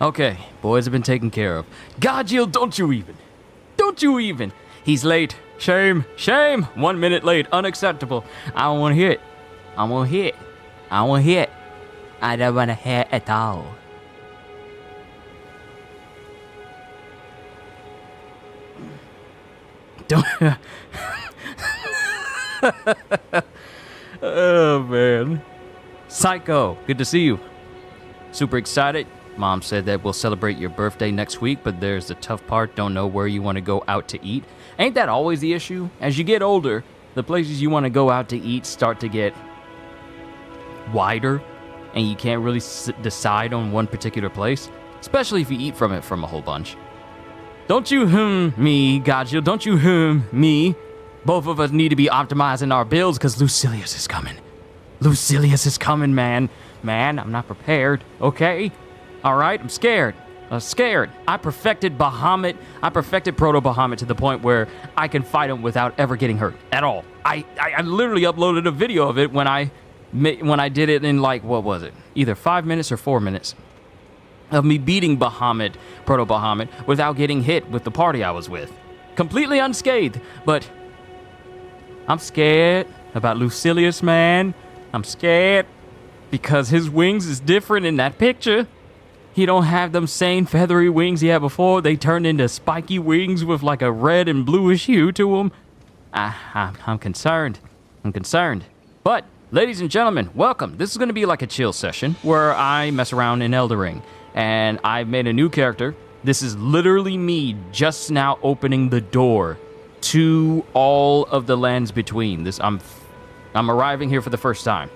Okay, boys have been taken care of. Godjill, don't you even. Don't you even. He's late. Shame. Shame. 1 minute late. Unacceptable. I don't want to hear it. I don't want to hear it. I don't want to hear it. I don't want to hear it at all. Don't. Oh, man. Psycho, good to see you. Super excited. Mom said that we'll celebrate your birthday next week, but there's the tough part. Don't know where you want to go out to eat. Ain't that always the issue? As you get older, the places you want to go out to eat start to get wider, and you can't really decide on one particular place, especially if you eat from a whole bunch. Don't you me, Godjill. Don't you me. Both of us need to be optimizing our builds because Lucilius is coming. Lucilius is coming, man. Man, I'm not prepared, okay? All right, I'm scared. I'm scared. I perfected Bahamut. I perfected Proto-Bahamut to the point where I can fight him without ever getting hurt at all. I literally uploaded a video of it when I did it in, like, what was it? Either 5 minutes or 4 minutes of me beating Bahamut, Proto-Bahamut, without getting hit with the party I was with. Completely unscathed, but I'm scared about Lucilius, man. I'm scared because his wings is different in that picture. He don't have them same feathery wings he had before. They turned into spiky wings with like a red and bluish hue to them. I'm concerned. I'm concerned. But, ladies and gentlemen, welcome. This is going to be like a chill session where I mess around in Elden Ring. And I've made a new character. This is literally me just now opening the door to all of the lands between. I'm arriving here for the first time.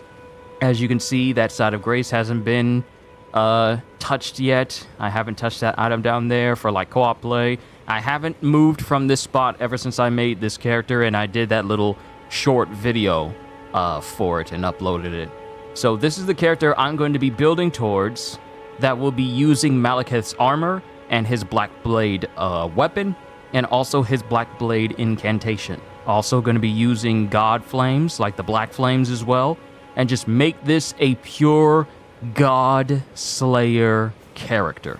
As you can see, that side of grace hasn't been touched yet. I haven't touched that item down there for like co-op play. I haven't moved from this spot ever since I made this character, and I did that little short video for it and uploaded it. So this is the character I'm going to be building towards that will be using Malekith's armor and his Black Blade weapon, and also his Black Blade incantation. Also going to be using God Flames, like the Black Flames as well, and just make this a pure Godslayer character.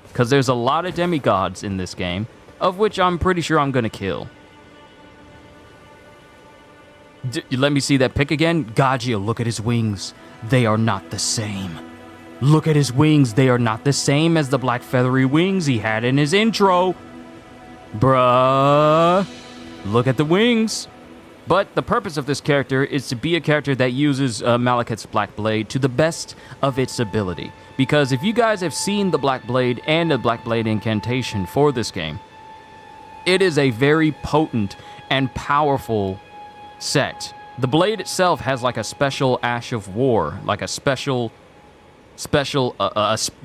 Because there's a lot of demigods in this game, of which I'm pretty sure I'm going to kill. Let me see that pic again. Godjill, look at his wings. They are not the same. Look at his wings. They are not the same as the black feathery wings he had in his intro. Bruh. Look at the wings. But the purpose of this character is to be a character that uses Malekith's Black Blade to the best of its ability. Because if you guys have seen the Black Blade and the Black Blade incantation for this game, it is a very potent and powerful set. The blade itself has like a special Ash of War, like a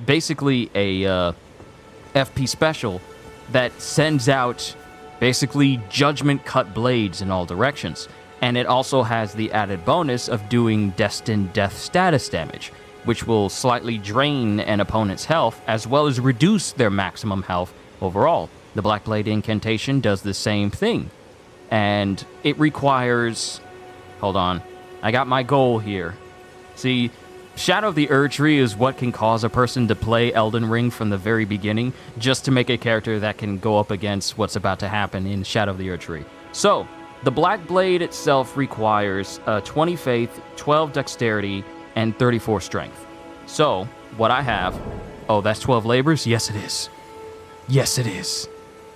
basically a FP special that sends out basically judgment cut blades in all directions. And it also has the added bonus of doing Destined Death status damage, which will slightly drain an opponent's health as well as reduce their maximum health overall. The Black Blade incantation does the same thing. And it requires... Hold on. I got my goal here. See, Shadow of the Erdtree is what can cause a person to play Elden Ring from the very beginning, just to make a character that can go up against what's about to happen in Shadow of the Erdtree. So, the Black Blade itself requires 20 Faith, 12 Dexterity, and 34 Strength. So, what I have... Oh, that's 12 Labors? Yes, it is. Yes, it is.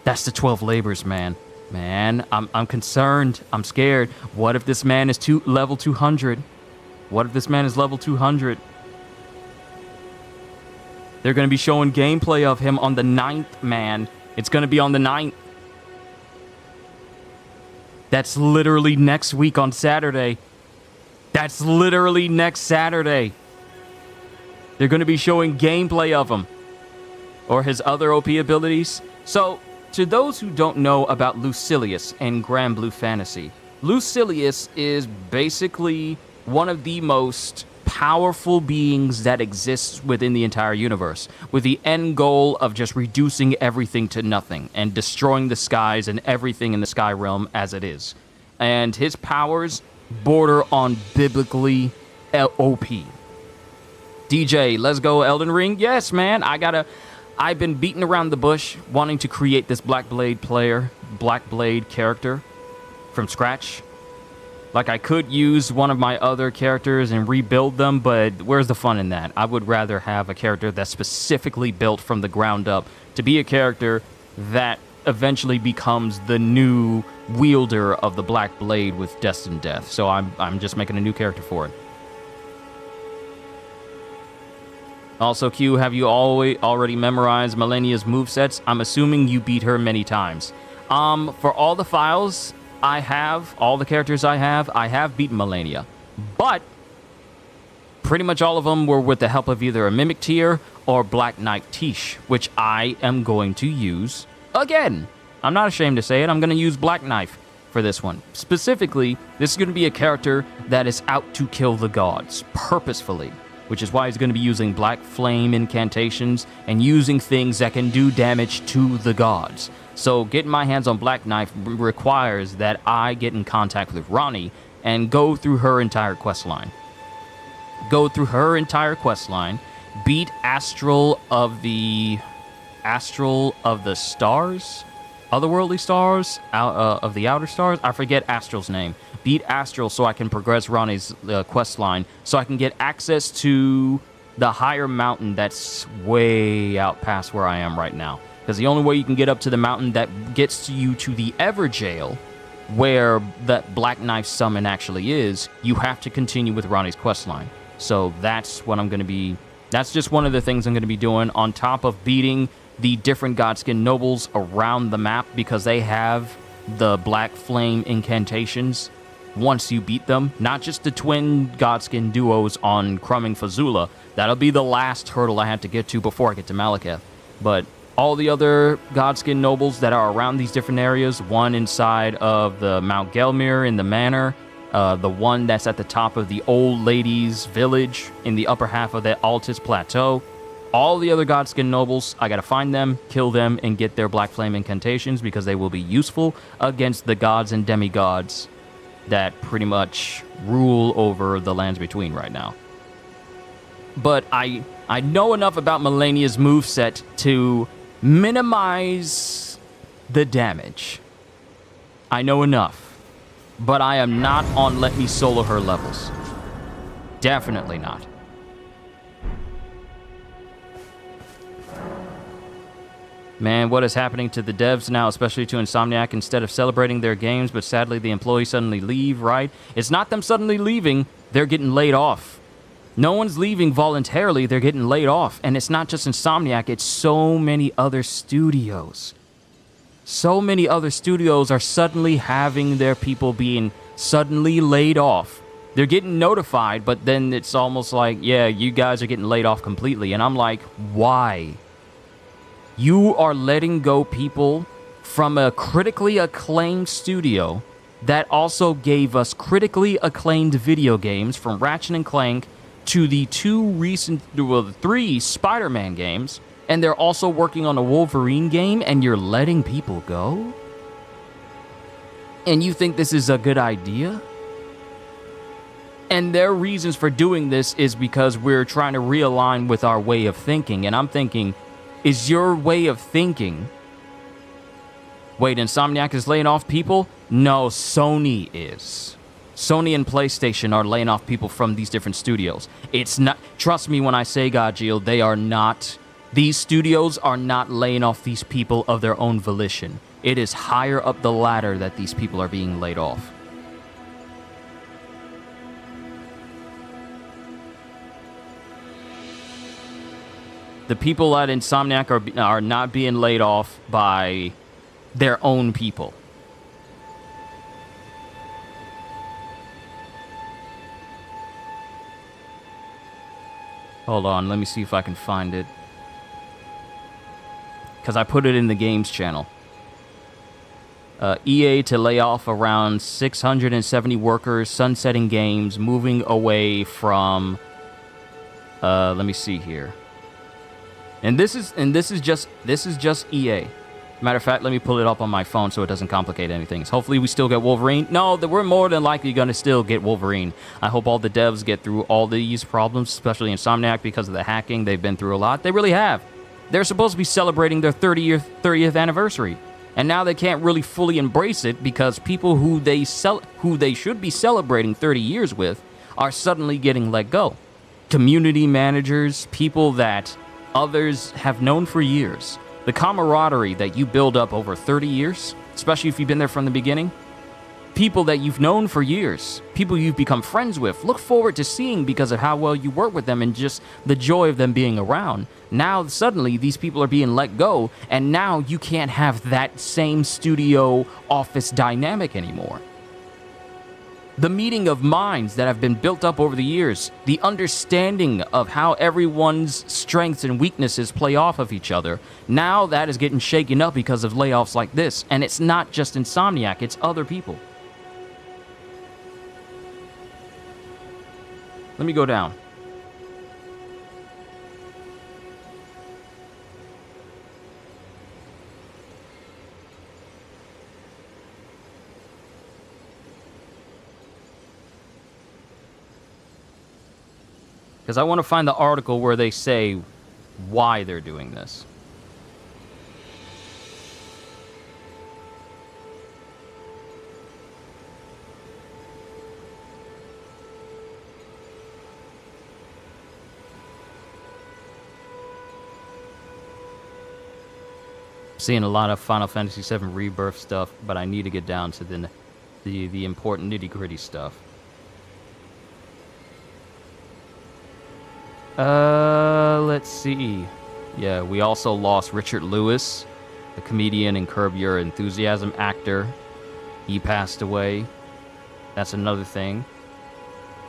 That's the 12 Labors, man. Man, I'm concerned. I'm scared. What if this man is level 200? What if this man is level 200? They're going to be showing gameplay of him on the 9th, man. It's going to be on the 9th. That's literally next week on Saturday. That's literally next Saturday. They're going to be showing gameplay of him. Or his other OP abilities. So, to those who don't know about Lucilius and Grand Blue Fantasy, Lucilius is basically one of the most powerful beings that exists within the entire universe, with the end goal of just reducing everything to nothing and destroying the skies and everything in the sky realm as it is. And his powers border on biblically OP. DJ, let's go Elden Ring. Yes, man, I I've been beating around the bush wanting to create this Black Blade character from scratch. Like, I could use one of my other characters and rebuild them, but where's the fun in that? I would rather have a character that's specifically built from the ground up to be a character that eventually becomes the new wielder of the Black Blade with Destined Death. So I'm just making a new character for it. Also, Q, have you already memorized Malenia's movesets? I'm assuming you beat her many times. For all the files I have, all the characters I have beaten Malenia. But pretty much all of them were with the help of either a Mimic Tier or Black Knight Tish, which I am going to use again. I'm not ashamed to say it. I'm going to use Black Knife for this one. Specifically, this is going to be a character that is out to kill the gods, purposefully, which is why he's going to be using Black Flame incantations and using things that can do damage to the gods. So getting my hands on Black Knife requires that I get in contact with Ronnie and go through her entire questline. Beat Astral of the stars? Otherworldly stars? Of the outer stars? I forget Astral's name. Beat Astral so I can progress Ronnie's quest line, so I can get access to the higher mountain that's way out past where I am right now. Because the only way you can get up to the mountain that gets you to the Everjail, where that Black Knife summon actually is, you have to continue with Ronnie's quest line. So that's what I'm going to be... That's just one of the things I'm going to be doing, on top of beating the different Godskin nobles around the map, because they have the Black Flame incantations once you beat them. Not just the twin Godskin duos on Crumbing Fazula. That'll be the last hurdle I have to get to before I get to Malekith. But all the other Godskin nobles that are around these different areas, one inside of the Mount Gelmir in the manor, the one that's at the top of the Old Lady's village in the upper half of the Altus Plateau, all the other Godskin nobles, I gotta find them, kill them, and get their Black Flame incantations, because they will be useful against the gods and demigods that pretty much rule over the lands between right now. But I know enough about Malenia's moveset to minimize the damage. I know enough. But I am not on let me solo her levels. Definitely not. Man, what is happening to the devs now, especially to Insomniac, instead of celebrating their games, but sadly the employees suddenly leave, right? It's not them suddenly leaving, they're getting laid off. No one's leaving voluntarily, they're getting laid off. And it's not just Insomniac, it's so many other studios. So many other studios are suddenly having their people being suddenly laid off. They're getting notified, but then it's almost like, yeah, you guys are getting laid off completely. And I'm like, why? You are letting go people from a critically acclaimed studio that also gave us critically acclaimed video games, from Ratchet & Clank to the three Spider-Man games, and they're also working on a Wolverine game, and you're letting people go? And you think this is a good idea? And their reasons for doing this is because we're trying to realign with our way of thinking. And I'm thinking, is your way of thinking... Wait, Insomniac is laying off people? No, Sony is. Sony and PlayStation are laying off people from these different studios. It's not... Trust me when I say, Godjiel, they are not... These studios are not laying off these people of their own volition. It is higher up the ladder that these people are being laid off. The people at Insomniac are not being laid off by their own people. Hold on, let me see if I can find it. Because I put it in the games channel. EA to lay off around 670 workers, sunsetting games, moving away from... let me see here. And this is just EA. Matter of fact, let me pull it up on my phone so it doesn't complicate anything. Hopefully we still get Wolverine. No, we're more than likely going to still get Wolverine. I hope all the devs get through all these problems, especially Insomniac, because of the hacking. They've been through a lot. They really have. They're supposed to be celebrating their 30th anniversary. And now they can't really fully embrace it because people who they should be celebrating 30 years with are suddenly getting let go. Community managers, people that others have known for years. The camaraderie that you build up over 30 years, especially if you've been there from the beginning. People that you've known for years, people you've become friends with, look forward to seeing because of how well you work with them and just the joy of them being around. Now, suddenly, these people are being let go, and now you can't have that same studio office dynamic anymore. The meeting of minds that have been built up over the years, the understanding of how everyone's strengths and weaknesses play off of each other, now that is getting shaken up because of layoffs like this, and it's not just Insomniac, it's other people. Let me go down. Because I want to find the article where they say why they're doing this. Seeing a lot of Final Fantasy VII Rebirth stuff, but I need to get down to the important nitty-gritty stuff. Let's see. Yeah, we also lost Richard Lewis, the comedian and Curb Your Enthusiasm actor. He passed away. That's another thing.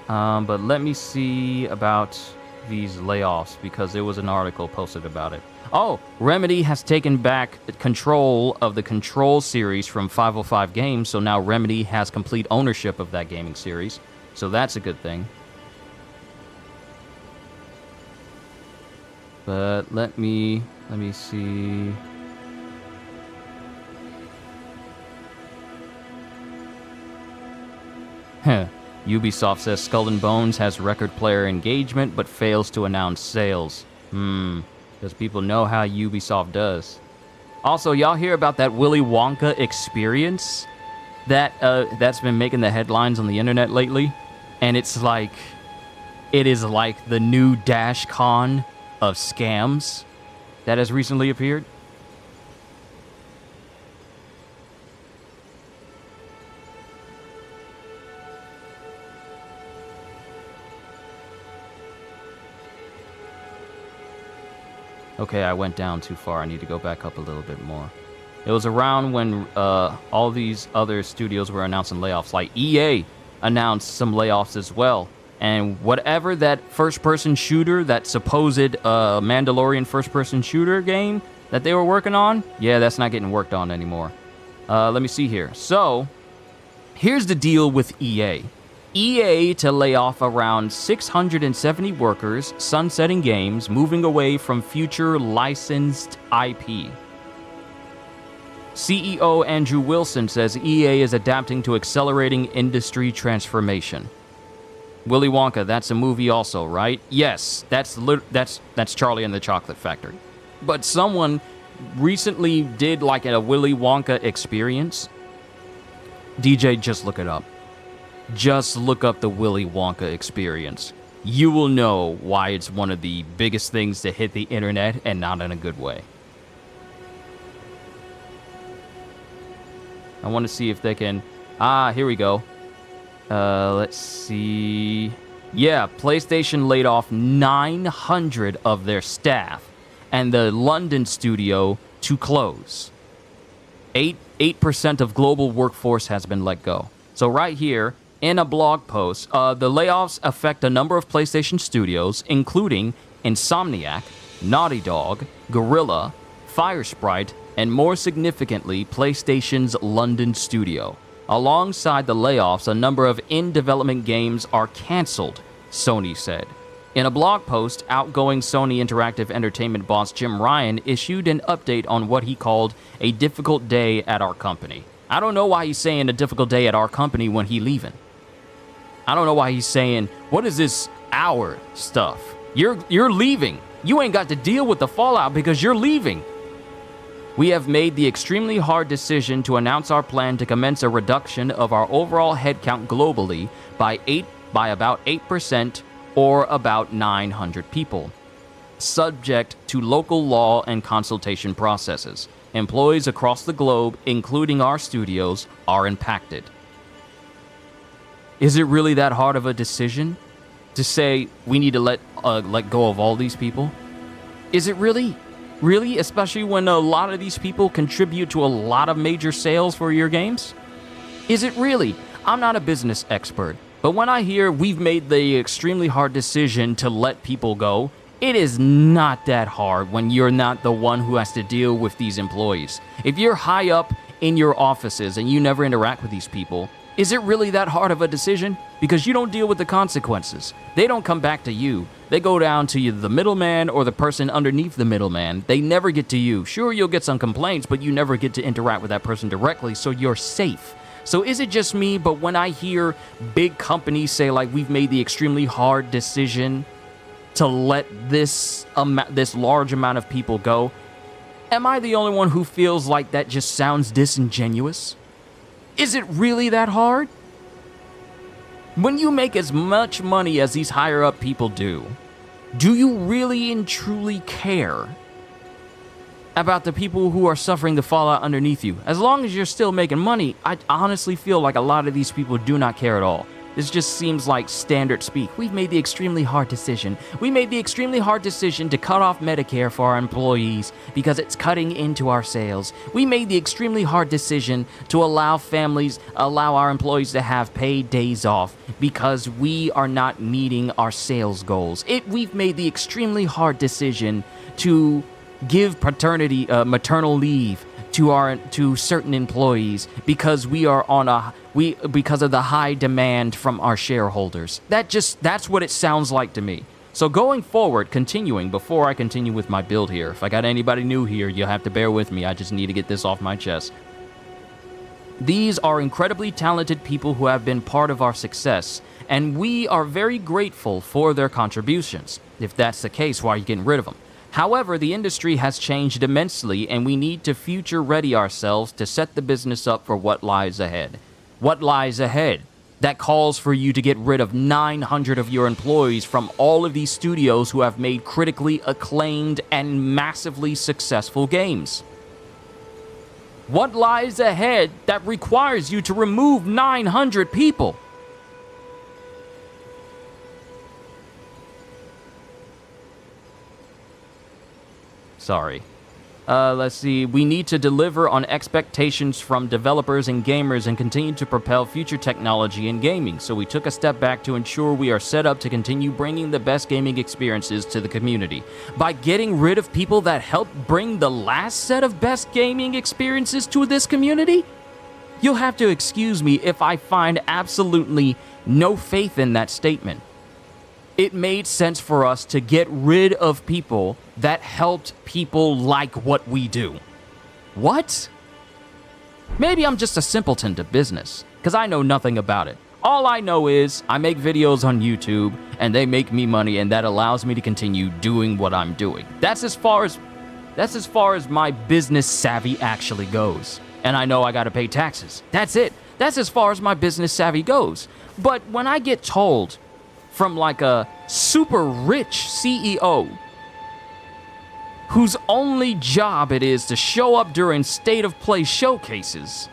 But let me see about these layoffs, because there was an article posted about it. Oh, Remedy has taken back control of the Control series from 505 Games, so now Remedy has complete ownership of that gaming series. So that's a good thing. But let me see. Ubisoft says Skull and Bones has record player engagement but fails to announce sales. Because people know how Ubisoft does. Also, y'all hear about that Willy Wonka experience that's been making the headlines on the internet lately? And it is like the new Dash Con of scams that has recently appeared. Okay, I went down too far. I need to go back up a little bit more. It was around when all these other studios were announcing layoffs, like EA announced some layoffs as well. And whatever that first-person shooter, that supposed Mandalorian first-person shooter game that they were working on, yeah, that's not getting worked on anymore. Let me see here. So, here's the deal with EA. EA to lay off around 670 workers, sunsetting games, moving away from future licensed IP. CEO Andrew Wilson says EA is adapting to accelerating industry transformation. Willy Wonka, that's a movie also, right? Yes, that's Charlie and the Chocolate Factory. But someone recently did like a Willy Wonka experience. DJ, just look it up. Just look up the Willy Wonka experience. You will know why it's one of the biggest things to hit the internet, and not in a good way. I want to see if they can... here we go. Let's see... Yeah, PlayStation laid off 900 of their staff, and the London studio to close. 8% of global workforce has been let go. So right here, in a blog post, the layoffs affect a number of PlayStation studios, including Insomniac, Naughty Dog, Guerrilla, Firesprite, and more significantly, PlayStation's London studio. Alongside the layoffs, a number of in-development games are canceled, Sony said. In a blog post, outgoing Sony Interactive Entertainment boss Jim Ryan issued an update on what he called a difficult day at our company. I don't know why he's saying a difficult day at our company when he leaving. I don't know why he's saying, what is this our stuff? You're leaving. You ain't got to deal with the fallout because you're leaving. We have made the extremely hard decision to announce our plan to commence a reduction of our overall headcount globally by about 8% or about 900 people, subject to local law and consultation processes. Employees across the globe, including our studios, are impacted. Is it really that hard of a decision to say we need to let go of all these people? Is it really? Really? Especially when a lot of these people contribute to a lot of major sales for your games? Is it really? I'm not a business expert, but when I hear we've made the extremely hard decision to let people go, it is not that hard when you're not the one who has to deal with these employees. If you're high up in your offices and you never interact with these people, is it really that hard of a decision? Because you don't deal with the consequences. They don't come back to you. They go down to you, the middleman or the person underneath the middleman. They never get to you. Sure, you'll get some complaints, but you never get to interact with that person directly, so you're safe. So is it just me, but when I hear big companies say, like, we've made the extremely hard decision to let this large amount of people go, am I the only one who feels like that just sounds disingenuous? Is it really that hard? When you make as much money as these higher up people do you really and truly care about the people who are suffering the fallout underneath you? As long as you're still making money, I honestly feel like a lot of these people do not care at all. This just seems like standard speak. We've made the extremely hard decision. We made the extremely hard decision to cut off Medicare for our employees because it's cutting into our sales. We made the extremely hard decision to allow our employees to have paid days off because we are not meeting our sales goals. We've made the extremely hard decision to give maternal leave to certain employees because because of the high demand from our shareholders. That's what it sounds like to me. So going forward, before I continue with my build here, if I got anybody new here, you'll have to bear with me. I just need to get this off my chest. These are incredibly talented people who have been part of our success, and we are very grateful for their contributions. If that's the case, why are you getting rid of them? However, the industry has changed immensely, and we need to future-ready ourselves to set the business up for what lies ahead. What lies ahead? That calls for you to get rid of 900 of your employees from all of these studios who have made critically acclaimed and massively successful games. What lies ahead that requires you to remove 900 people? Sorry. Let's see. We need to deliver on expectations from developers and gamers and continue to propel future technology in gaming. So we took a step back to ensure we are set up to continue bringing the best gaming experiences to the community. By getting rid of people that helped bring the last set of best gaming experiences to this community? You'll have to excuse me if I find absolutely no faith in that statement. It made sense for us to get rid of people that helped people like what we do. What? Maybe I'm just a simpleton to business, because I know nothing about it. All I know is I make videos on YouTube, and they make me money, and that allows me to continue doing what I'm doing. That's as far as my business savvy actually goes. And I know I gotta pay taxes. That's it. That's as far as my business savvy goes. But when I get told from like a super rich CEO whose only job it is to show up during state of play showcases,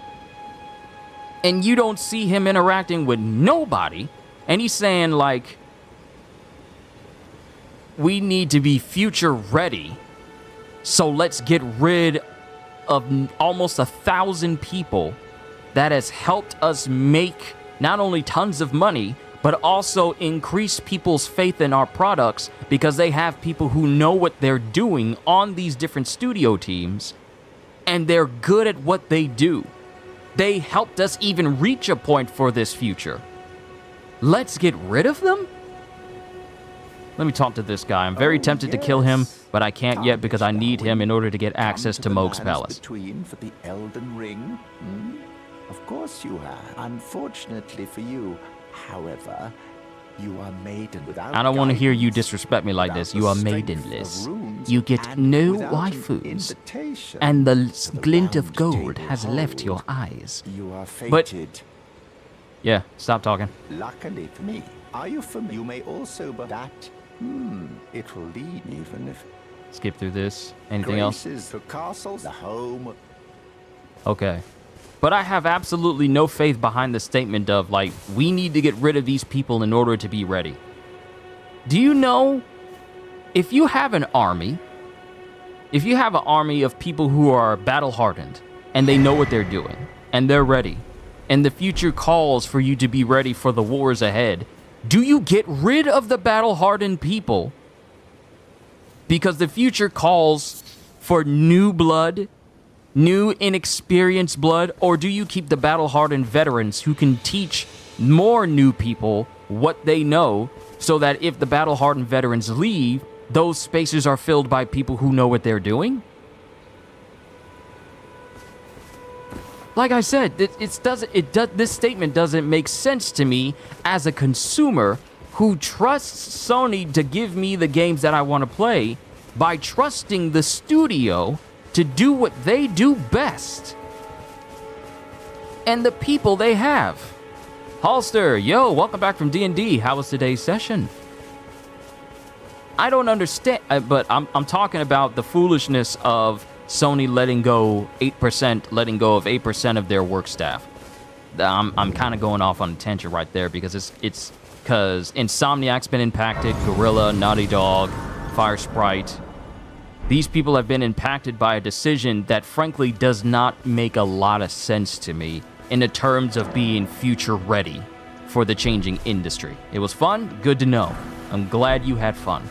and you don't see him interacting with nobody, and he's saying like, we need to be future ready, so let's get rid of almost 1,000 people that has helped us make not only tons of money, but also increase people's faith in our products because they have people who know what they're doing on these different studio teams, and they're good at what they do. They helped us even reach a point for this future. Let's get rid of them? Let me talk to this guy. I'm very tempted to kill him, but I can't yet because I need him in order to get access to Moog's palace. Between for the Elden Ring? Of course you are. Unfortunately for you, however, You are maiden without I don't want to hear you guidance, disrespect me like without this. the You are strength of maidenless. runes, You get and no without an waifus. invitation And the to the glint of round gold table has left your hold. eyes. You are But- fated. Yeah, stop talking. Luckily for me, are you familiar? You may also, but that, it will lead even if Skip through this. Anything else? graces the castles, the home. Okay. But I have absolutely no faith behind the statement of, like, we need to get rid of these people in order to be ready. Do you know, if you have an army of people who are battle-hardened, and they know what they're doing, and they're ready, and the future calls for you to be ready for the wars ahead, do you get rid of the battle-hardened people because the future calls for new blood, new inexperienced blood, or do you keep the battle-hardened veterans who can teach more new people what they know so that if the battle-hardened veterans leave, those spaces are filled by people who know what they're doing? Like I said, this statement doesn't make sense to me as a consumer who trusts Sony to give me the games that I want to play by trusting the studio to do what they do best. And the people they have. Halster, yo, welcome back from D&D. How was today's session? I don't understand, but I'm talking about the foolishness of Sony letting go of 8% of their work staff. I'm kind of going off on a tangent right there because it's because Insomniac's been impacted, Guerrilla, Naughty Dog, Fire Sprite. These people have been impacted by a decision that frankly does not make a lot of sense to me in the terms of being future ready for the changing industry. It was fun, good to know. I'm glad you had fun.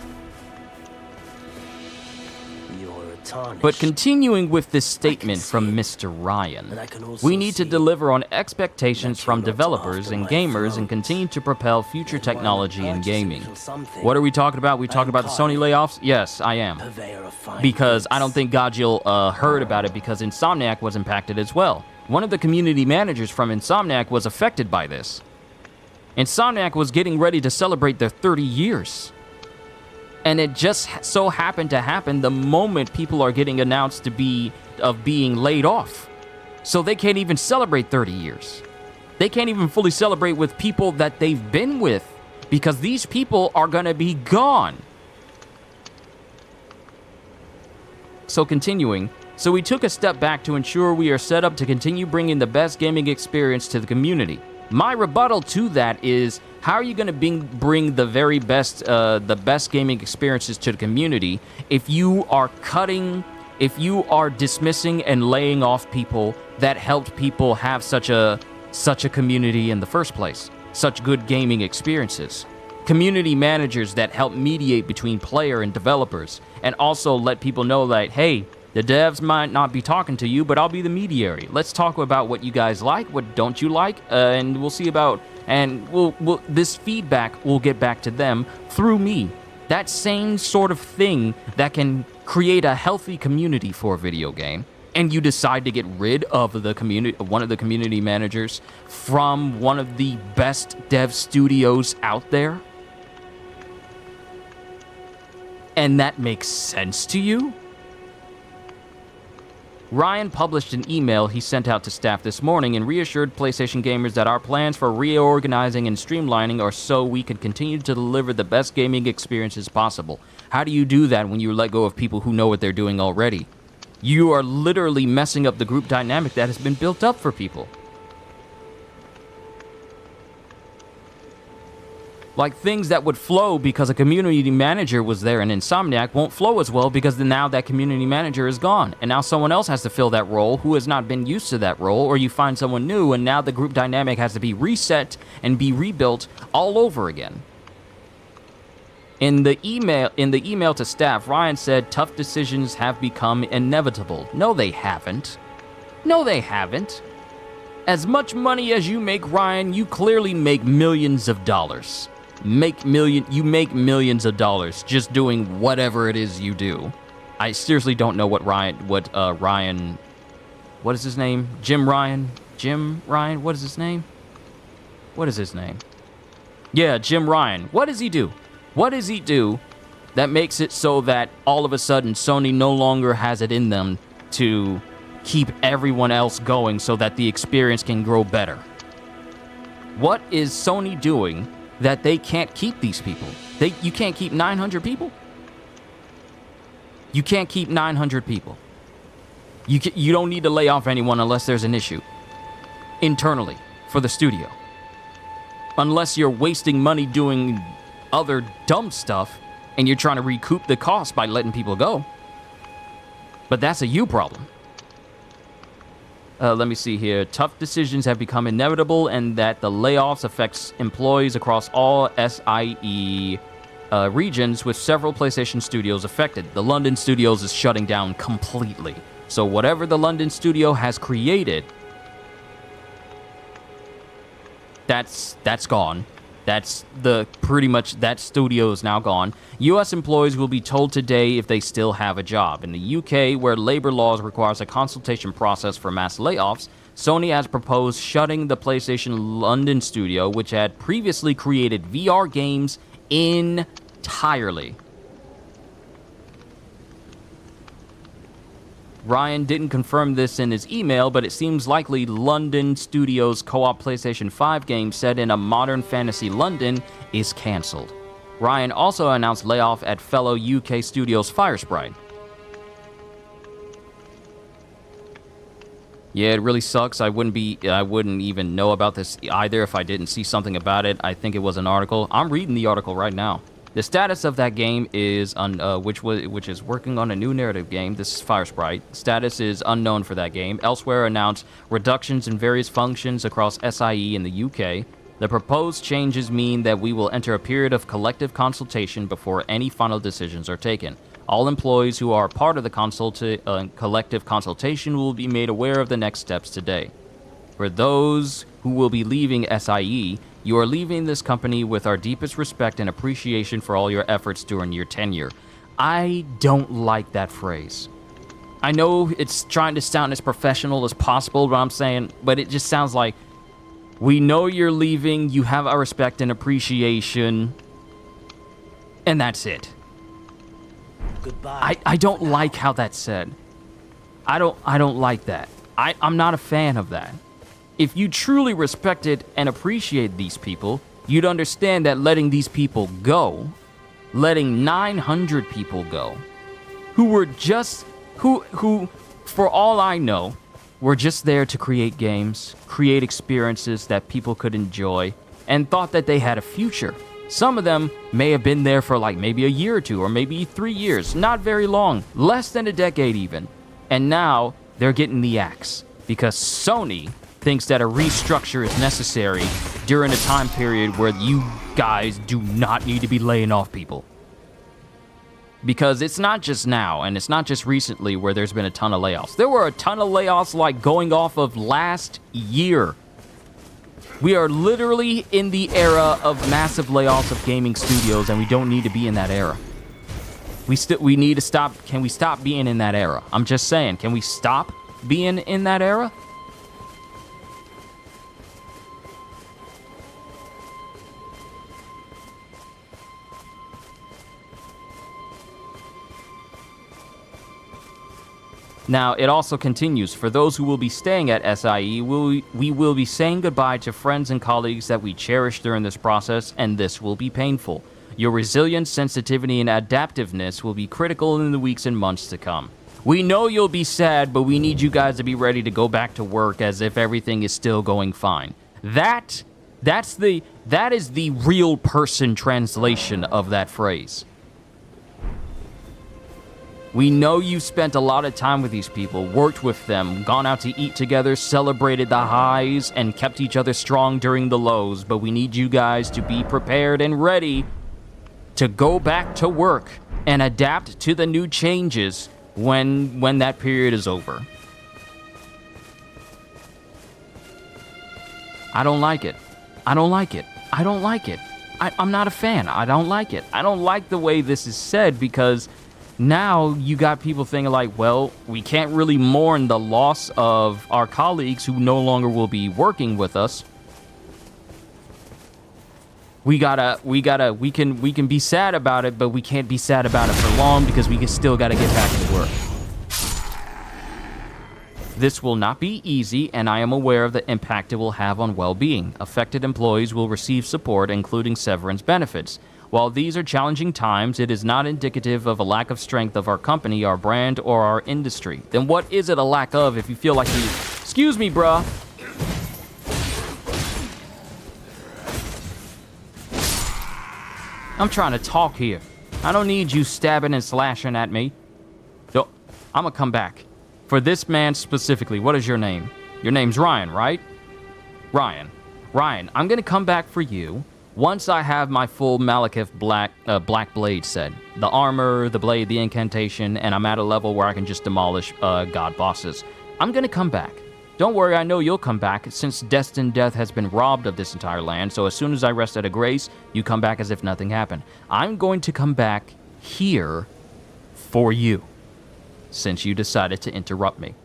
But continuing with this statement from Mr. Ryan, we need to deliver on expectations from developers and gamers and continue to propel future technology in gaming. What are we talking about? We talking about the Sony layoffs? Yes, I am. Because I don't think Godslayer heard about it because Insomniac was impacted as well. One of the community managers from Insomniac was affected by this. Insomniac was getting ready to celebrate their 30 years. And it just so happened to happen the moment people are getting announced of being laid off. So they can't even celebrate 30 years. They can't even fully celebrate with people that they've been with because these people are going to be gone. So continuing, so we took a step back to ensure we are set up to continue bringing the best gaming experience to the community. My rebuttal to that is, how are you going to bring the very best, the best gaming experiences to the community if you are dismissing and laying off people that helped people have such a community in the first place, such good gaming experiences? Community managers that help mediate between player and developers, and also let people know that, hey, the devs might not be talking to you, but I'll be the mediator. Let's talk about what you guys like, what don't you like, and we'll see about, and this feedback will get back to them through me. That same sort of thing that can create a healthy community for a video game, and you decide to get rid of the community, one of the community managers from one of the best dev studios out there, and that makes sense to you? Ryan published an email he sent out to staff this morning and reassured PlayStation gamers that our plans for reorganizing and streamlining are so we can continue to deliver the best gaming experiences possible. How do you do that when you let go of people who know what they're doing already? You are literally messing up the group dynamic that has been built up for people. Like things that would flow because a community manager was there and Insomniac won't flow as well because now that community manager is gone. And now someone else has to fill that role who has not been used to that role, or you find someone new and now the group dynamic has to be reset and be rebuilt all over again. In the email to staff, Ryan said tough decisions have become inevitable. No, they haven't. No, they haven't. As much money as you make, Ryan, you clearly make millions of dollars. You make millions of dollars just doing whatever it is you do. I seriously don't know what Ryan, what is his name? Jim Ryan, what is his name? Yeah, Jim Ryan. What does he do? What does he do that makes it so that all of a sudden Sony no longer has it in them to keep everyone else going so that the experience can grow better? What is Sony doing that they can't keep these people? You can't keep 900 people? You can't keep 900 people. You don't need to lay off anyone unless there's an issue internally for the studio. Unless you're wasting money doing other dumb stuff and you're trying to recoup the cost by letting people go. But that's a you problem. Let me see here. Tough decisions have become inevitable and that the layoffs affects employees across all SIE regions with several PlayStation studios affected. The London studios is shutting down completely. So whatever the London studio has created, that's gone. That's pretty much that studio is now gone. U.S. employees will be told today if they still have a job. In the U.K., where labor laws requires a consultation process for mass layoffs, Sony has proposed shutting the PlayStation London studio, which had previously created VR games entirely. Ryan didn't confirm this in his email, but it seems likely London Studios' co-op PlayStation 5 game set in a modern fantasy London is cancelled. Ryan also announced layoff at fellow UK studios Firesprite. Yeah, it really sucks. I wouldn't even know about this either if I didn't see something about it. I think it was an article. I'm reading the article right now. The status of that game is which is working on a new narrative game. This is Firesprite. Status is unknown for that game. Elsewhere announced reductions in various functions across SIE in the UK. The proposed changes mean that we will enter a period of collective consultation before any final decisions are taken. All employees who are part of the collective consultation will be made aware of the next steps today. For those who will be leaving SIE, you are leaving this company with our deepest respect and appreciation for all your efforts during your tenure. I don't like that phrase. I know it's trying to sound as professional as possible, but it just sounds like, we know you're leaving, you have our respect and appreciation, and that's it. Goodbye. I don't like how that's said. I don't like that. I'm not a fan of that. If you truly respected and appreciate these people, you'd understand that letting these people go, letting 900 people go, who for all I know, were just there to create games, create experiences that people could enjoy, and thought that they had a future. Some of them may have been there for like maybe a year or two, or maybe 3 years, not very long, less than a decade even. And now they're getting the axe because Sony thinks that a restructure is necessary during a time period where you guys do not need to be laying off people. Because it's not just now, and it's not just recently where there's been a ton of layoffs. There were a ton of layoffs like going off of last year. We are literally in the era of massive layoffs of gaming studios, and we don't need to be in that era. We need to stop. Can we stop being in that era? I'm just saying, can we stop being in that era? Now, it also continues, for those who will be staying at SIE, we will be saying goodbye to friends and colleagues that we cherish during this process, and this will be painful. Your resilience, sensitivity, and adaptiveness will be critical in the weeks and months to come. We know you'll be sad, but we need you guys to be ready to go back to work as if everything is still going fine. That is the real person translation of that phrase. We know you've spent a lot of time with these people, worked with them, gone out to eat together, celebrated the highs, and kept each other strong during the lows, but we need you guys to be prepared and ready to go back to work and adapt to the new changes when that period is over. I don't like it. I don't like it. I don't like it. I'm not a fan. I don't like it. I don't like the way this is said because now you got people thinking like, well, we can't really mourn the loss of our colleagues who no longer will be working with us. we can be sad about it, but we can't be sad about it for long because we still gotta get back to work. This will not be easy, and I am aware of the impact it will have on well-being. Affected employees will receive support, including severance benefits. While these are challenging times, it is not indicative of a lack of strength of our company, our brand, or our industry. Then what is it a lack of if you feel like you... Excuse me, bruh. I'm trying to talk here. I don't need you stabbing and slashing at me. So, I'm gonna come back. For this man specifically, what is your name? Your name's Ryan, right? Ryan. Ryan, I'm gonna come back for you once I have my full Malekith Black Blade set. The armor, the blade, the incantation, and I'm at a level where I can just demolish god bosses. I'm gonna come back. Don't worry, I know you'll come back, since Destined Death has been robbed of this entire land, so as soon as I rest at a grace, you come back as if nothing happened. I'm going to come back here for you, since you decided to interrupt me.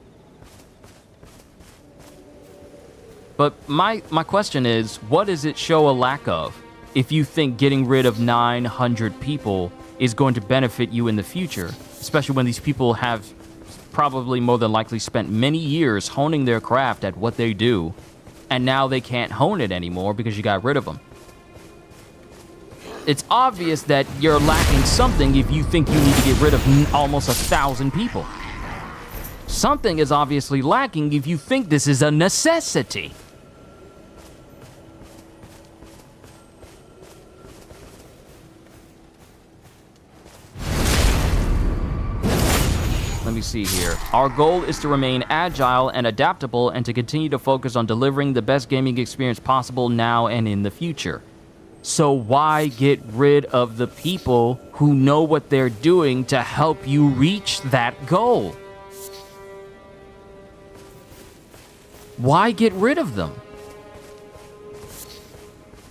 But my question is, what does it show a lack of if you think getting rid of 900 people is going to benefit you in the future, especially when these people have probably more than likely spent many years honing their craft at what they do, and now they can't hone it anymore because you got rid of them. It's obvious that you're lacking something if you think you need to get rid of almost 1,000 people. Something is obviously lacking if you think this is a necessity. Let me see here. Our goal is to remain agile and adaptable and to continue to focus on delivering the best gaming experience possible now and in the future. So why get rid of the people who know what they're doing to help you reach that goal? Why get rid of them?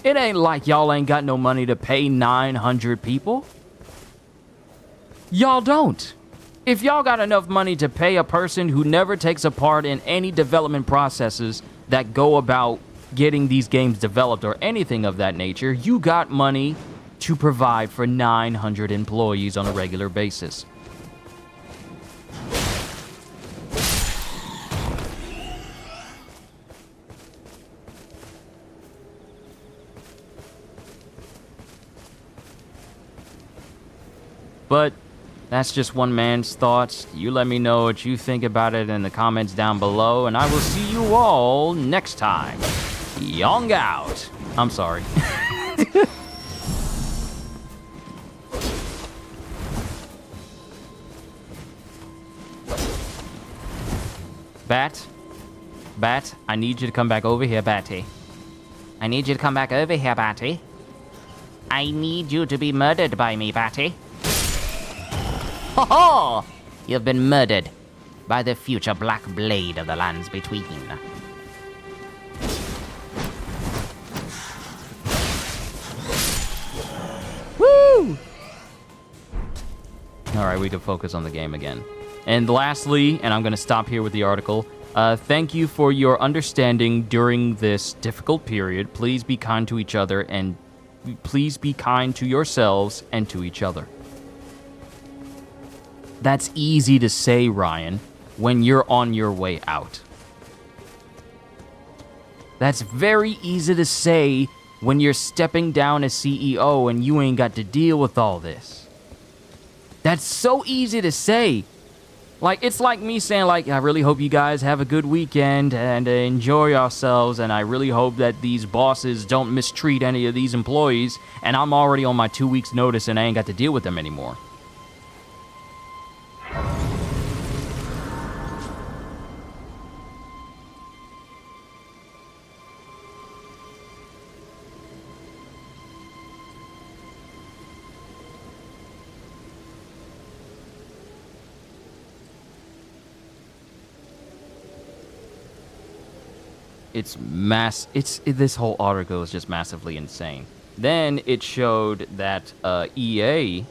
It ain't like y'all ain't got no money to pay 900 people. Y'all don't. If y'all got enough money to pay a person who never takes a part in any development processes that go about getting these games developed or anything of that nature, you got money to provide for 900 employees on a regular basis. But that's just one man's thoughts. You let me know what you think about it in the comments down below, and I will see you all next time. Young out. I'm sorry. Bat, I need you to come back over here, Batty. I need you to come back over here, Batty. I need you to be murdered by me, Batty. Ho ho! You've been murdered by the future Black Blade of the Lands Between. Woo! Alright, we can focus on the game again. And lastly, and I'm going to stop here with the article, thank you for your understanding during this difficult period. Please be kind to each other, and please be kind to yourselves and to each other. That's easy to say, Ryan, when you're on your way out. That's very easy to say when you're stepping down as CEO and you ain't got to deal with all this. That's so easy to say. Like, it's like me saying, like, I really hope you guys have a good weekend and enjoy yourselves, and I really hope that these bosses don't mistreat any of these employees, and I'm already on my 2 weeks notice and I ain't got to deal with them anymore. This whole article is just massively insane. Then it showed that EA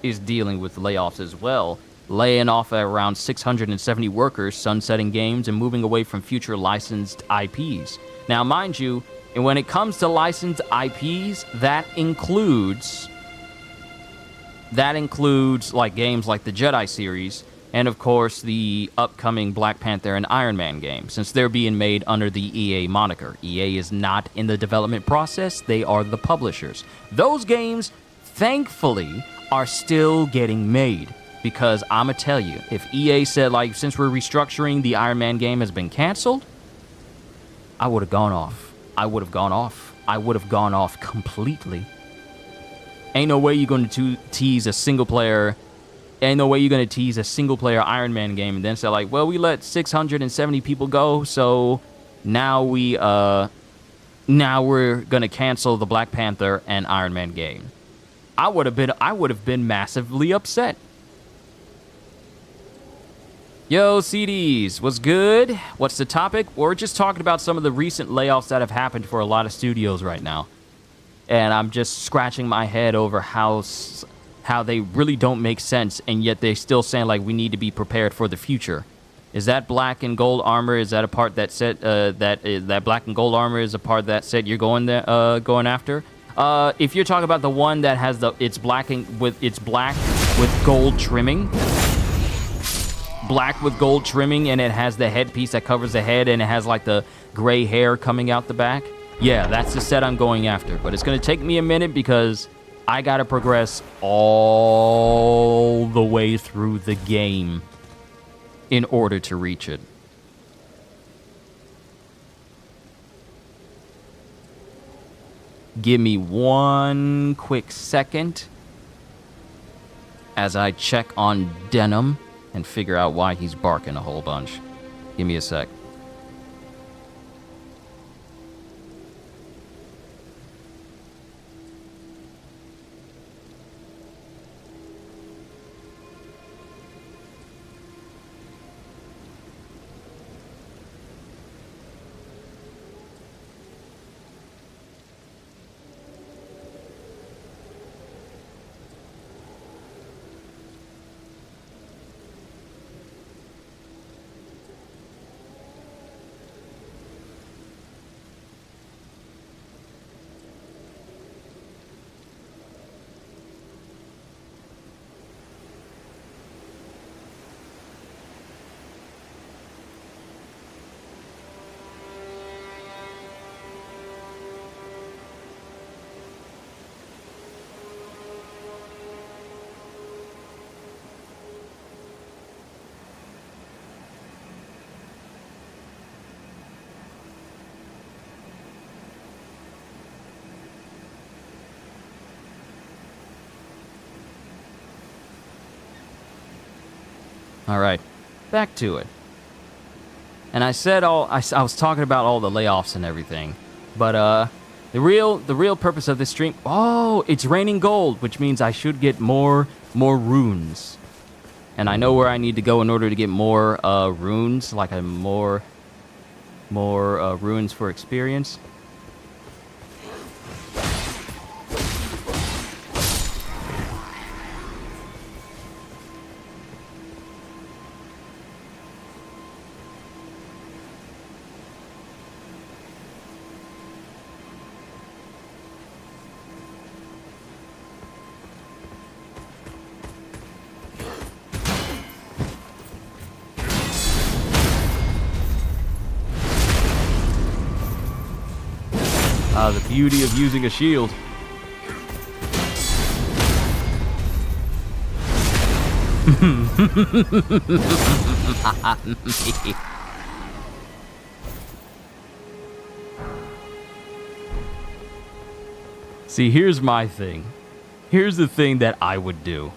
is dealing with layoffs as well, laying off around 670 workers, sunsetting games, and moving away from future licensed IPs. Now, mind you, And when it comes to licensed IPs, that includes like games like the Jedi series, and of course the upcoming Black Panther and Iron Man game, since they're being made under the EA moniker. EA is not in the development process, they are the publishers. Those games, thankfully, are still getting made. Because I'ma tell you, if EA said, like, since we're restructuring, the Iron Man game has been canceled, I would have gone off. I would have gone off completely. Ain't no way you're going to tease a single player. Ain't no way you're going to tease a single player Iron Man game and then say, like, well, we let 670 people go, so now we're going to cancel the Black Panther and Iron Man game. I would have been massively upset. Yo, CDs, what's good? What's the topic? We're just talking about some of the recent layoffs that have happened for a lot of studios right now. And I'm just scratching my head over how they really don't make sense, and yet they're still saying, like, we need to be prepared for the future. Is that black and gold armor? Is that a part that set that black and gold armor is a part that set you're going after? If you're talking about the one that has it's black with gold trimming. Black with gold trimming, and it has the headpiece that covers the head, and it has like the gray hair coming out the back. Yeah, that's the set I'm going after, but it's gonna take me a minute because I gotta progress all the way through the game in order to reach it. Give me one quick second as I check on Denim and figure out why he's barking a whole bunch. Give me a sec. All right, back to it. And I said I was talking about all the layoffs and everything, but the real purpose of this stream. Oh, it's raining gold, which means I should get more runes, and I know where I need to go in order to get more runes, like more runes for experience. The beauty of using a shield. See, here's my thing. Here's the thing that I would do.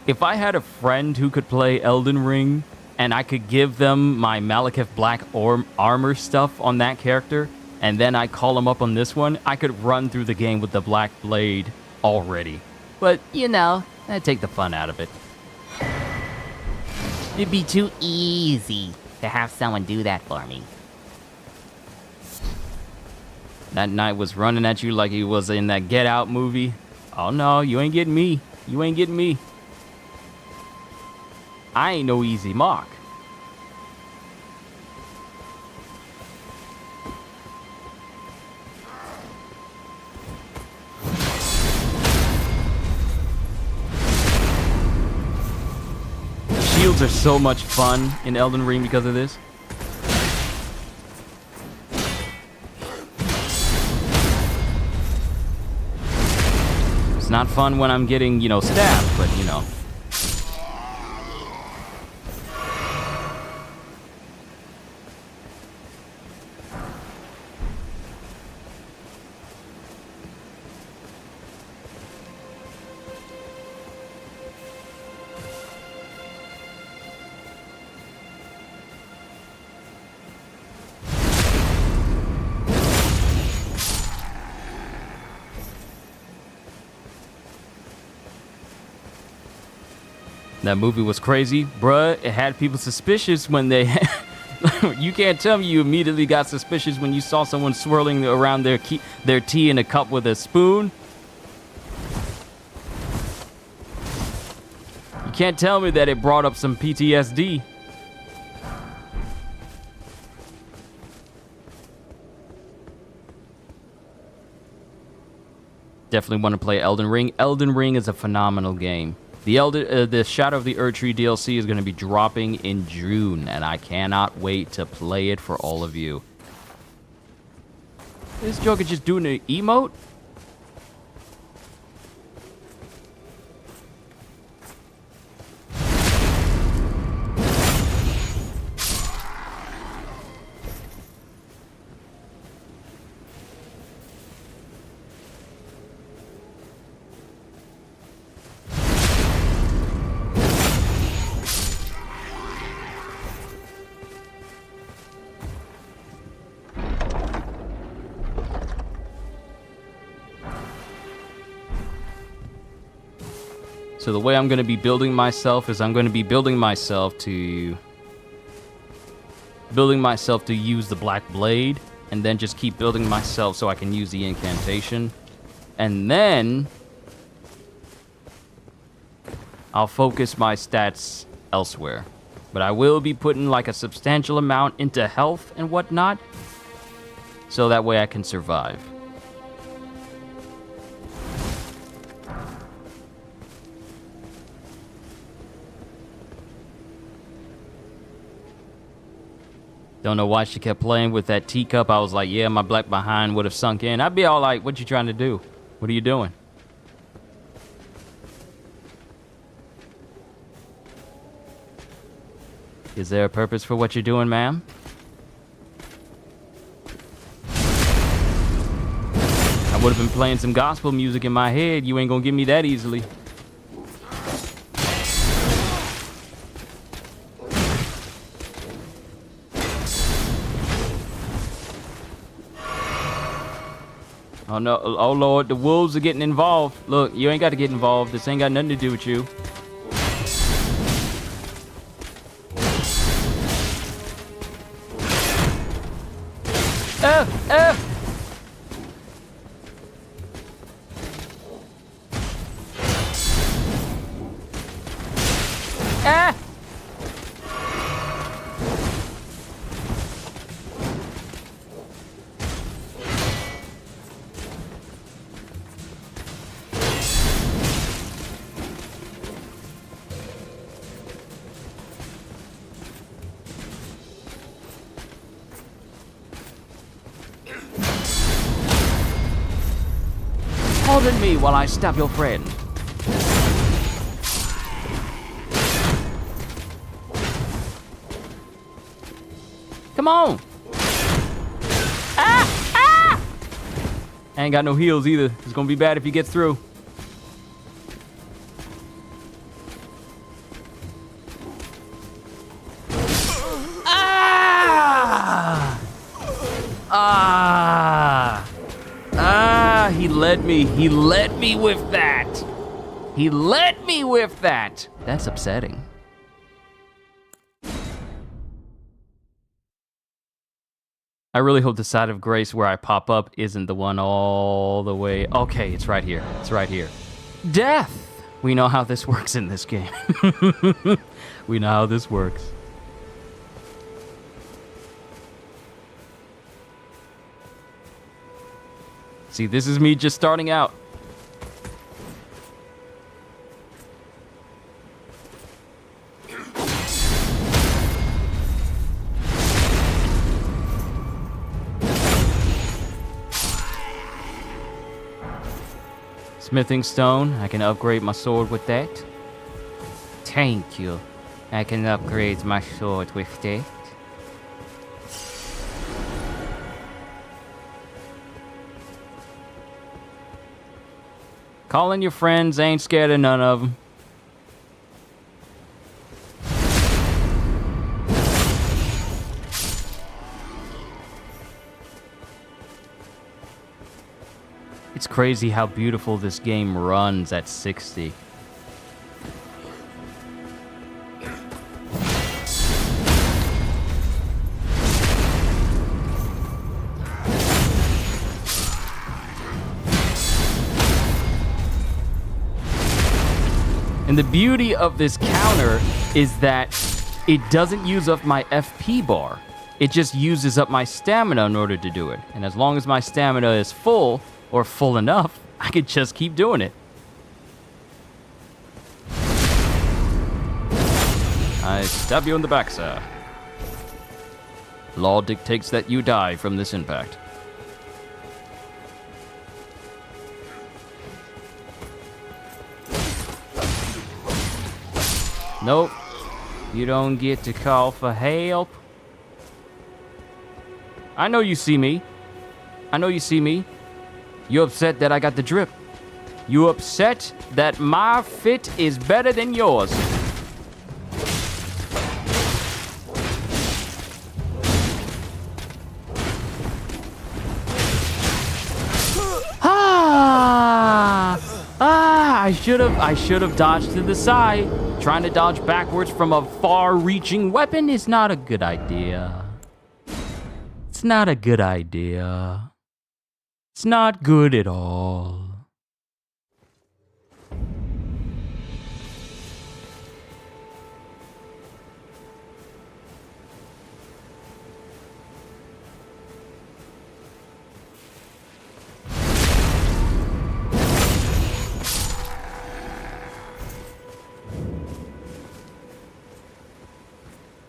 If I had a friend who could play Elden Ring, and I could give them my Malekith Black armor stuff on that character, and then I call him up on this one, I could run through the game with the Black Blade already. But, you know, I'd take the fun out of it. It'd be too easy to have someone do that for me. That knight was running at you like he was in that Get Out movie. Oh no, you ain't getting me. You ain't getting me. I ain't no easy mark. wields are so much fun in Elden Ring because of this. It's not fun when I'm getting, you know, stabbed, but, you know. That movie was crazy, bruh. It had people suspicious when they... You can't tell me you immediately got suspicious when you saw someone swirling around their tea in a cup with a spoon. You can't tell me that it brought up some PTSD. Definitely want to play Elden Ring. Elden Ring is a phenomenal game. The Shadow of the Erdtree DLC is going to be dropping in June, and I cannot wait to play it for all of you. This joke is just doing an emote? So the way I'm going to be building myself is I'm going to be building myself to use the Black Blade, and then just keep building myself so I can use the incantation. And then I'll focus my stats elsewhere. But I will be putting like a substantial amount into health and whatnot, so that way I can survive. Don't know why she kept playing with that teacup. I was like, yeah, my black behind would have sunk in. I'd be all like, what you trying to do? What are you doing? Is there a purpose for what you're doing, ma'am? I would have been playing some gospel music in my head. You ain't gonna get me that easily. Oh no, oh Lord, the wolves are getting involved. Look, you ain't got to get involved. This ain't got nothing to do with you. Pardon me while I stab your friend. Come on. Ah! Ah! I ain't got no heals either. It's gonna be bad if he gets through. Ah! Ah! Ah, he led me. He led me with that. He led me with that. That's upsetting. I really hope the side of grace where I pop up isn't the one all the way. Okay, it's right here. It's right here. Death. We know how this works in this game. We know how this works. See, this is me just starting out. Smithing stone. I can upgrade my sword with that. Thank you. I can upgrade my sword with that. Calling your friends, ain't scared of none of them. It's crazy how beautiful this game runs at 60. And the beauty of this counter is that it doesn't use up my FP bar. It just uses up my stamina in order to do it. And as long as my stamina is full, or full enough, I could just keep doing it. I stab you in the back, sir. Law dictates that you die from this impact. Nope. You don't get to call for help. I know you see me. You upset that I got the drip. You upset that my fit is better than yours. I should have dodged to the side. Trying to dodge backwards from a far-reaching weapon is not a good idea. It's not a good idea. It's not good at all.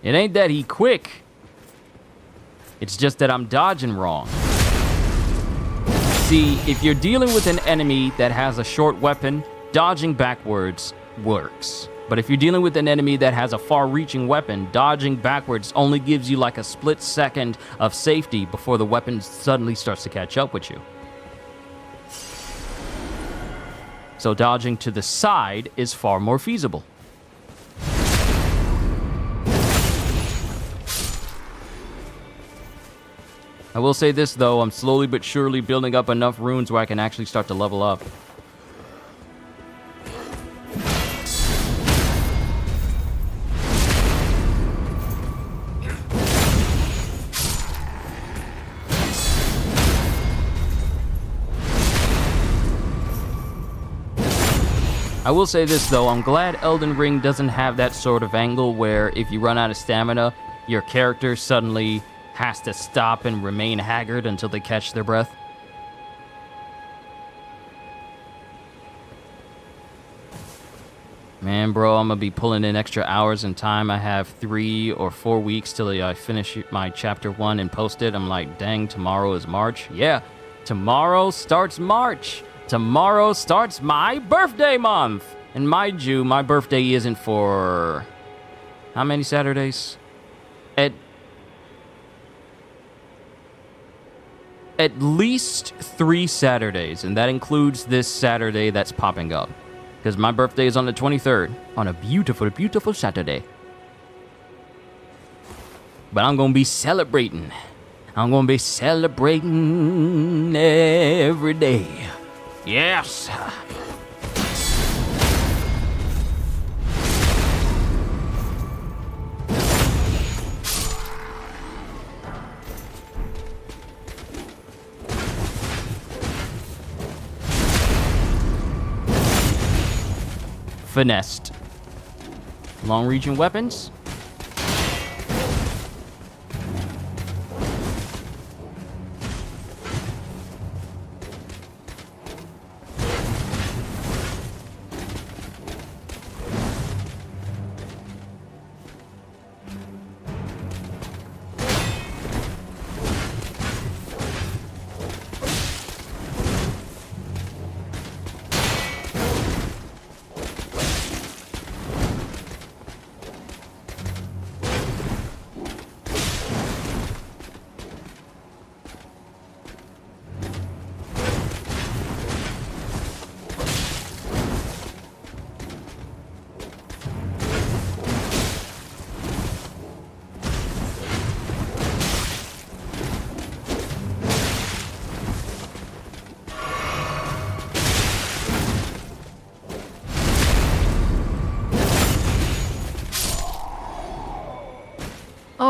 It ain't that he quick. It's just that I'm dodging wrong. See, if you're dealing with an enemy that has a short weapon, dodging backwards works. But if you're dealing with an enemy that has a far-reaching weapon, dodging backwards only gives you like a split second of safety before the weapon suddenly starts to catch up with you. So dodging to the side is far more feasible. I will say this, though. I'm slowly but surely building up enough runes where I can actually start to level up. I will say this, though. I'm glad Elden Ring doesn't have that sort of angle where if you run out of stamina, your character suddenly has to stop and remain haggard until they catch their breath. Man, bro, I'm gonna be pulling in extra hours and time. I have 3 or 4 weeks till I finish my chapter 1 and post it. I'm like, dang, tomorrow is March. Yeah, tomorrow starts March. Tomorrow starts my birthday month. And mind you, my birthday isn't for how many Saturdays? At least 3 Saturdays, and that includes this Saturday that's popping up. Because my birthday is on the 23rd, on a beautiful, beautiful Saturday. But I'm going to be celebrating. I'm going to be celebrating every day. Yes! Finessed. Long-reaching weapons.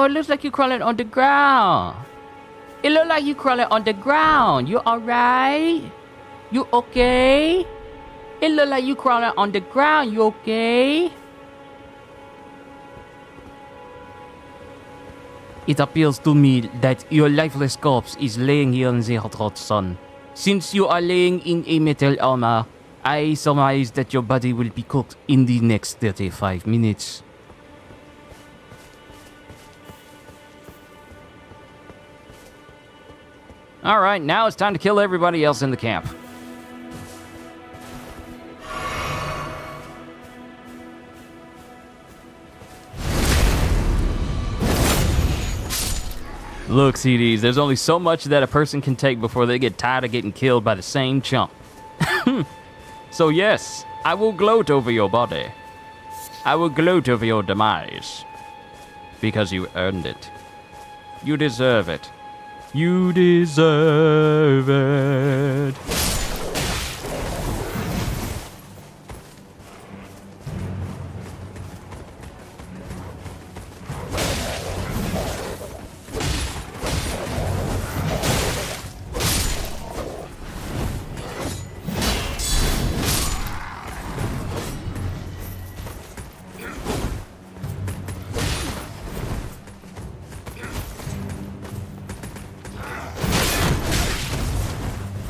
it looks like you're crawling on the ground. It looks like you're crawling on the ground. You alright? You okay? It looks like you're crawling on the ground. You okay? It appears to me that your lifeless corpse is laying here in the hot sun. Since you are laying in a metal armor, I surmise that your body will be cooked in the next 35 minutes. Alright, now it's time to kill everybody else in the camp. Look, CDs, there's only so much that a person can take before they get tired of getting killed by the same chump. So yes, I will gloat over your body. I will gloat over your demise. Because you earned it. You deserve it. You deserve it.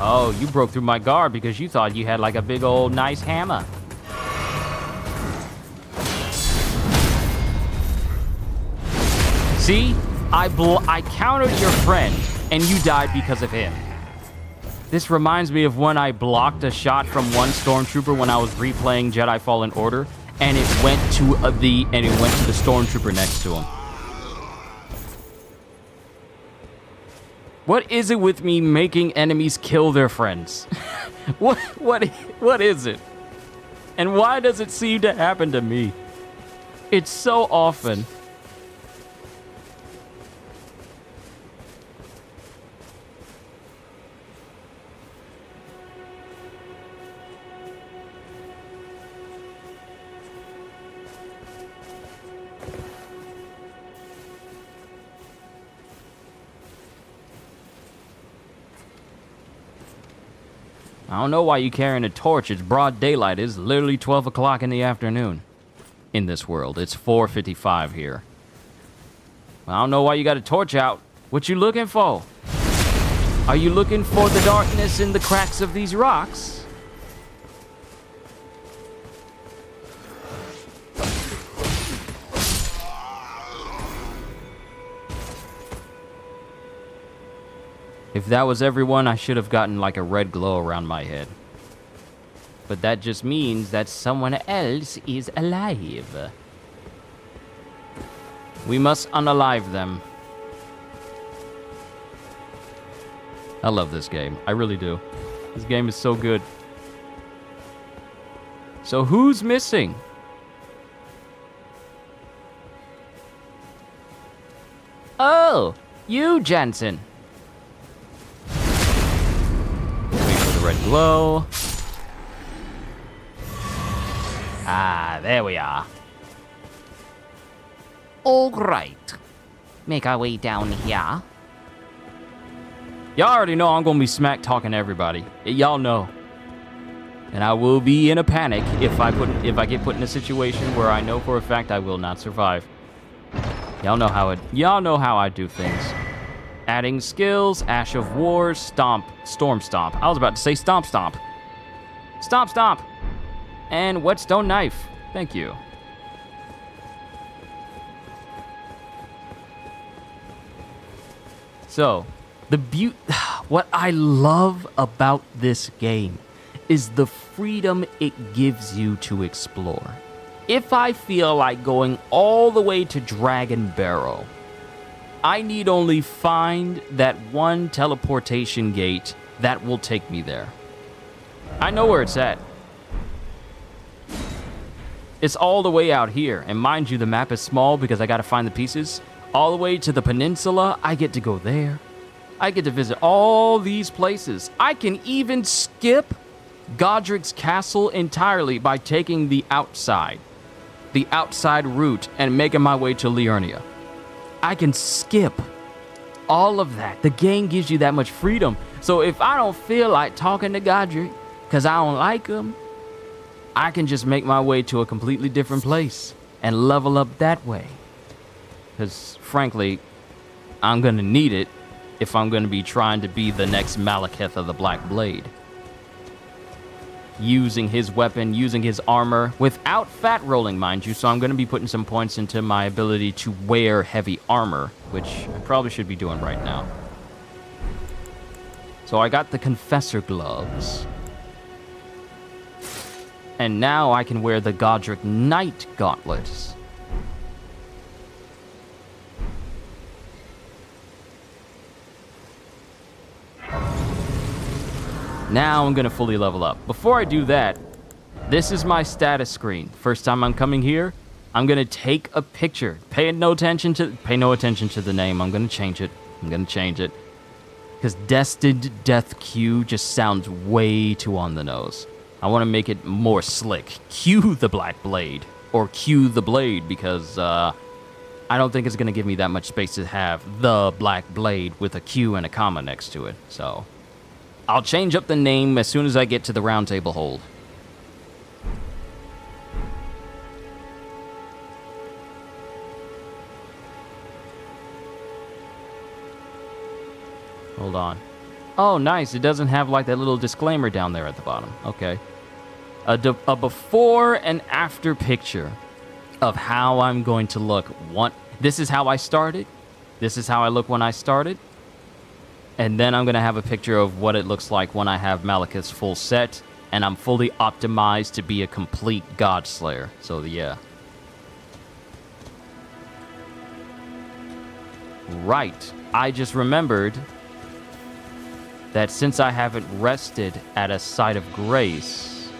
Oh, you broke through my guard because you thought you had like a big old nice hammer. See? I countered your friend, and you died because of him. This reminds me of when I blocked a shot from one stormtrooper when I was replaying Jedi Fallen Order, and it went to the stormtrooper next to him. What is it with me making enemies kill their friends? What is it? And why does it seem to happen to me? It's so often. I don't know why you're carrying a torch. It's broad daylight. It's literally 12 o'clock in the afternoon. In this world. It's 4:55 here. I don't know why you got a torch out. What you looking for? Are you looking for the darkness in the cracks of these rocks? If that was everyone, I should have gotten like a red glow around my head. But that just means that someone else is alive. We must unalive them. I love this game. I really do. This game is so good. So who's missing? Oh, you, Jensen. Red glow. Ah, there we are. All right. Make our way down here. Y'all already know I'm gonna be smack talking to everybody. Y'all know. And I will be in a panic if I get put in a situation where I know for a fact I will not survive. Y'all know how I do things. Adding skills, Ash of War, Stomp, Storm Stomp. I was about to say Stomp Stomp. Stomp Stomp. And Whetstone Knife. Thank you. So, what I love about this game is the freedom it gives you to explore. If I feel like going all the way to Dragon Barrow, I need only find that one teleportation gate that will take me there. I know where it's at. It's all the way out here, and mind you, the map is small because I gotta find the pieces. All the way to the peninsula, I get to go there. I get to visit all these places. I can even skip Godric's castle entirely by taking the outside route and making my way to Liurnia. I can skip all of that. The game gives you that much freedom. So if I don't feel like talking to Godric because I don't like him, I can just make my way to a completely different place and level up that way. Because frankly, I'm going to need it if I'm going to be trying to be the next Malekith of the Black Blade. Using his weapon, using his armor, without fat rolling, mind you, so I'm going to be putting some points into my ability to wear heavy armor, which I probably should be doing right now. So I got the Confessor gloves. And now I can wear the Godric Knight gauntlets. Now I'm gonna fully level up. Before I do that, this is my status screen. First time I'm coming here, I'm gonna take a picture. Pay no attention to the name. I'm gonna change it. Because Destined Death Q just sounds way too on the nose. I want to make it more slick. Q the Black Blade. Or Q the Blade, because I don't think it's gonna give me that much space to have the Black Blade with a Q and a comma next to it. So I'll change up the name as soon as I get to the round table hold. Hold on. Oh, nice. It doesn't have like that little disclaimer down there at the bottom. Okay. A before and after picture of how I'm going to look. This is how I started. This is how I look when I started. And then I'm going to have a picture of what it looks like when I have Malekith's full set, and I'm fully optimized to be a complete Godslayer. So, yeah. Right. I just remembered that since I haven't rested at a site of grace,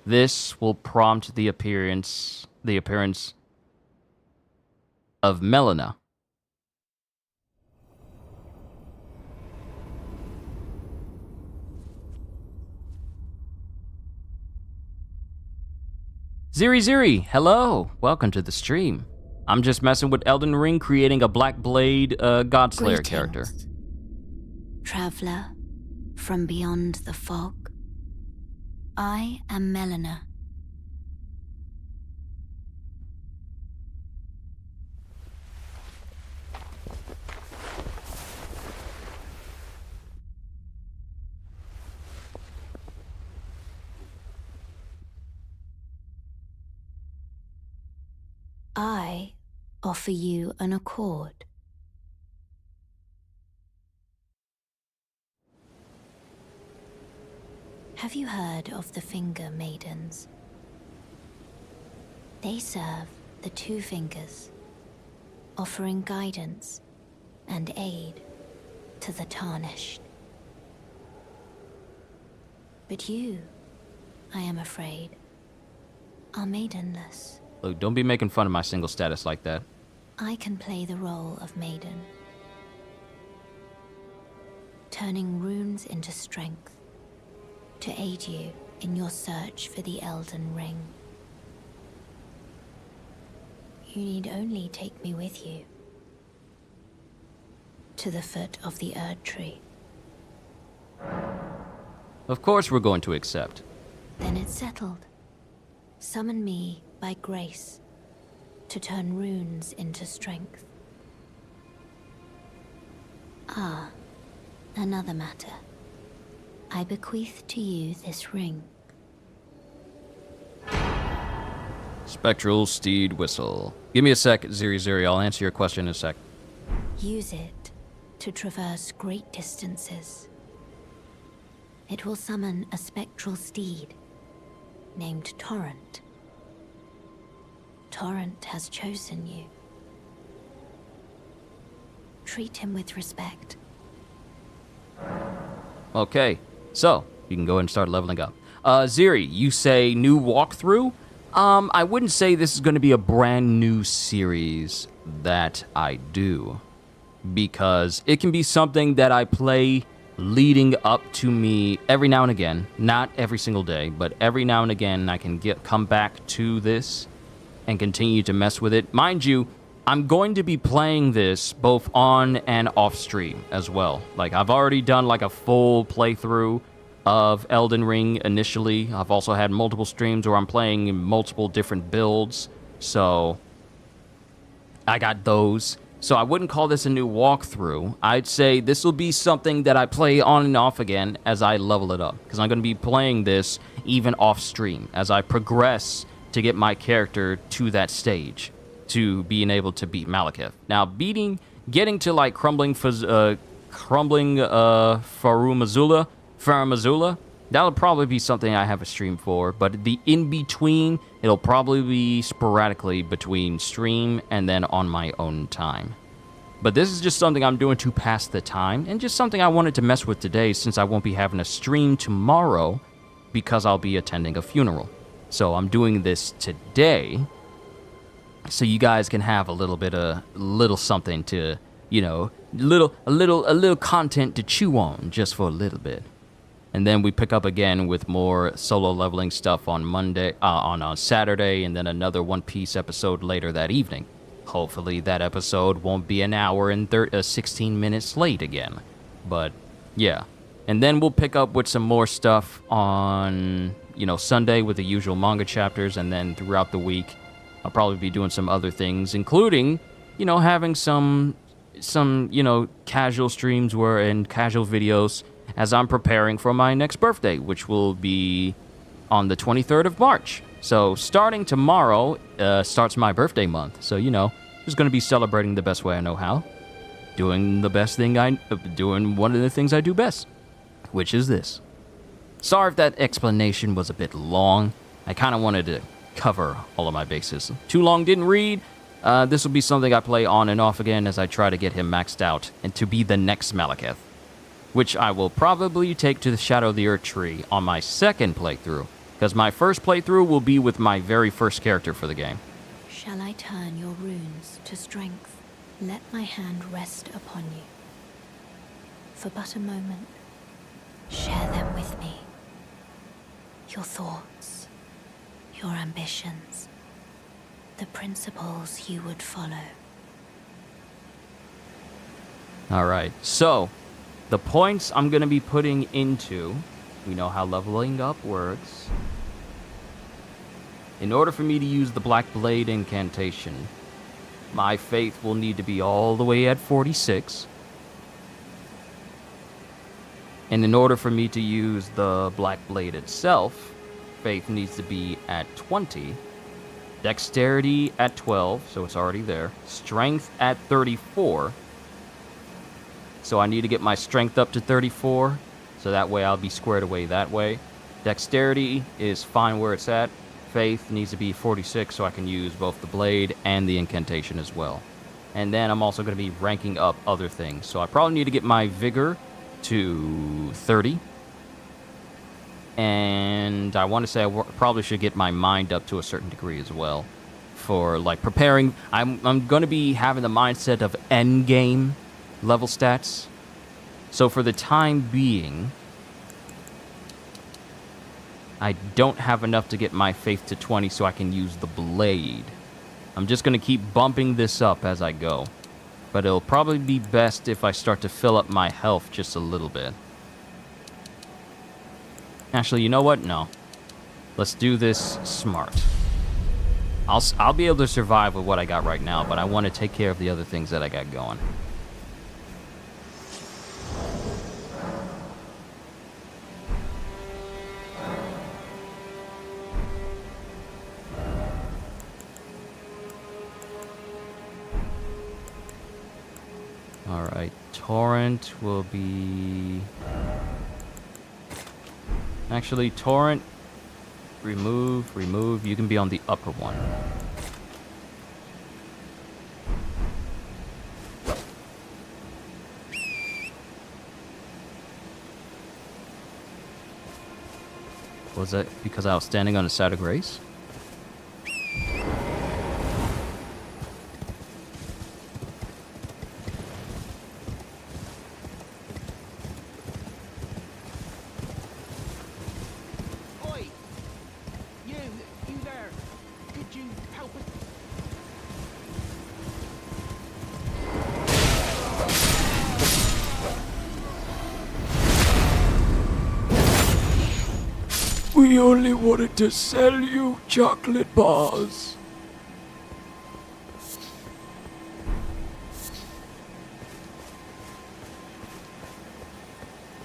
this will prompt the appearance of Melina. Ziri, hello. Welcome to the stream. I'm just messing with Elden Ring, creating a Black Blade Godslayer character. Traveler from beyond the fog. I am Melina. I offer you an accord. Have you heard of the Finger Maidens? They serve the two fingers, offering guidance and aid to the tarnished. But you, I am afraid, are maidenless. Look, don't be making fun of my single status like that. I can play the role of maiden, turning runes into strength to aid you in your search for the Elden Ring. You need only take me with you to the foot of the Erdtree. Of course we're going to accept. Then it's settled. Summon me by grace to turn runes into strength. Ah, another matter. I bequeath to you this ring. Spectral Steed Whistle. Give me a sec, Ziri. I'll answer your question in a sec. Use it to traverse great distances. It will summon a spectral steed named Torrent. Torrent has chosen you. Treat him with respect. Okay, so you can go ahead and start leveling up. Ziri, you say new walkthrough? I wouldn't say this is going to be a brand new series that I do, because it can be something that I play leading up to me every now and again. Not every single day, but every now and again I can come back to this and continue to mess with it. Mind you, I'm going to be playing this both on and off stream as well. Like, I've already done like a full playthrough of Elden Ring initially. I've also had multiple streams where I'm playing multiple different builds. So I got those. So I wouldn't call this a new walkthrough. I'd say this will be something that I play on and off again as I level it up. Because I'm going to be playing this even off stream as I progress to get my character to that stage, to being able to beat Malekith. Now, getting to like crumbling Faramazula, that'll probably be something I have a stream for, but the in-between, it'll probably be sporadically between stream and then on my own time. But this is just something I'm doing to pass the time, and just something I wanted to mess with today since I won't be having a stream tomorrow because I'll be attending a funeral. So I'm doing this today so you guys can have a little something to, you know, a little content to chew on just for a little bit. And then we pick up again with more solo leveling stuff on on Saturday, and then another One Piece episode later that evening. Hopefully that episode won't be an hour and 16 minutes late again. But yeah. And then we'll pick up with some more stuff on, you know, Sunday with the usual manga chapters, and then throughout the week I'll probably be doing some other things, including, you know, having some you know, casual streams and casual videos as I'm preparing for my next birthday, which will be on the 23rd of March. So starting tomorrow starts my birthday month. So, you know, just going to be celebrating the best way I know how. Doing one of the things I do best, which is this. Sorry if that explanation was a bit long. I kind of wanted to cover all of my bases. Too long didn't read. This will be something I play on and off again as I try to get him maxed out and to be the next Malekith, which I will probably take to the Shadow of the Erdtree on my second playthrough, because my first playthrough will be with my very first character for the game. Shall I turn your runes to strength? Let my hand rest upon you. For but a moment, share them with me. Your thoughts, your ambitions, the principles you would follow. All right, so the points I'm going to be putting into, we know how leveling up works. In order for me to use the Black Blade incantation, my faith will need to be all the way at 46. And in order for me to use the Black Blade itself, faith needs to be at 20. Dexterity at 12, so it's already there. Strength at 34. So I need to get my strength up to 34, so that way I'll be squared away that way. Dexterity is fine where it's at. Faith needs to be 46, so I can use both the blade and the incantation as well. And then I'm also going to be ranking up other things. So I probably need to get my vigor to 30. And I want to say I probably should get my mind up to a certain degree as well. For like preparing, I'm going to be having the mindset of endgame level stats. So for the time being, I don't have enough to get my faith to 20 so I can use the blade. I'm just going to keep bumping this up as I go. But it'll probably be best if I start to fill up my health just a little bit. Actually, you know what? No. Let's do this smart. I'll be able to survive with what I got right now, but I want to take care of the other things that I got going. Alright, Torrent will be... Actually, Torrent, remove, you can be on the upper one. Was that because I was standing on the side of grace? Oi! You there. Could you help us? We only wanted to sell you chocolate bars.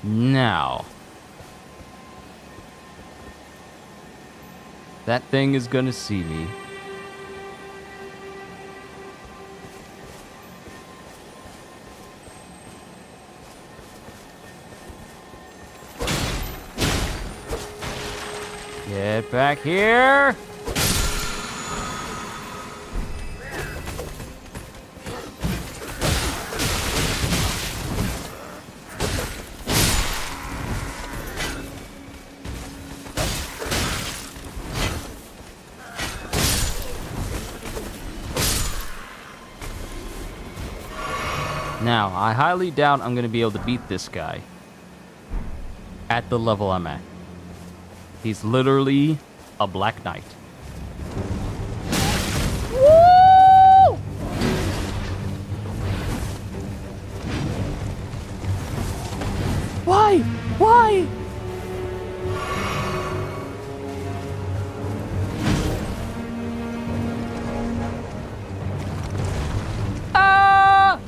Now, that thing is gonna see me. Get back here. Now, I highly doubt I'm going to be able to beat this guy at the level I'm at. He's literally a Black Knight. Woo! Why? Why? Ah!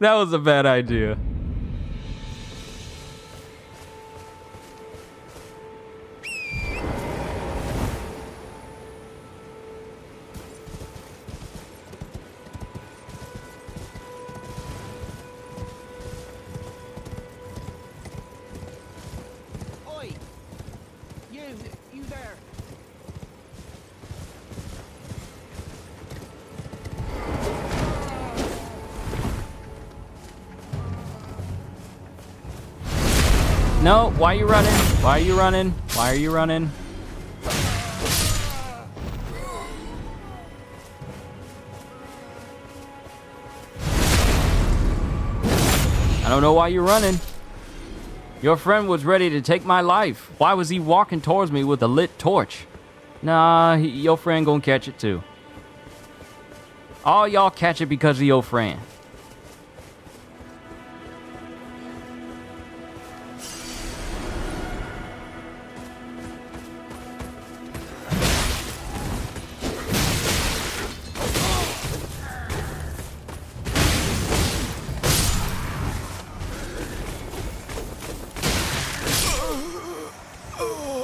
That was a bad idea. Oi! You there! No, why are you running? Why are you running? Why are you running? I don't know why you're running. Your friend was ready to take my life. Why was he walking towards me with a lit torch? Nah, your friend gonna catch it too. All y'all catch it because of your friend.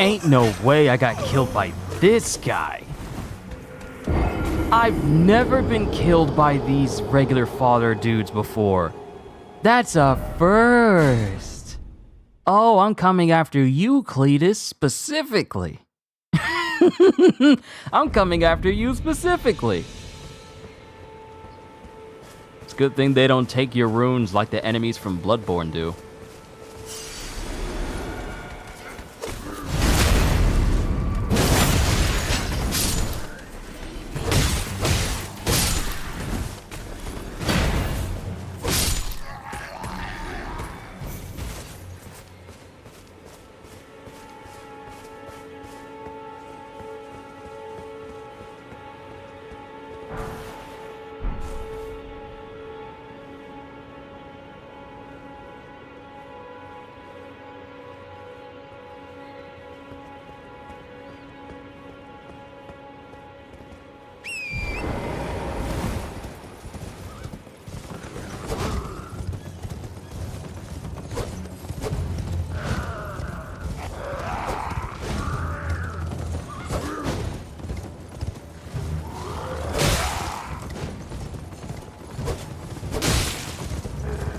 Ain't no way I got killed by this guy. I've never been killed by these regular father dudes before. That's a first. Oh, I'm coming after you, Cletus, specifically. I'm coming after you specifically. It's a good thing they don't take your runes like the enemies from Bloodborne do.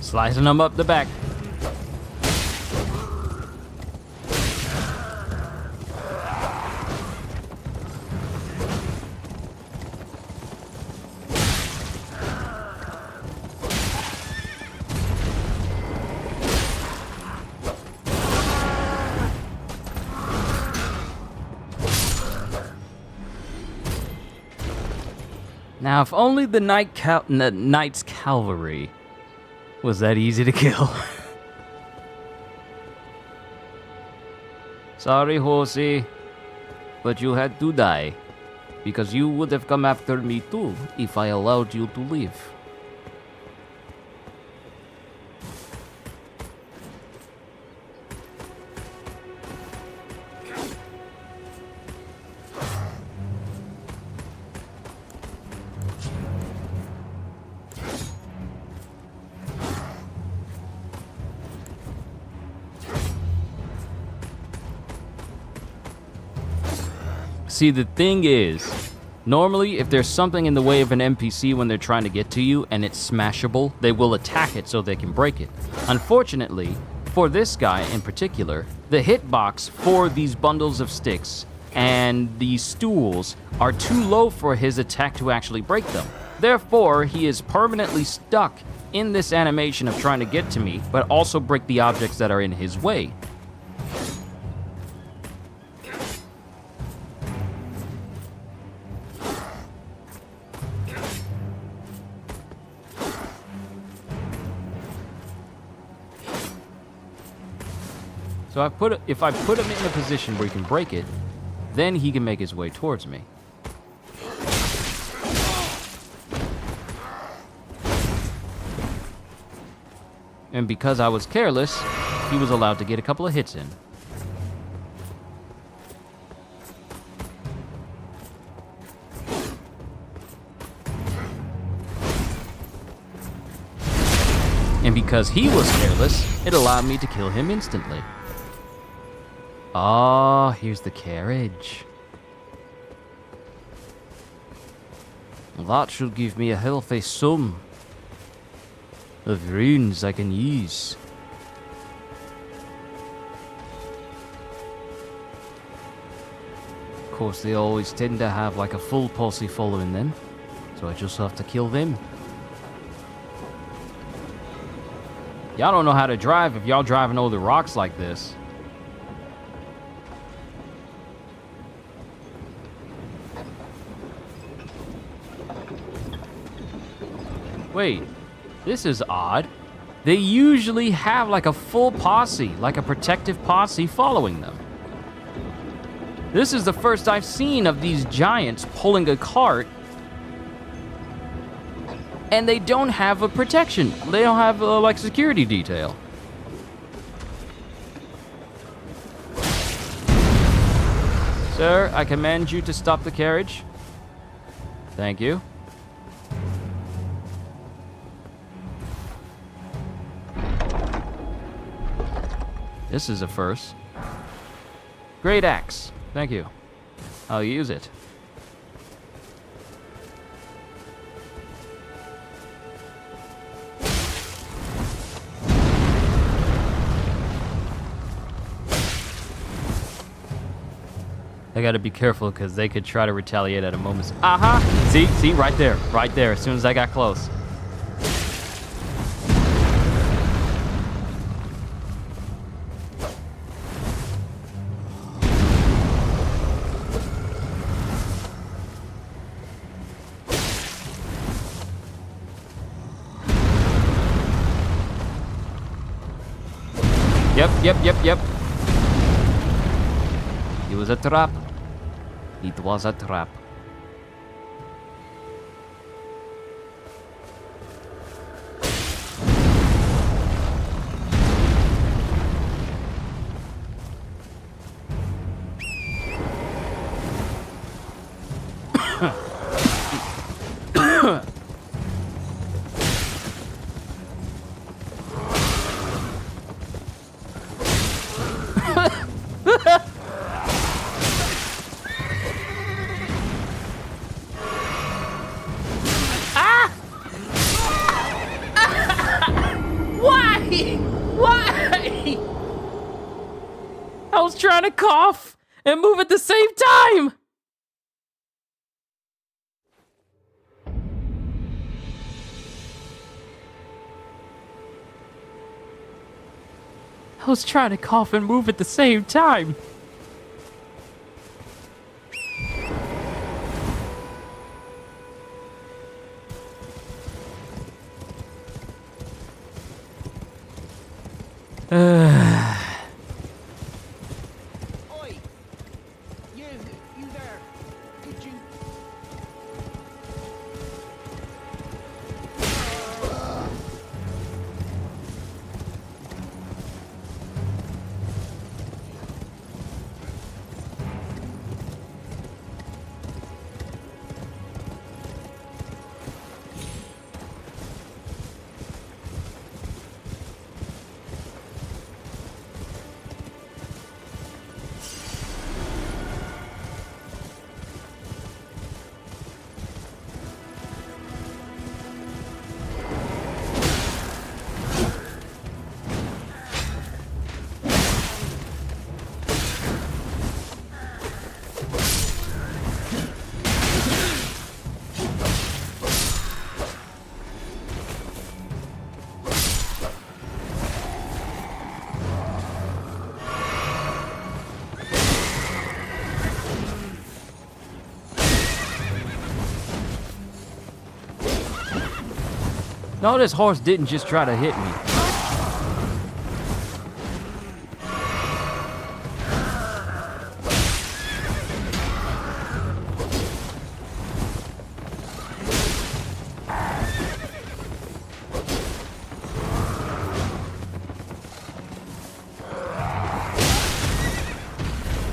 Slicing them up the back. Now, if only the Knight's Cavalry was that easy to kill. Sorry, horsey, but you had to die. because you would have come after me too if I allowed you to leave. See, the thing is, normally if there's something in the way of an NPC when they're trying to get to you and it's smashable, they will attack it so they can break it. Unfortunately, for this guy in particular, the hitbox for these bundles of sticks and these stools are too low for his attack to actually break them. Therefore, he is permanently stuck in this animation of trying to get to me, but also break the objects that are in his way. So if I put him in a position where he can break it, then he can make his way towards me. And because I was careless, he was allowed to get a couple of hits in. And because he was careless, it allowed me to kill him instantly. Ah, here's the carriage. That should give me a healthy sum of runes I can use. Of course, they always tend to have like a full posse following them, so I just have to kill them. Y'all don't know how to drive if y'all driving over the rocks like this. Wait, this is odd. They usually have like a full posse, like a protective posse following them. This is the first I've seen of these giants pulling a cart, and they don't have a protection. They don't have like security detail. Sir, I command you to stop the carriage. Thank you. This is a first. Great axe. Thank you. I'll use it. I gotta be careful because they could try to retaliate at a moment's... Aha! See, right there, as soon as I got close. Yep. It was a trap. It was a trap. Why? I was trying to cough and move at the same time. I was trying to cough and move at the same time. Oi! You there. Could you No, this horse didn't just try to hit me.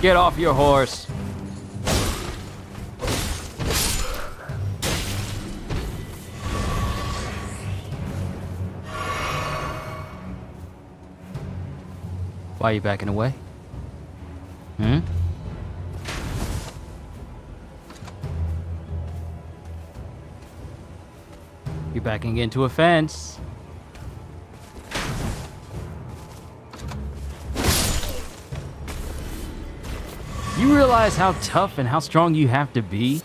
Get off your horse. Why are you backing away? Hmm? You're backing into a fence. You realize how tough and how strong you have to be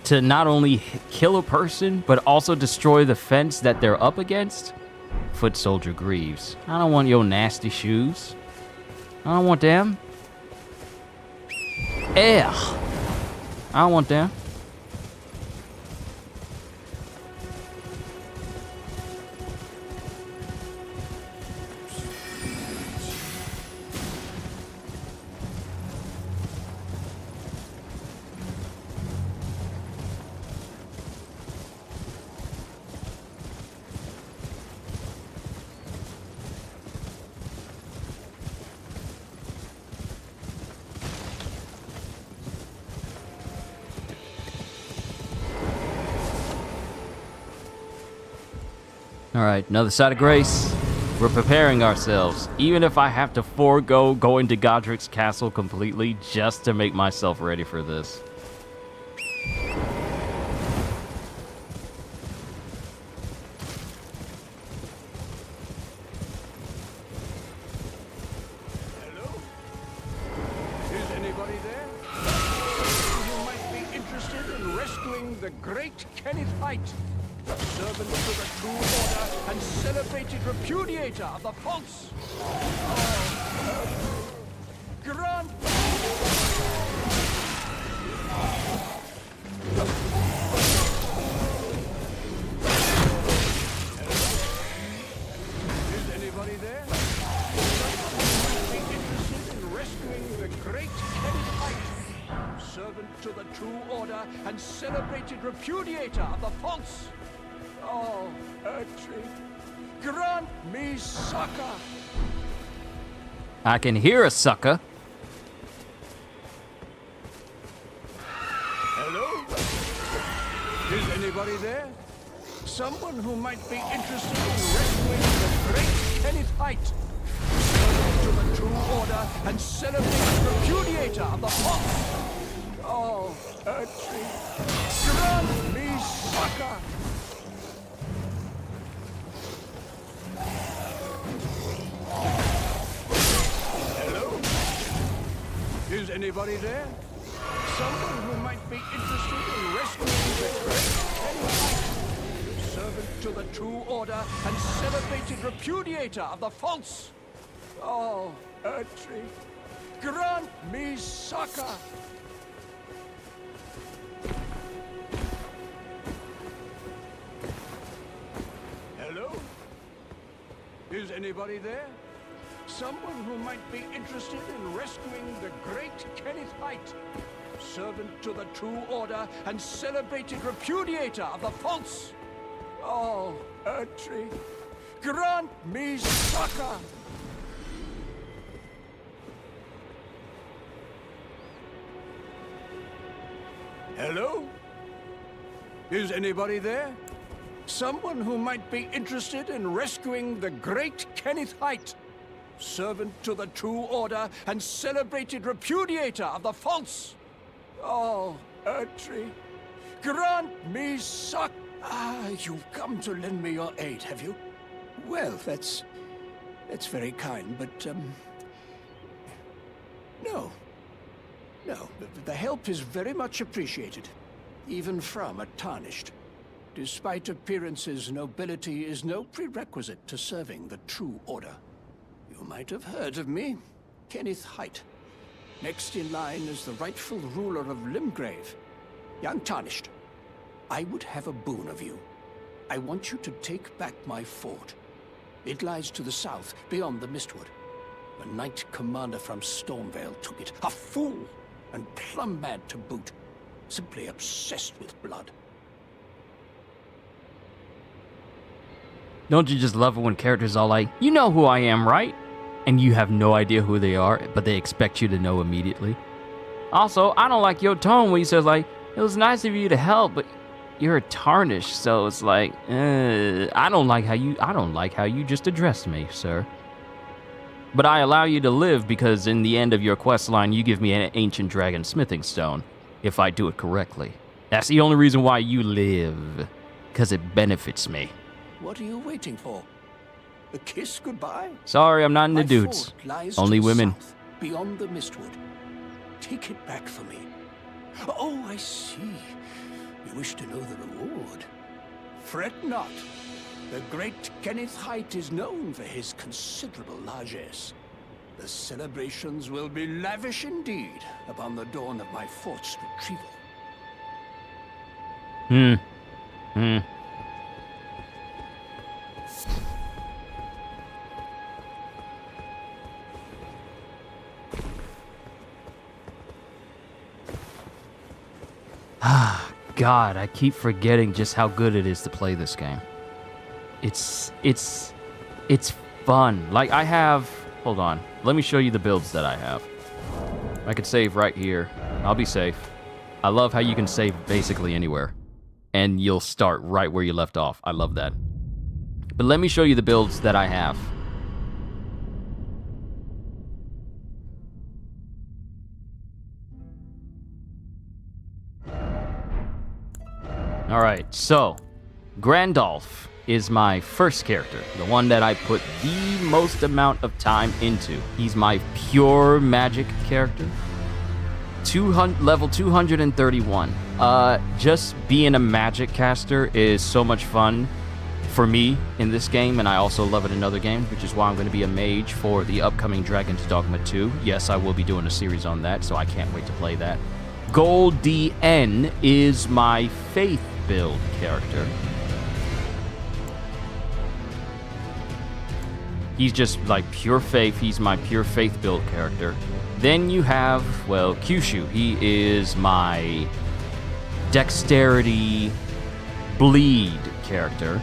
to not only kill a person, but also destroy the fence that they're up against? Foot soldier Greaves. I don't want your nasty shoes. I don't want them. Ugh. I don't want them. Alright, another side of grace. We're preparing ourselves, even if I have to forego going to Godric's castle completely just to make myself ready for this. Hello? Is anybody there? You might be interested in rescuing the great Kenneth Height, servant to the true order and celebrated repudiator of the false. Grant. Is anybody there? Someone might be interested in rescuing the great Kenneth Height, servant to the true order and celebrated repudiator of the false. Oh, Erdtree, grant me succor. I can hear a sucker. Hello? Is anybody there? Someone who might be interested in rescuing the great Kenneth Height, servant to the true order and celebrated repudiator of the false. Oh, Erdtree, grant me succor. Is anybody there? Someone who might be interested in rescuing the great Kenneth Height, servant to the true order and celebrated repudiator of the false. Oh, Erdtree, grant me succor. Hello? Is anybody there? Someone who might be interested in rescuing the great Kenneth Height, servant to the true order and celebrated repudiator of the false. Oh, Erdtree, grant me succor. Hello? Is anybody there? Someone who might be interested in rescuing the great Kenneth Height, servant to the true order and celebrated repudiator of the false. Oh, Erdtree, grant me succor. Ah, you've come to lend me your aid, have you? Well, that's very kind, but, no. No, the help is very much appreciated, even from a tarnished. Despite appearances, nobility is no prerequisite to serving the true order. You might have heard of me, Kenneth Height. Next in line is the rightful ruler of Limgrave, young Tarnished. I would have a boon of you. I want you to take back my fort. It lies to the south, beyond the Mistwood. A knight commander from Stormvale took it. A fool! And plumb mad to boot. Simply obsessed with blood. Don't you just love it when characters are like, you know who I am, right? And you have no idea who they are, but they expect you to know immediately. Also, I don't like your tone when you says like, it was nice of you to help, but you're tarnished, so it's like, I don't like how you just addressed me, sir. But I allow you to live because in the end of your quest line, you give me an ancient dragon smithing stone, if I do it correctly. That's the only reason why you live, because it benefits me. What are you waiting for? A kiss goodbye? Sorry, I'm not into My dudes. fort lies Only to the women. south, beyond the Mistwood. Take it back for me. Oh, I see. You wish to know the reward. Fret not. The great Kenneth Height is known for his considerable largesse. The celebrations will be lavish indeed upon the dawn of my fort's retrieval. God, I keep forgetting just how good it is to play this game. It's fun. Like I have, hold on. Let me show you the builds that I have. I could save right here. I'll be safe. I love how you can save basically anywhere. And you'll start right where you left off. I love that. But let me show you the builds that I have. Alright, so Grandolph is my first character, the one that I put the most amount of time into. He's my pure magic character. Level 231. Just being a magic caster is so much fun for me in this game, and I also love it in other games, which is why I'm going to be a mage for the upcoming Dragon's Dogma 2. Yes, I will be doing a series on that, so I can't wait to play that. Gold DN is my faith build character. He's just like pure faith. He's my pure faith build character. Then you have, well, Kyushu. He is my dexterity bleed character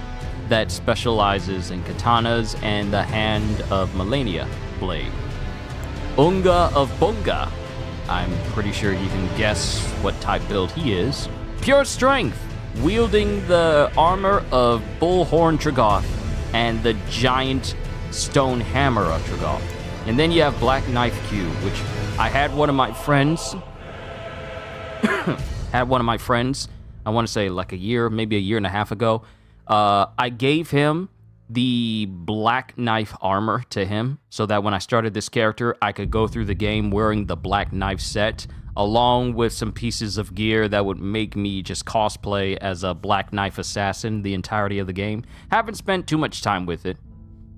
that specializes in katanas and the Hand of Melania blade. Unga of Bunga. I'm pretty sure you can guess what type build he is. Pure strength, wielding the armor of Bullhorn Tragoth and the giant stone hammer of Tragoth. And then you have Black Knife Q, which I had one of my friends, I want to say like a year, maybe a year and a half ago. I gave him the Black Knife armor to him so that when I started this character, I could go through the game wearing the Black Knife set along with some pieces of gear that would make me just cosplay as a Black Knife assassin the entirety of the game. Haven't spent too much time with it.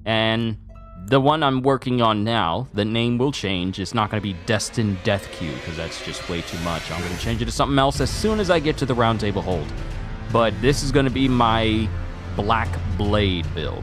And the one I'm working on now, the name will change. It's not going to be Destined Death Q because that's just way too much. I'm going to change it to something else as soon as I get to the Round Table Hold. But this is going to be my Black Blade build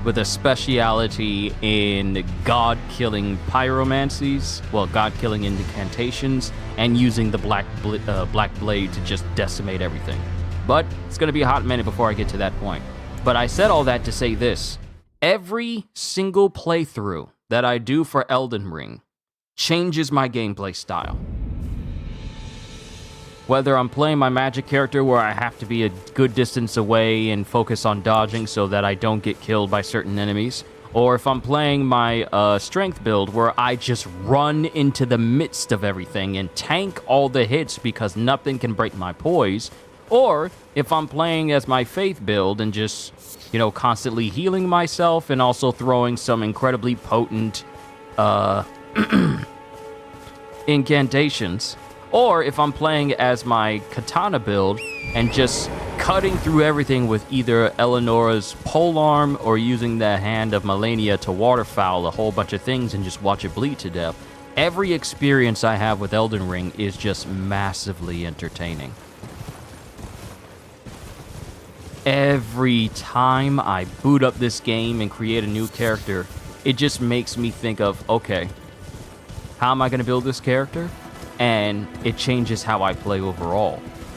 with a speciality in god-killing pyromancies, well, god-killing incantations, and using the Black Blade to just decimate everything. But it's going to be a hot minute before I get to that point. But I said all that to say this. Every single playthrough that I do for Elden Ring changes my gameplay style. Whether I'm playing my magic character where I have to be a good distance away and focus on dodging so that I don't get killed by certain enemies, or if I'm playing my strength build where I just run into the midst of everything and tank all the hits because nothing can break my poise, or if I'm playing as my faith build and just, you know, constantly healing myself and also throwing some incredibly potent incantations. Or if I'm playing as my katana build and just cutting through everything with either Eleonora's polearm or using the Hand of Melania to waterfowl a whole bunch of things and just watch it bleed to death. Every experience I have with Elden Ring is just massively entertaining. every time I boot up this game and create a new character, it just makes me think of, okay, how am I going to build this character? And it changes how I play overall,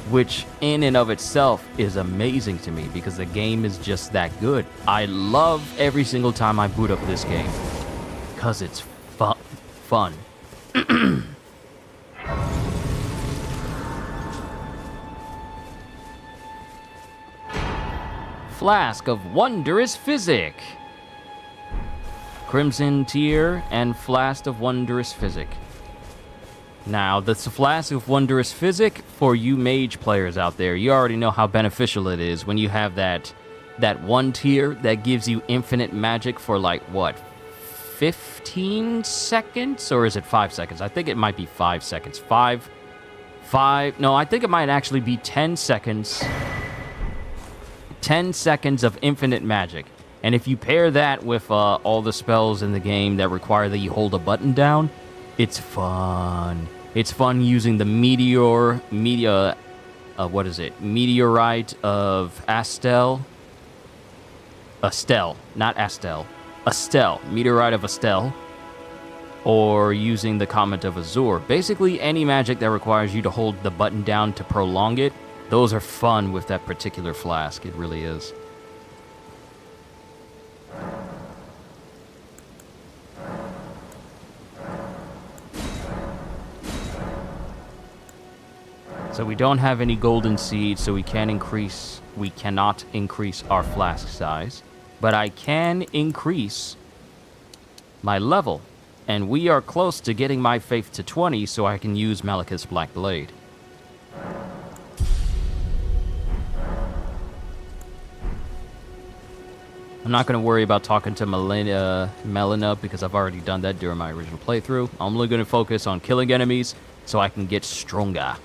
which in and of itself is amazing to me because the game is just that good. I love every single time I boot up this game because it's fun. Flask of Wondrous Physic. Crimson Tear and Flask of Wondrous Physic. Now, the Flask of Wondrous Physic, for you mage players out there, you already know how beneficial it is when you have that one tier that gives you infinite magic for like, what, 15 seconds? Or is it 5 seconds? I think it might be 5 seconds. No, I think it might actually be 10 seconds. 10 seconds of infinite magic. And if you pair that with all the spells in the game that require that you hold a button down, it's fun. It's fun using the Meteorite of Astel. Not Astel. Astel. Meteorite of Astel. Or using the Comet of Azure. Basically, any magic that requires you to hold the button down to prolong it, those are fun with that particular flask. It really is. So we don't have any golden seeds, so we cannot increase our flask size. But I can increase my level. And we are close to getting my faith to 20, so I can use Malekith's Black Blade. I'm not going to worry about talking to Melina because I've already done that during my original playthrough. I'm only going to focus on killing enemies so I can get stronger.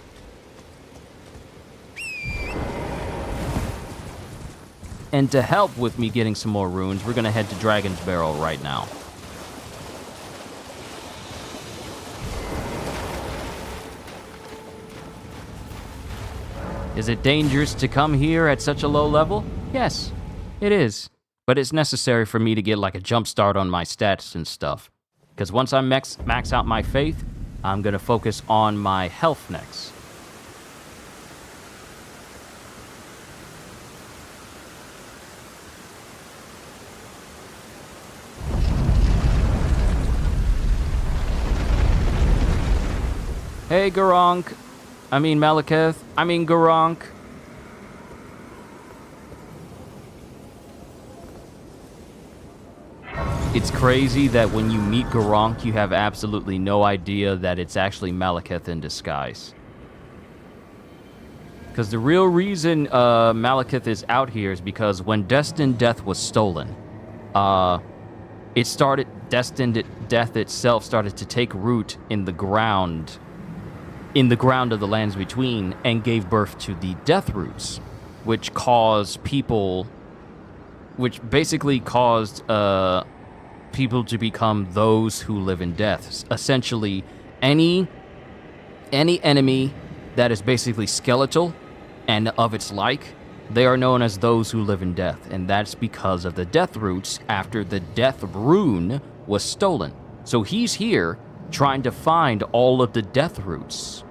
And to help with me getting some more runes, we're going to head to Dragon's Barrow right now. Is it dangerous to come here at such a low level? Yes, it is. But it's necessary for me to get like a jump start on my stats and stuff. Because once I max out my faith, I'm going to focus on my health next. Hey, Garunk. Malekith. Garunk. It's crazy that when you meet Garunk, you have absolutely no idea that it's actually Malekith in disguise. Because the real reason Malekith is out here is because when Destined Death was stolen, Destined Death itself started to take root in the ground of the lands between, and gave birth to the death roots, which basically caused people to become those who live in death. Essentially, any enemy that is basically skeletal and of its like, they are known as those who live in death, and that's because of the death roots after the death rune was stolen. So he's here trying to find all of the death roots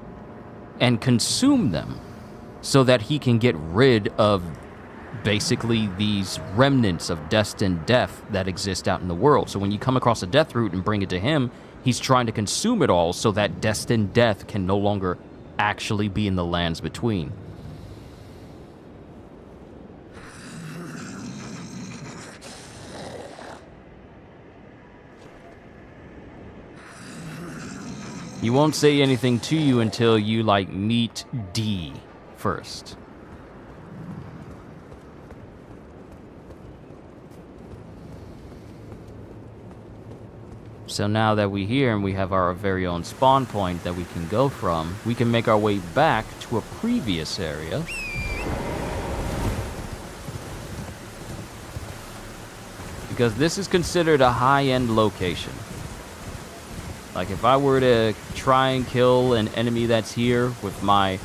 and consume them so that he can get rid of basically these remnants of Destined Death that exist out in the world. So when you come across a death root and bring it to him, he's trying to consume it all so that Destined Death can no longer actually be in the lands between. He won't say anything to you until you, meet D first. So now that we're here and we have our very own spawn point that we can go from, we can make our way back to a previous area. Because this is considered a high-end location. Like, if I were to try and kill an enemy that's here with my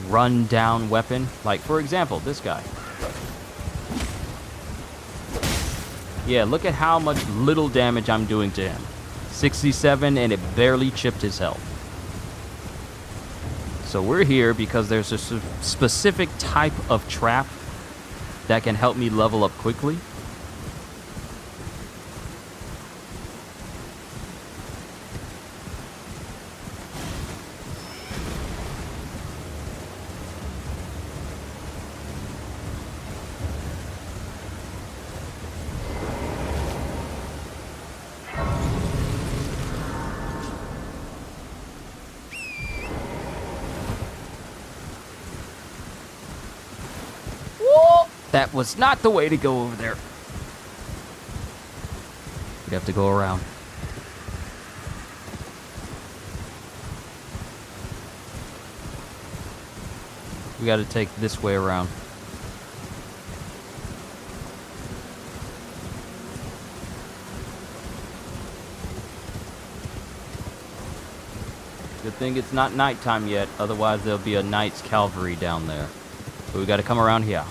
run-down weapon, like, for example, this guy. Yeah, look at how much little damage I'm doing to him. 67, and it barely chipped his health. So we're here because there's a specific type of trap that can help me level up quickly. That was not the way to go over there. We have to go around. We got to take this way around. Good thing it's not nighttime yet, otherwise there'll be a knight's cavalry down there. But we got to come around here.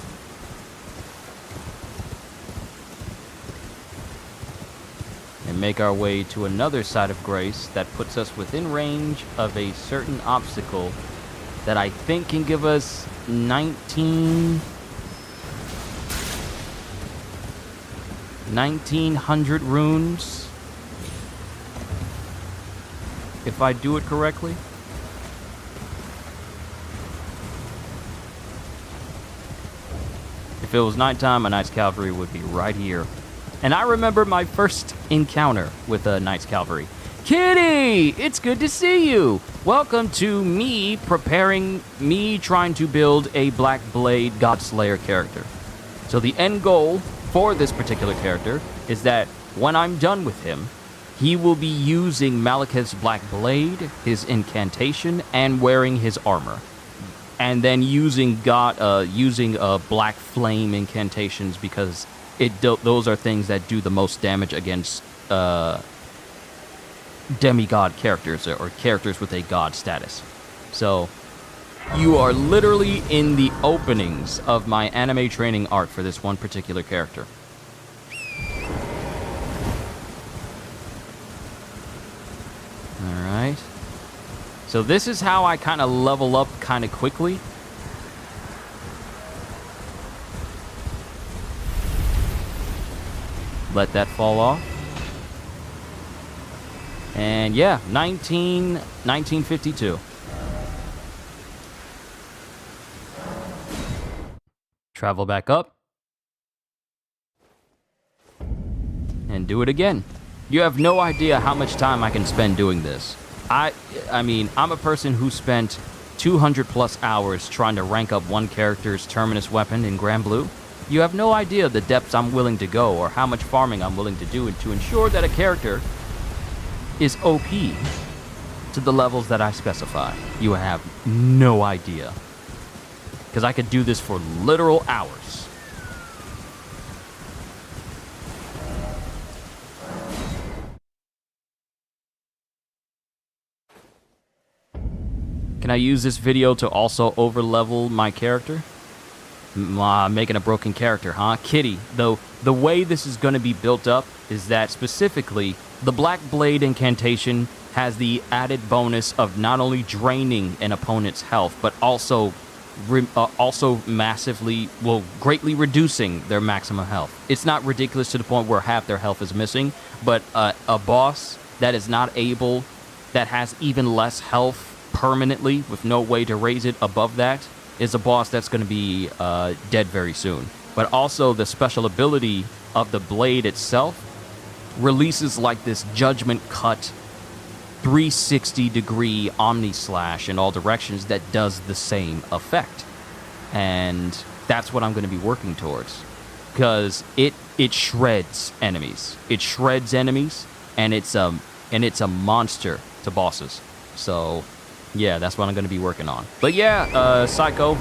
And make our way to another side of grace that puts us within range of a certain obstacle that I think can give us 1900 runes, if I do it correctly. If it was nighttime, a Knight's Cavalry would be right here. And I remember my first encounter with a Knight's Cavalry. Kitty, it's good to see you. Welcome to me trying to build a Black Blade Godslayer character. So the end goal for this particular character is that when I'm done with him, he will be using Malekith's Black Blade, his incantation, and wearing his armor. And then using Black Flame incantations because those are things that do the most damage against demigod characters or characters with a god status. So you are literally in the openings of my anime training arc for this one particular character. Alright. So this is how I kind of level up kind of quickly. Let that fall off. And yeah, 1952. Travel back up. And do it again. You have no idea how much time I can spend doing this. I mean, I'm a person who spent 200 plus hours trying to rank up one character's terminus weapon in Grand Blue. You have no idea the depths I'm willing to go or how much farming I'm willing to do to ensure that a character is OP to the levels that I specify. You have no idea. Because I could do this for literal hours. Can I use this video to also overlevel my character? Making a broken character, huh? Kitty, though, the way this is going to be built up is that specifically the Black Blade incantation has the added bonus of not only draining an opponent's health, but also greatly reducing their maximum health. It's not ridiculous to the point where half their health is missing, but a boss that is not able, that has even less health permanently with no way to raise it above that, is a boss that's going to be dead very soon. But also the special ability of the blade itself releases like this judgment cut 360-degree omni slash in all directions that does the same effect. And that's what I'm going to be working towards, because it shreds enemies. It shreds enemies, and it's a monster to bosses. So yeah, that's what I'm going to be working on. But yeah, Psycho,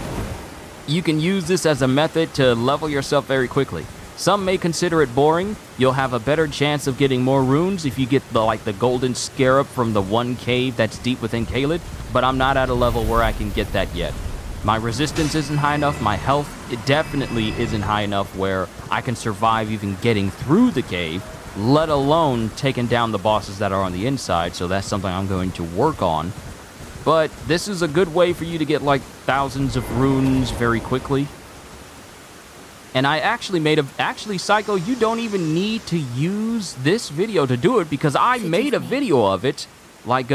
you can use this as a method to level yourself very quickly. Some may consider it boring. You'll have a better chance of getting more runes if you get the golden scarab from the one cave that's deep within Caelid, but I'm not at a level where I can get that yet. My resistance isn't high enough. My health, it definitely isn't high enough where I can survive even getting through the cave, let alone taking down the bosses that are on the inside. So that's something I'm going to work on. But this is a good way for you to get like thousands of runes very quickly. And I actually actually, Psycho, you don't even need to use this video to do it because I made a video of it. Like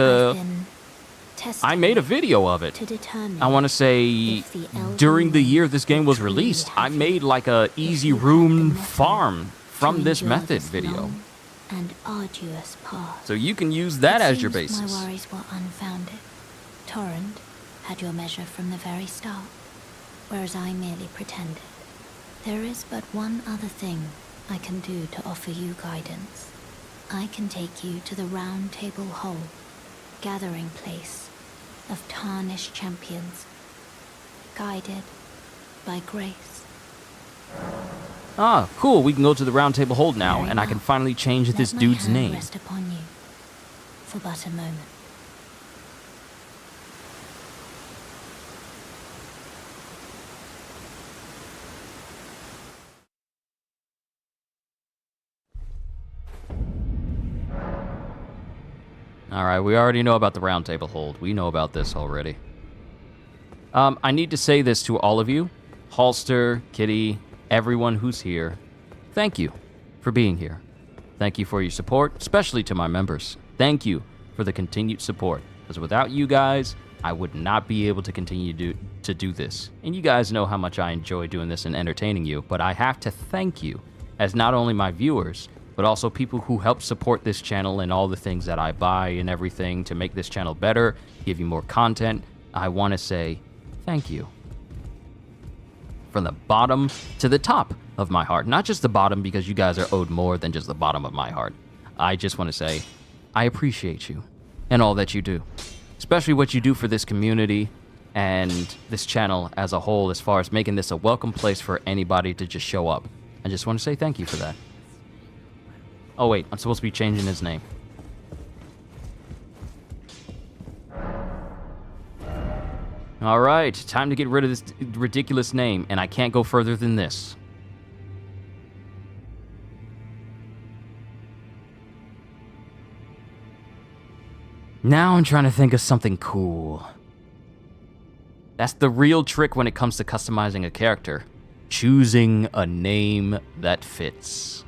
I made a video of it. I want to say during the year this game was released, I made like a easy rune farm from this method video. And arduous path. So you can use that as your My basis. worries were unfounded. Torrent had your measure from the very start, whereas I merely pretended. There is but one other thing I can do to offer you guidance. I can take you to the Round Table Hole, gathering place of tarnished champions, guided by grace. Ah, cool. We can go to the Round Table Hold now, Very and I can well. finally change this Let my dude's hand name. rest upon you for but a moment. Alright, we already know about the Round Table Hold. We know about this already. I need to say this to all of you. Halster, Kitty, everyone who's here. Thank you for being here. Thank you for your support, especially to my members. Thank you for the continued support. Because without you guys, I would not be able to continue to do this. And you guys know how much I enjoy doing this and entertaining you. But I have to thank you as not only my viewers, but also people who help support this channel and all the things that I buy and everything to make this channel better, give you more content. I want to say thank you. From the bottom to the top of my heart. Not just the bottom because you guys are owed more than just the bottom of my heart. I just want to say I appreciate you and all that you do. Especially what you do for this community and this channel as a whole as far as making this a welcome place for anybody to just show up. I just want to say thank you for that. Oh wait, I'm supposed to be changing his name. Alright, time to get rid of this ridiculous name, and I can't go further than this. Now I'm trying to think of something cool. That's the real trick when it comes to customizing a character. Choosing a name that fits.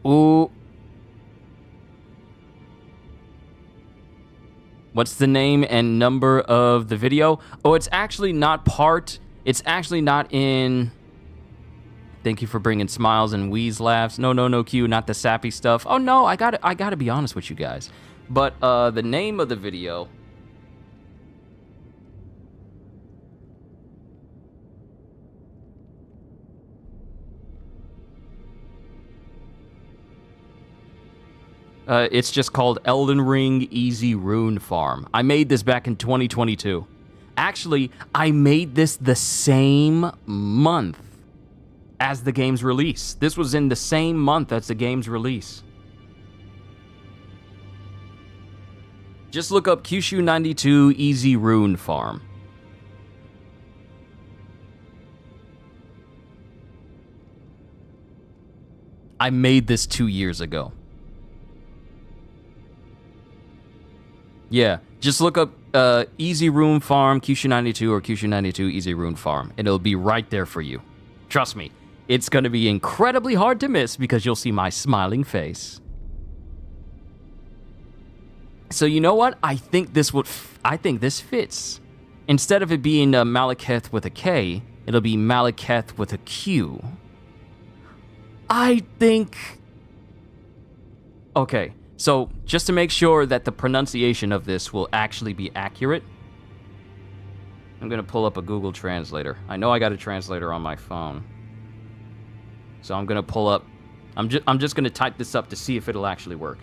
Ooh. What's the name and number of the video? Oh, it's actually not it's actually not in... Thank you for bringing smiles and wheeze laughs. No, Q, not the sappy stuff. Oh, no, I gotta be honest with you guys. But, the name of the video... it's just called Elden Ring Easy Rune Farm. I made this back in 2022. Actually, I made this the same month as the game's release. This was in the same month as the game's release. Just look up Kyushu 92 Easy Rune Farm. I made this 2 years ago. Yeah, just look up Easy Rune Farm, Kyushu 92 or Kyushu 92 Easy Rune Farm, and it'll be right there for you. Trust me, it's going to be incredibly hard to miss because you'll see my smiling face. So you know what? I think this fits. Instead of it being Malekith with a K, it'll be Malekith with a Q. I think... Okay. So, just to make sure that the pronunciation of this will actually be accurate, I'm going to pull up a Google Translator. I know I got a translator on my phone. So I'm going to pull up... I'm just going to type this up to see if it'll actually work.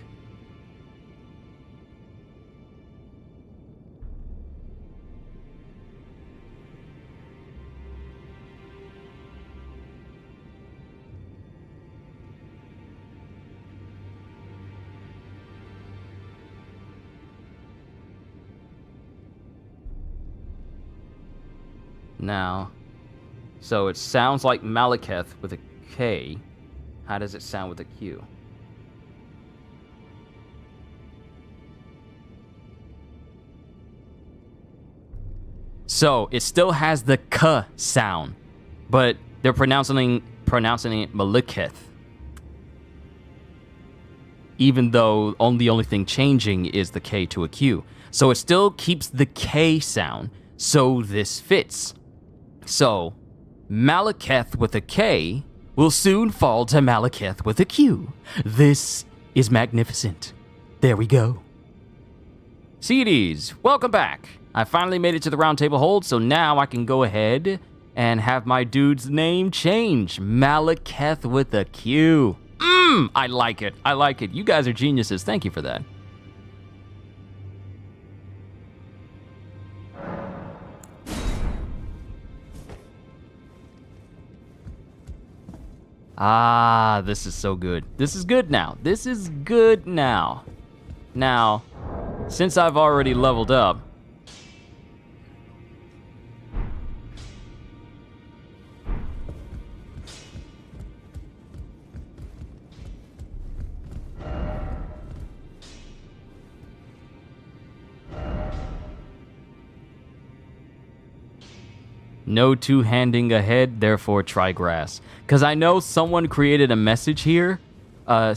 Now, so it sounds like Malekith with a K. How does it sound with a Q? So it still has the K sound, but they're pronouncing it Malekith. Even though the only thing changing is the K to a Q. So it still keeps the K sound, so this fits. So, Malekith with a K will soon fall to Malekith with a Q. This is magnificent. There we go. CDs, welcome back. I finally made it to the round table hold, so now I can go ahead and have my dude's name change. Malekith with a Q. I like it. I like it. You guys are geniuses. Thank you for that. Ah, this is so good. This is good now. This is good now. Now, since I've already leveled up, no two-handing ahead, therefore try grass. Because I know someone created a message here. That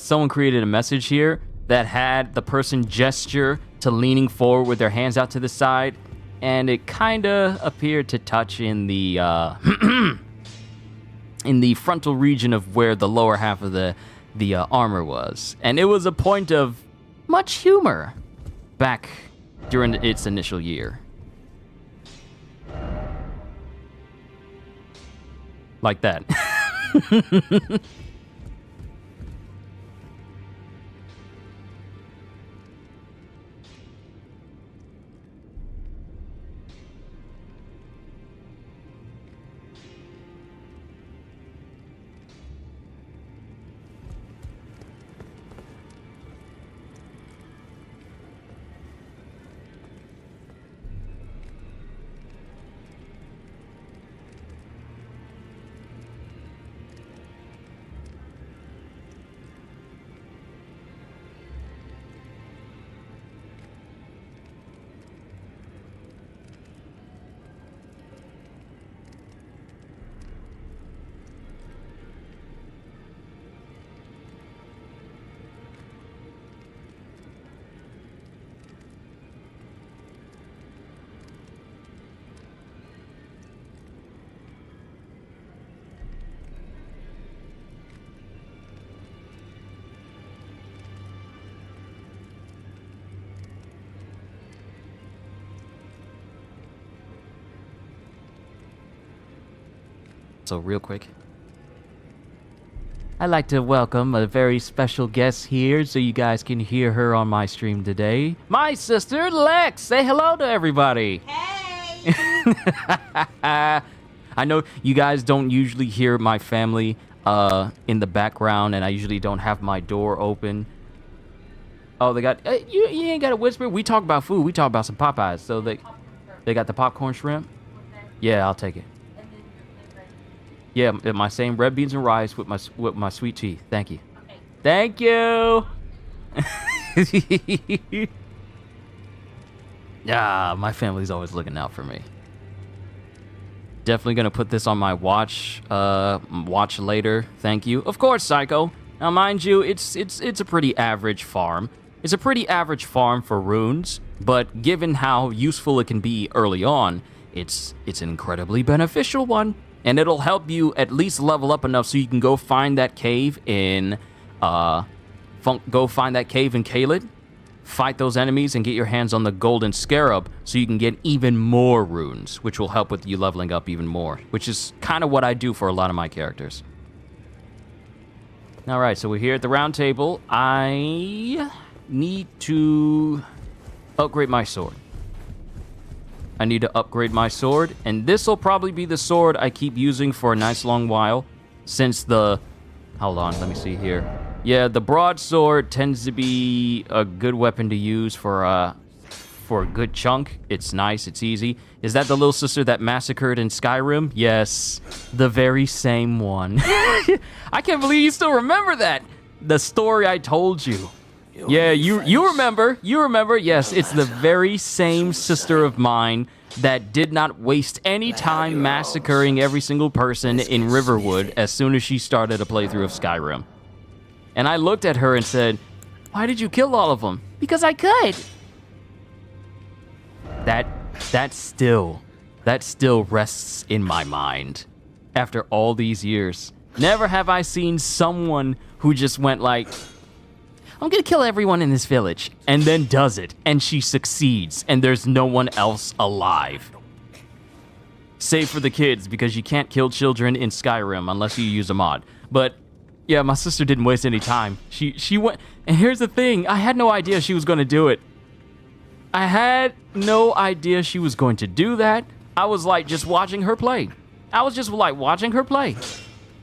had the person gesture to leaning forward with their hands out to the side. And it kind of appeared to touch in the in the frontal region of where the lower half of the armor was. And it was a point of much humor back during its initial year. Like that. So real quick, I'd like to welcome a very special guest here so you guys can hear her on my stream today. My sister, Lex. Say hello to everybody. Hey! I know you guys don't usually hear my family in the background, and I usually don't have my door open. Oh, they got... you ain't got to whisper. We talk about food. We talk about some Popeyes. So they got the popcorn shrimp? Yeah, I'll take it. Yeah, my same red beans and rice with my sweet tea. Thank you. Okay. Thank you. Yeah, my family's always looking out for me. Definitely gonna put this on my watch later. Thank you. Of course, Psycho. Now, mind you, it's a pretty average farm. It's a pretty average farm for runes, but given how useful it can be early on, it's an incredibly beneficial one. And it'll help you at least level up enough so you can go find that cave in Caelid, fight those enemies, and get your hands on the golden scarab so you can get even more runes, which will help with you leveling up even more, which is kind of what I do for a lot of my characters. All right, so we're here at the round table. I need to upgrade my sword. And this will probably be the sword I keep using for a nice long while, since hold on, let me see here. Yeah, the broadsword tends to be a good weapon to use for for a good chunk. It's nice, it's easy. Is that the little sister that massacred in Skyrim? Yes, the very same one. I can't believe you still remember that. The story I told you. Yeah, you remember. You remember. Yes, it's the very same sister of mine that did not waste any time massacring every single person in Riverwood as soon as she started a playthrough of Skyrim. And I looked at her and said, "Why did you kill all of them?" Because I could. That still rests in my mind after all these years. Never have I seen someone who just went like, "I'm gonna kill everyone in this village," and then does it, and she succeeds, and there's no one else alive. Save for the kids, because you can't kill children in Skyrim unless you use a mod. But yeah, my sister didn't waste any time. She went, and here's the thing, I had no idea she was gonna do it. I had no idea she was going to do that. I was like just watching her play. I was just like watching her play.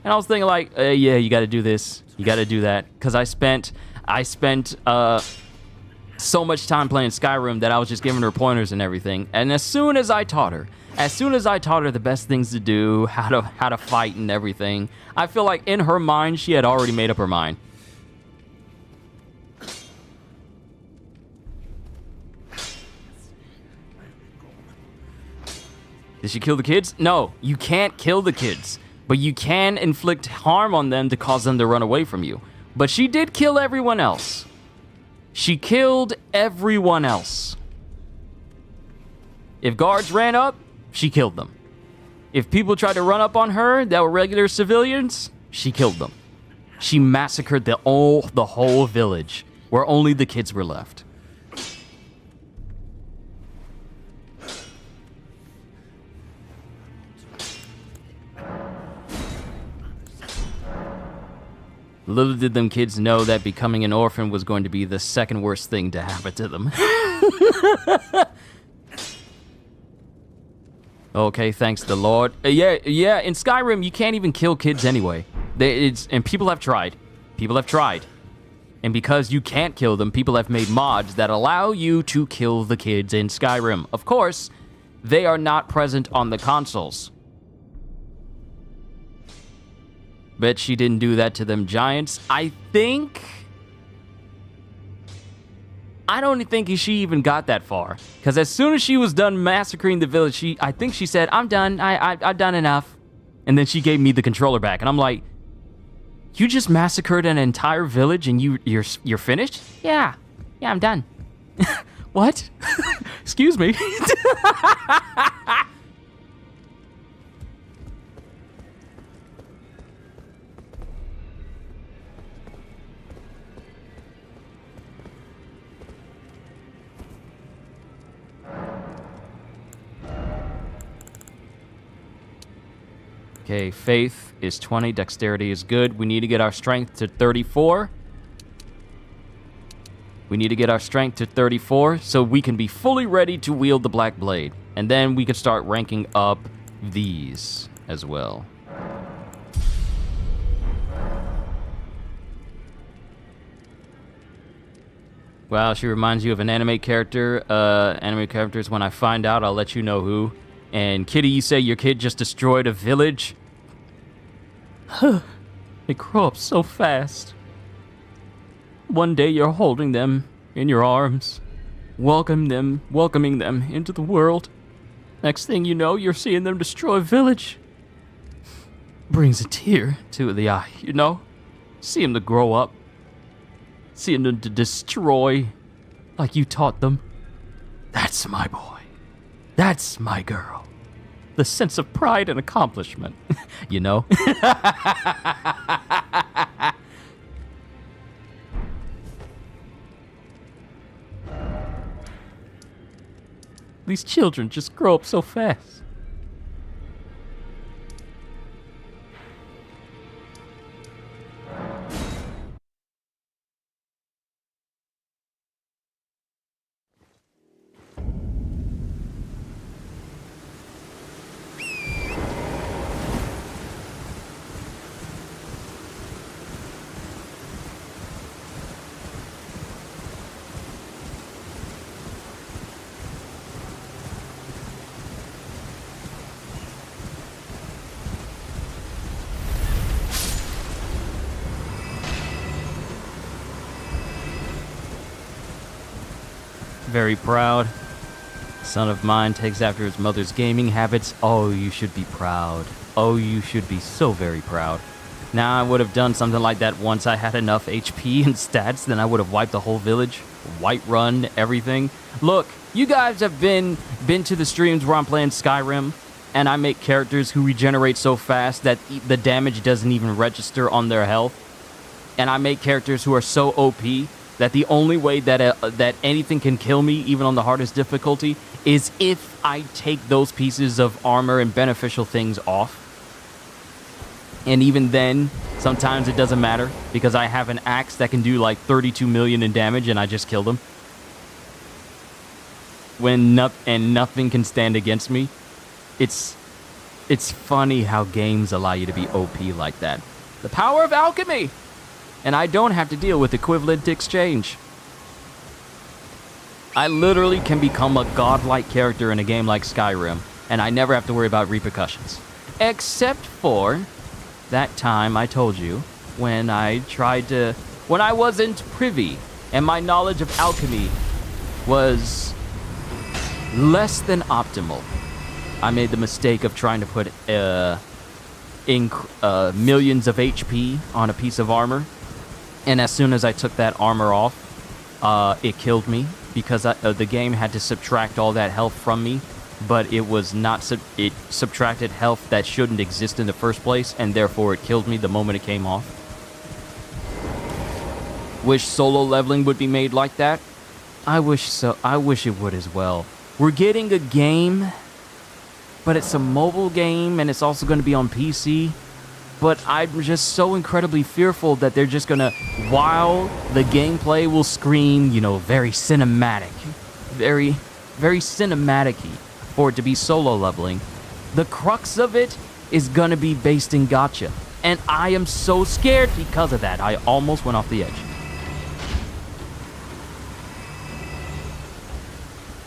And I was thinking like, yeah, you gotta do this, you gotta do that. Because I spent so much time playing Skyrim that I was just giving her pointers and everything. And as soon as I taught her the best things to do, how to fight and everything, I feel like in her mind, she had already made up her mind. Did she kill the kids? No, you can't kill the kids, but you can inflict harm on them to cause them to run away from you. But she did kill everyone else. She killed everyone else. If guards ran up, she killed them. If people tried to run up on her that were regular civilians, she killed them. She massacred the whole village, where only the kids were left. Little did them kids know that becoming an orphan was going to be the second worst thing to happen to them. Okay, thanks the Lord. Yeah, in Skyrim, you can't even kill kids anyway. And people have tried. People have tried. And because you can't kill them, people have made mods that allow you to kill the kids in Skyrim. Of course, they are not present on the consoles. Bet she didn't do that to them giants. I don't think she even got that far. Because as soon as she was done massacring the village, I think she said, "I'm done. I've done enough." And then she gave me the controller back. And I'm like, "You just massacred an entire village and you're finished?" Yeah, I'm done. What? Excuse me. Okay, faith is 20, dexterity is good. We need to get our strength to 34. We need to get our strength to 34 so we can be fully ready to wield the Black Blade. And then we can start ranking up these as well. Wow, she reminds you of an anime character. Anime characters, when I find out, I'll let you know who. And Kitty, you say your kid just destroyed a village? They grow up so fast. One day you're holding them in your arms, welcoming them into the world. Next thing you know, you're seeing them destroy a village. Brings a tear to the eye, you know? Seeing them to grow up. Seeing them to destroy like you taught them. That's my boy. That's my girl. The sense of pride and accomplishment, you know? These children just grow up so fast. very proud. Son of mine takes after his mother's gaming habits. Oh, you should be proud. Oh, you should be so very proud. Now, I would have done something like that once I had enough HP and stats, then I would have wiped the whole village, white-run everything. Look, you guys have been to the streams where I'm playing Skyrim, and I make characters who regenerate so fast that the damage doesn't even register on their health. And I make characters who are so OP that the only way that anything can kill me, even on the hardest difficulty, is if I take those pieces of armor and beneficial things off. And even then, sometimes it doesn't matter, because I have an axe that can do like 32 million in damage, and I just killed him. Nothing can stand against me. It's funny how games allow you to be OP like that. The power of alchemy! And I don't have to deal with equivalent exchange. I literally can become a godlike character in a game like Skyrim, and I never have to worry about repercussions. Except for that time I told you when I wasn't privy and my knowledge of alchemy was less than optimal. I made the mistake of trying to put millions of HP on a piece of armor, and as soon as I took that armor off, it killed me because the game had to subtract all that health from me. But it was not, it subtracted health that shouldn't exist in the first place, and therefore it killed me the moment it came off. Wish solo leveling would be made like that. I wish it would as well. We're getting a game, but it's a mobile game, and it's also going to be on PC. But I'm just so incredibly fearful that they're just going to, while the gameplay will scream, very cinematic, very, very cinematic-y, for it to be solo leveling, the crux of it is gonna be based in Gacha. And I am so scared because of that. I almost went off the edge.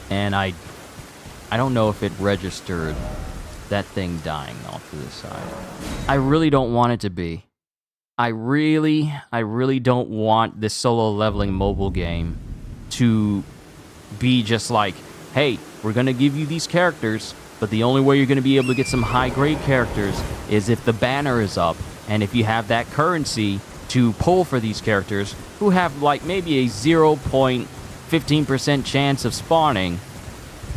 And I don't know if it registered that thing dying off to the side. I really don't want it to be. I really don't want this solo leveling mobile game to be just like, hey, we're going to give you these characters, but the only way you're going to be able to get some high-grade characters is if the banner is up, and if you have that currency to pull for these characters, who have like maybe a 0.15% chance of spawning,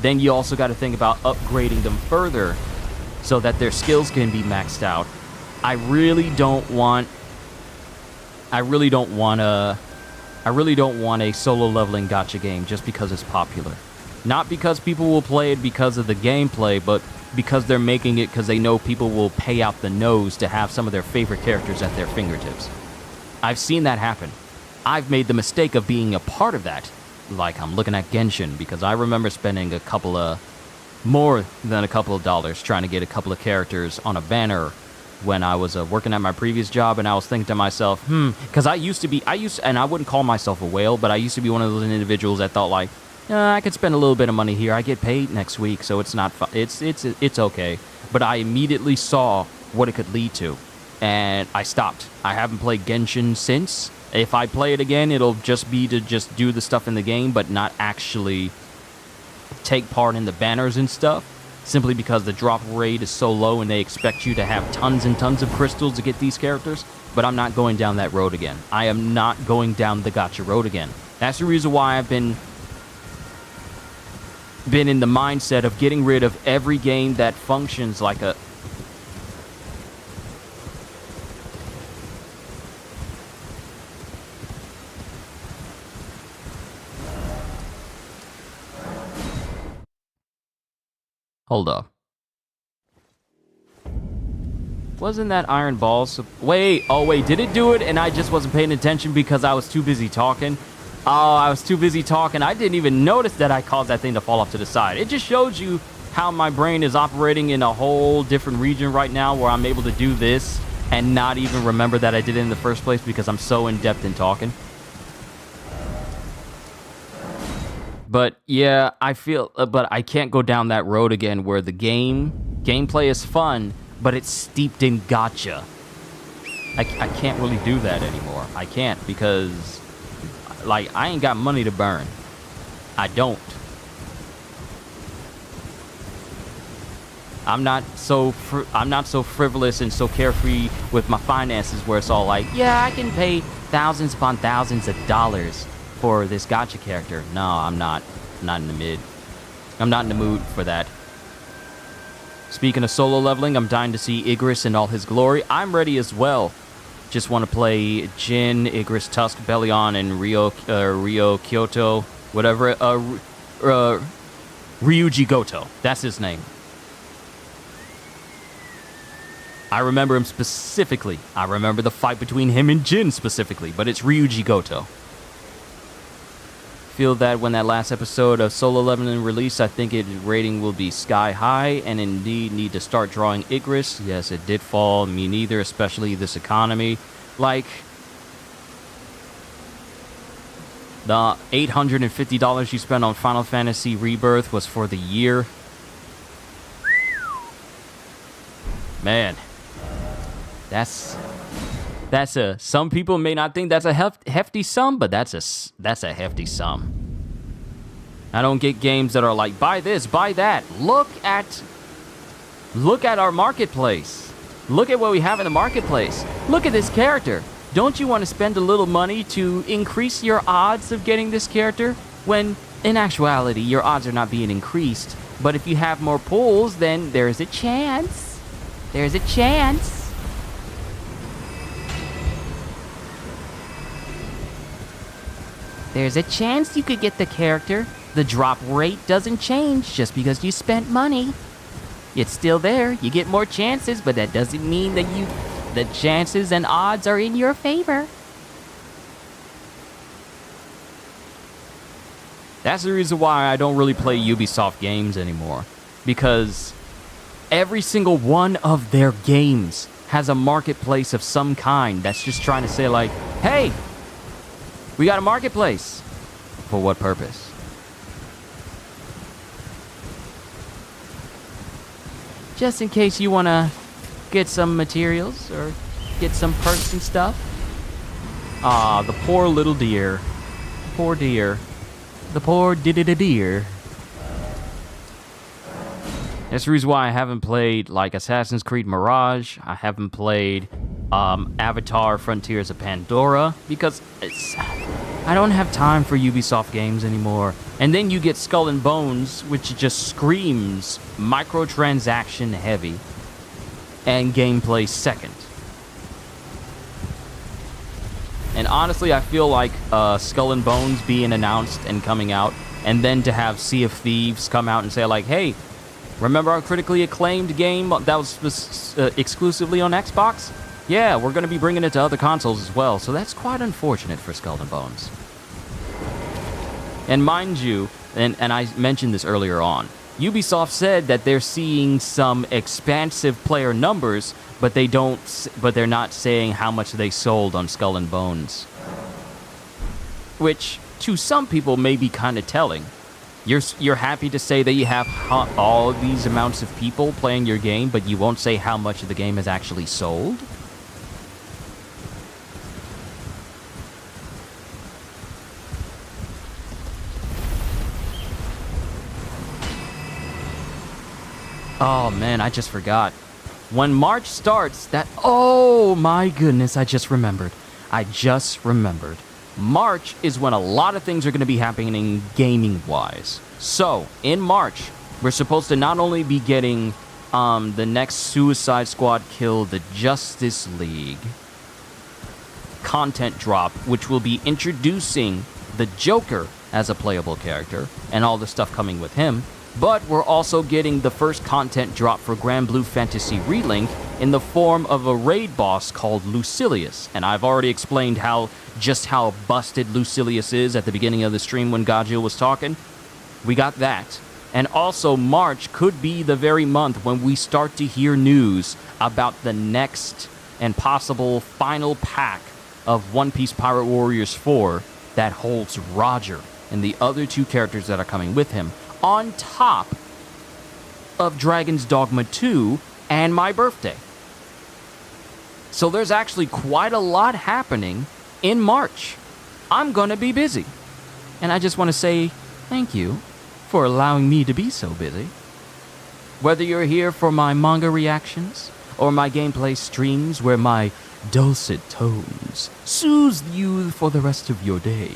then you also got to think about upgrading them further so that their skills can be maxed out. I really don't want a solo leveling gacha game just because it's popular. Not because people will play it because of the gameplay, but because they're making it because they know people will pay out the nose to have some of their favorite characters at their fingertips. I've seen that happen. I've made the mistake of being a part of that. Like I'm looking at Genshin, because I remember spending more than a couple of dollars trying to get a couple of characters on a banner when I was working at my previous job, and I was thinking to myself, because I wouldn't call myself a whale, but I used to be one of those individuals that thought like, I could spend a little bit of money here. I get paid next week, so it's not it's okay. But I immediately saw what it could lead to, and I stopped. I haven't played Genshin since. If I play it again, it'll just be to just do the stuff in the game, but not actually take part in the banners and stuff, simply because the drop rate is so low and they expect you to have tons and tons of crystals to get these characters. But I'm not going down that road again. I am not going down the gacha road again. That's the reason why I've been in the mindset of getting rid of every game that functions like a... Hold up. Wasn't that Iron Balls? Wait, did it do it and I just wasn't paying attention because I was too busy talking? Oh, I was too busy talking. I didn't even notice that I caused that thing to fall off to the side. It just shows you how my brain is operating in a whole different region right now, where I'm able to do this and not even remember that I did it in the first place because I'm so in-depth in talking. But yeah, but I can't go down that road again where the gameplay is fun, but it's steeped in gacha. I can't really do that anymore. I can't, because like I ain't got money to burn. I don't. I'm not so frivolous and so carefree with my finances where it's all like, yeah, I can pay thousands upon thousands of dollars for this gacha character. No, I'm not. I'm not in the mid. I'm not in the mood for that. Speaking of solo leveling, I'm dying to see Igris in all his glory. I'm ready as well. Just want to play Jin, Igris, Tusk, Bellion, and Ryo Kyoto, whatever. Ryuji Goto. That's his name. I remember him specifically. I remember the fight between him and Jin specifically, but it's Ryuji Goto. Feel that when that last episode of Solo Leveling released, I think its rating will be sky high, and indeed need to start drawing Igris. Yes, it did fall. Me neither, especially this economy. Like, the $850 you spent on Final Fantasy Rebirth was for the year. Man, that's a, some people may not think that's a hefty sum, but that's a hefty sum. I don't get games that are like, buy this, buy that. Look at our marketplace. Look at what we have in the marketplace. Look at this character. Don't you want to spend a little money to increase your odds of getting this character? When in actuality, your odds are not being increased. But if you have more pulls, then there's a chance. There's a chance. There's a chance you could get the character. The drop rate doesn't change just because you spent money. It's still there. You get more chances, but that doesn't mean that the chances and odds are in your favor. That's the reason why I don't really play Ubisoft games anymore. Because every single one of their games has a marketplace of some kind that's just trying to say like, hey, we got a marketplace. For what purpose? Just in case you want to get some materials or get some perks and stuff. Ah, the poor little deer. Poor deer. The poor deer. That's the reason why I haven't played like Assassin's Creed Mirage. I haven't played Avatar Frontiers of Pandora because I don't have time for Ubisoft games anymore. And then you get Skull and Bones, which just screams microtransaction heavy and gameplay second. And honestly, I feel like Skull and Bones being announced and coming out, and then to have Sea of Thieves come out and say like, hey, remember our critically acclaimed game that was exclusively on Xbox? Yeah, we're going to be bringing it to other consoles as well, so that's quite unfortunate for Skull and Bones. And mind you, and I mentioned this earlier on, Ubisoft said that they're seeing some expansive player numbers, but they're not saying how much they sold on Skull and Bones. Which, to some people, may be kind of telling. You're happy to say that you have all these amounts of people playing your game, but you won't say how much of the game has actually sold? Oh man, I just forgot. When March starts, oh my goodness, I just remembered. March is when a lot of things are going to be happening gaming-wise. So, in March, we're supposed to not only be getting the next Suicide Squad Kill the Justice League content drop, which will be introducing the Joker as a playable character, and all the stuff coming with him, but we're also getting the first content drop for Grand Blue Fantasy Relink in the form of a raid boss called Lucilius. And I've already explained just how busted Lucilius is at the beginning of the stream when Gacha was talking. We got that. And also March could be the very month when we start to hear news about the next and possible final pack of One Piece Pirate Warriors 4 that holds Roger and the other two characters that are coming with him, on top of Dragon's Dogma 2 and my birthday. So there's actually quite a lot happening in March. I'm gonna be busy. And I just want to say Thank you for allowing me to be so busy. Whether you're here for my manga reactions or my gameplay streams where my dulcet tones soothe you for the rest of your day,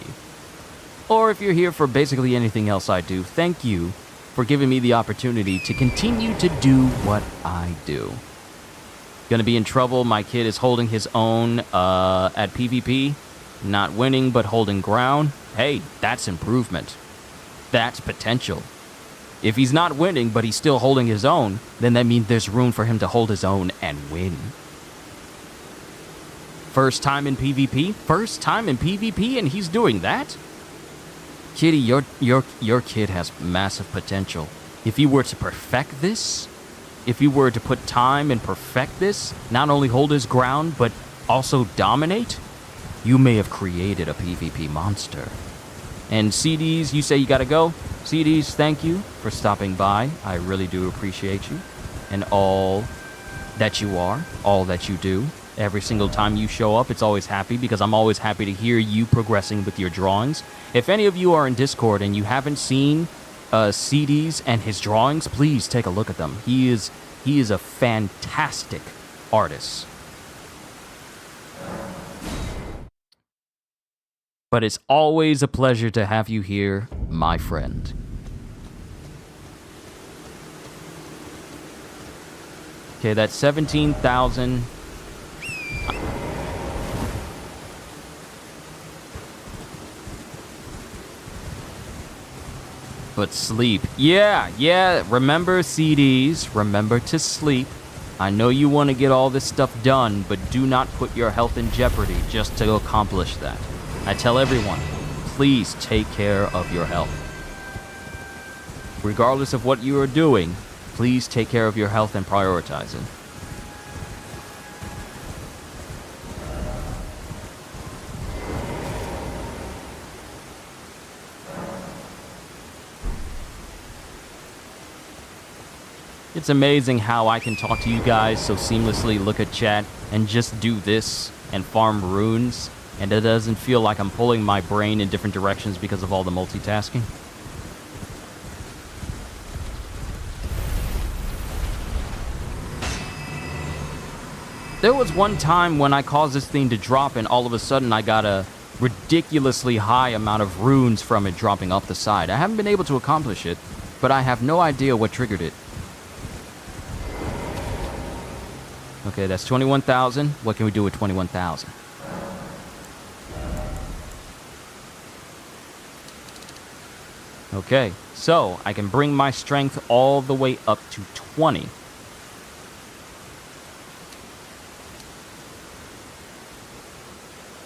or if you're here for basically anything else I do, thank you for giving me the opportunity to continue to do what I do. Gonna be in trouble. My kid is holding his own at PvP. Not winning, but holding ground. Hey, that's improvement. That's potential. If he's not winning, but he's still holding his own, then that means there's room for him to hold his own and win. First time in PvP? First time in PvP and he's doing that? Kitty, your kid has massive potential. If you were to perfect this, if you were to put time and perfect this, not only hold his ground, but also dominate, you may have created a PvP monster. And CDs, you say you gotta go? CDs, thank you for stopping by. I really do appreciate you. And all that you are, all that you do. Every single time you show up, it's always happy because I'm always happy to hear you progressing with your drawings. If any of you are in Discord and you haven't seen CDs and his drawings, please take a look at them. He is a fantastic artist. But it's always a pleasure to have you here, my friend. Okay, that's 17,000. But sleep. Yeah. Remember CDs. Remember to sleep. I know you want to get all this stuff done, but do not put your health in jeopardy just to accomplish that. I tell everyone, please take care of your health. Regardless of what you are doing, please take care of your health and prioritize it. It's amazing how I can talk to you guys so seamlessly, look at chat, and just do this and farm runes, and it doesn't feel like I'm pulling my brain in different directions because of all the multitasking. There was one time when I caused this thing to drop and all of a sudden I got a ridiculously high amount of runes from it dropping off the side. I haven't been able to accomplish it, but I have no idea what triggered it. Okay, that's 21,000. What can we do with 21,000? Okay, so I can bring my strength all the way up to 20.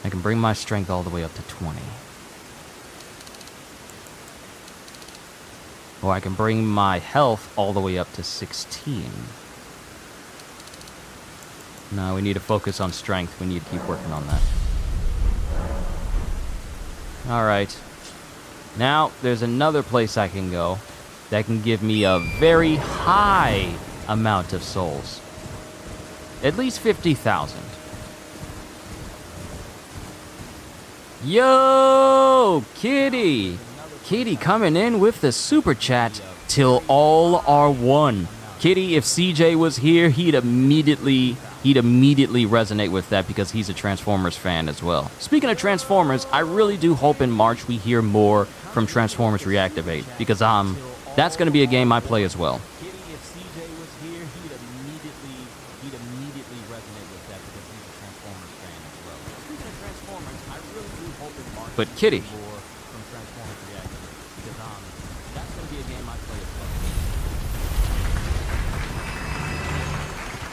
I can bring my strength all the way up to 20. Or I can bring my health all the way up to 16. No, we need to focus on strength. We need to keep working on that. Alright. Now, there's another place I can go that can give me a very high amount of souls. At least 50,000. Yo, Kitty! Kitty coming in with the super chat till all are one. Kitty, if CJ was here, he'd immediately resonate with that because he's a Transformers fan as well. Speaking of Transformers, I really do hope in March we hear more from Transformers Reactivate because that's going to be a game I play as well. Kitty, if CJ was here, he'd immediately resonate with that because he's a Transformers fan as well. Speaking of Transformers, I really do hope in March we hear more from Transformers Reactivate because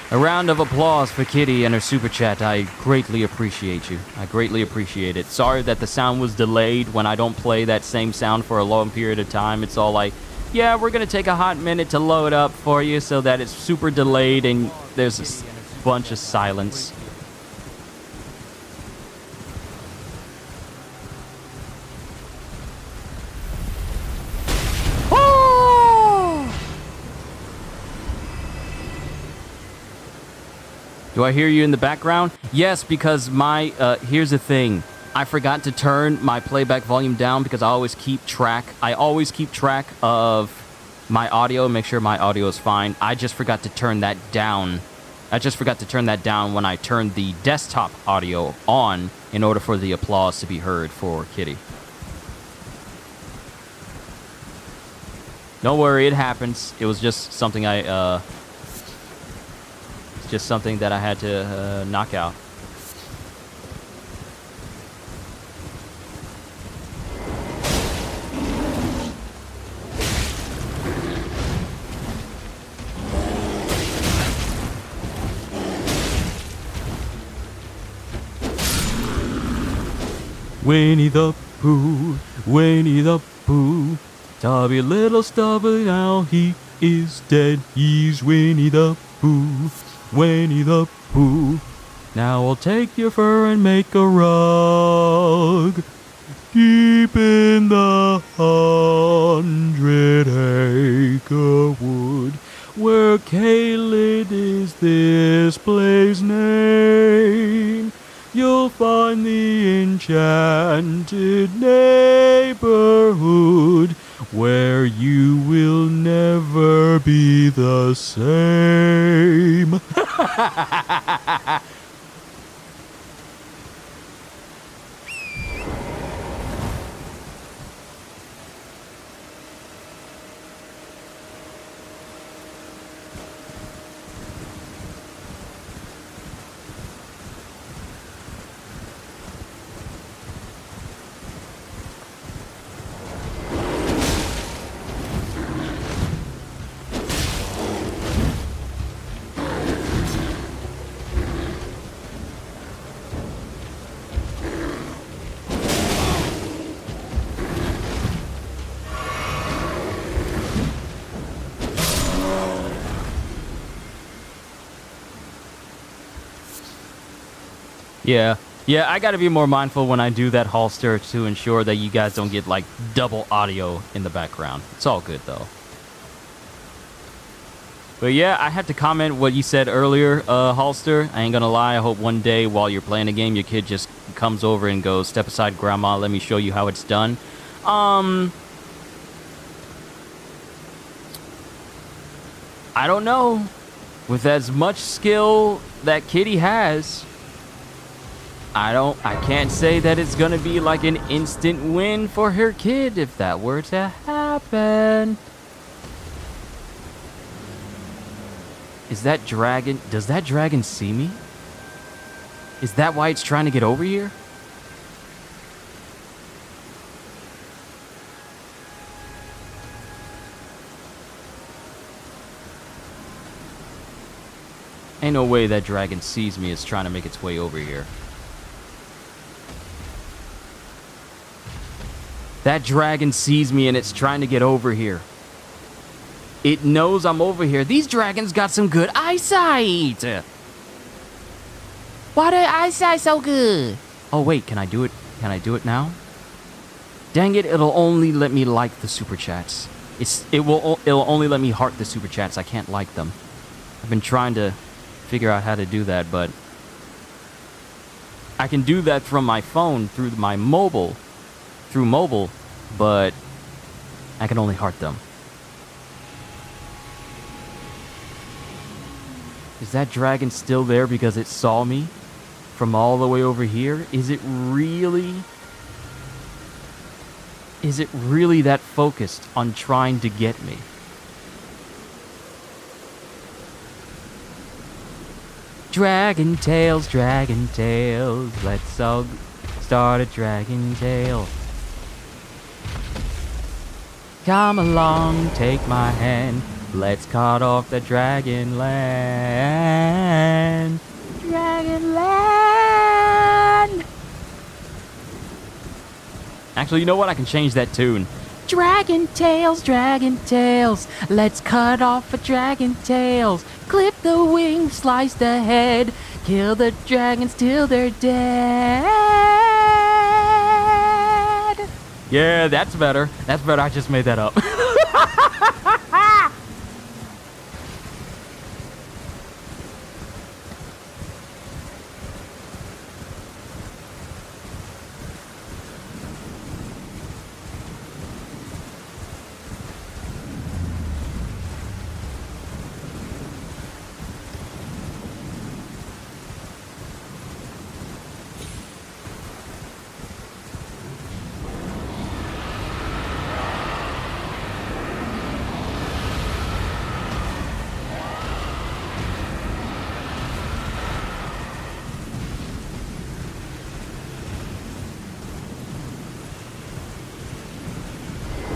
that's going to be a game I play as well. A round of applause for Kitty and her super chat. I greatly appreciate you. I greatly appreciate it. Sorry that the sound was delayed when I don't play that same sound for a long period of time. It's all like, yeah, we're going to take a hot minute to load up for you so that it's super delayed and there's a bunch of silence. Do I hear you in the background? Yes, because here's the thing. I forgot to turn my playback volume down because I always keep track of my audio, make sure my audio is fine. I just forgot to turn that down. When I turned the desktop audio on in order for the applause to be heard for Kitty. Don't worry, it happens. It was just something that I had to knock out. Winnie the Pooh, Winnie the Pooh, stubby little stubby, now he is dead. He's Winnie the Pooh, Winnie the Pooh. Now I'll take your fur and make a rug, deep in the 100-acre wood, where Caelid is this place name. You'll find the enchanted neighborhood where you will never be the same. Yeah, I gotta be more mindful when I do that holster to ensure that you guys don't get, like, double audio in the background. It's all good, though. But yeah, I had to comment what you said earlier, holster. I ain't gonna lie, I hope one day while you're playing a game, your kid just comes over and goes, "Step aside, Grandma, let me show you how it's done." I don't know. With as much skill that Kitty has, I can't say that it's gonna be like an instant win for her kid if that were to happen. Does that dragon see me? Is that why it's trying to get over here? Ain't no way that dragon sees me. It's trying to make its way over here. That dragon sees me and it's trying to get over here. It knows I'm over here. These dragons got some good eyesight. Why their eyesight so good? Oh wait, can I do it? Can I do it now? Dang it, it'll only let me like the super chats. It'll only let me heart the super chats. I can't like them. I've been trying to figure out how to do that, but I can do that from my phone through mobile, but I can only heart them. Is that dragon still there because it saw me from all the way over here? Is it really that focused on trying to get me? Dragon tales, let's all start a dragon tale. Come along, take my hand, let's cut off the dragon land. Dragon land! Actually, you know what? I can change that tune. Dragon tales, let's cut off a dragon tails. Clip the wings, slice the head, kill the dragons till they're dead. Yeah, that's better. That's better. I just made that up.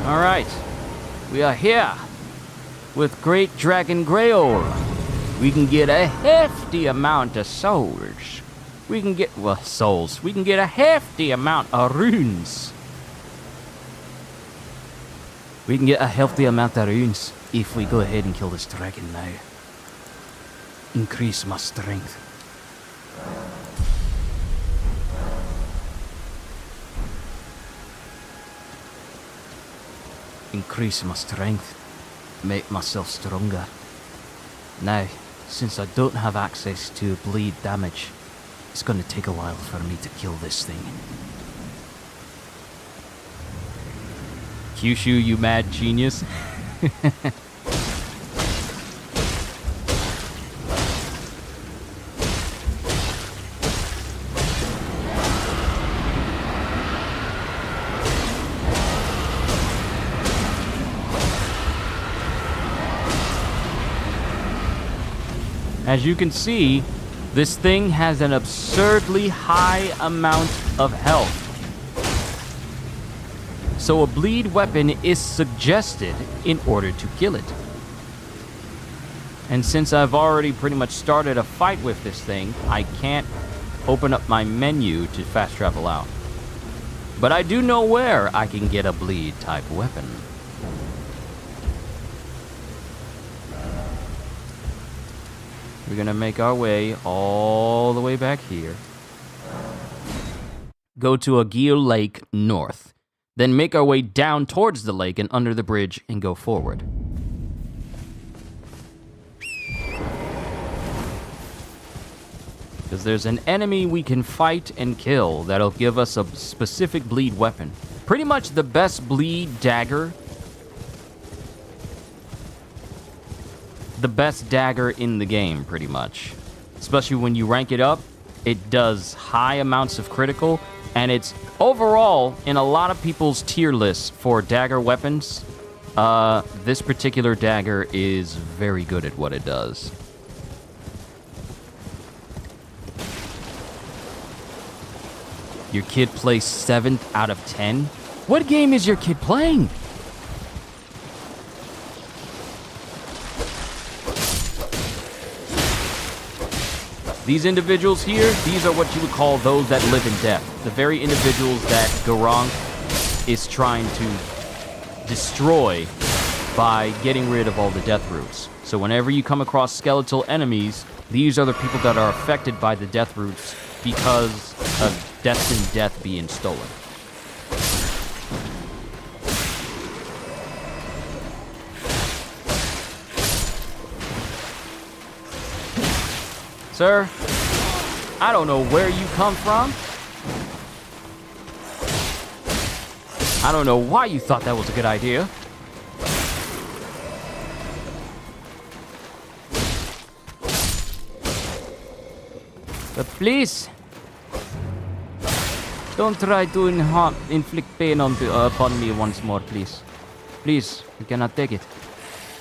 Alright. We are here with Great Dragon Grail. We can get a hefty amount of souls. We can get, well, souls. We can get a hefty amount of runes. We can get a healthy amount of runes if we go ahead and kill this dragon now. Increase my strength. Increase my strength. Make myself stronger. Now, since I don't have access to bleed damage, it's gonna take a while for me to kill this thing. Kyushu, you mad genius. As you can see, this thing has an absurdly high amount of health. So a bleed weapon is suggested in order to kill it. And since I've already pretty much started a fight with this thing, I can't open up my menu to fast travel out. But I do know where I can get a bleed type weapon. We're gonna make our way all the way back here. Go to Aguil Lake north. Then make our way down towards the lake and under the bridge and go forward. Because there's an enemy we can fight and kill that'll give us a specific bleed weapon. Pretty much the best bleed dagger. The best dagger in the game, pretty much. Especially when you rank it up, it does high amounts of critical, and it's overall in a lot of people's tier lists for dagger weapons. This particular dagger is very good at what it does. Your kid plays 7th out of 10? What game is your kid playing? These individuals here, these are what you would call those that live in death. The very individuals that Garang is trying to destroy by getting rid of all the death roots. So whenever you come across skeletal enemies, these are the people that are affected by the death roots because of Destined Death being stolen. Sir, I don't know where you come from. I don't know why you thought that was a good idea. But please, don't try to inflict pain upon me once more, please. Please, I cannot take it.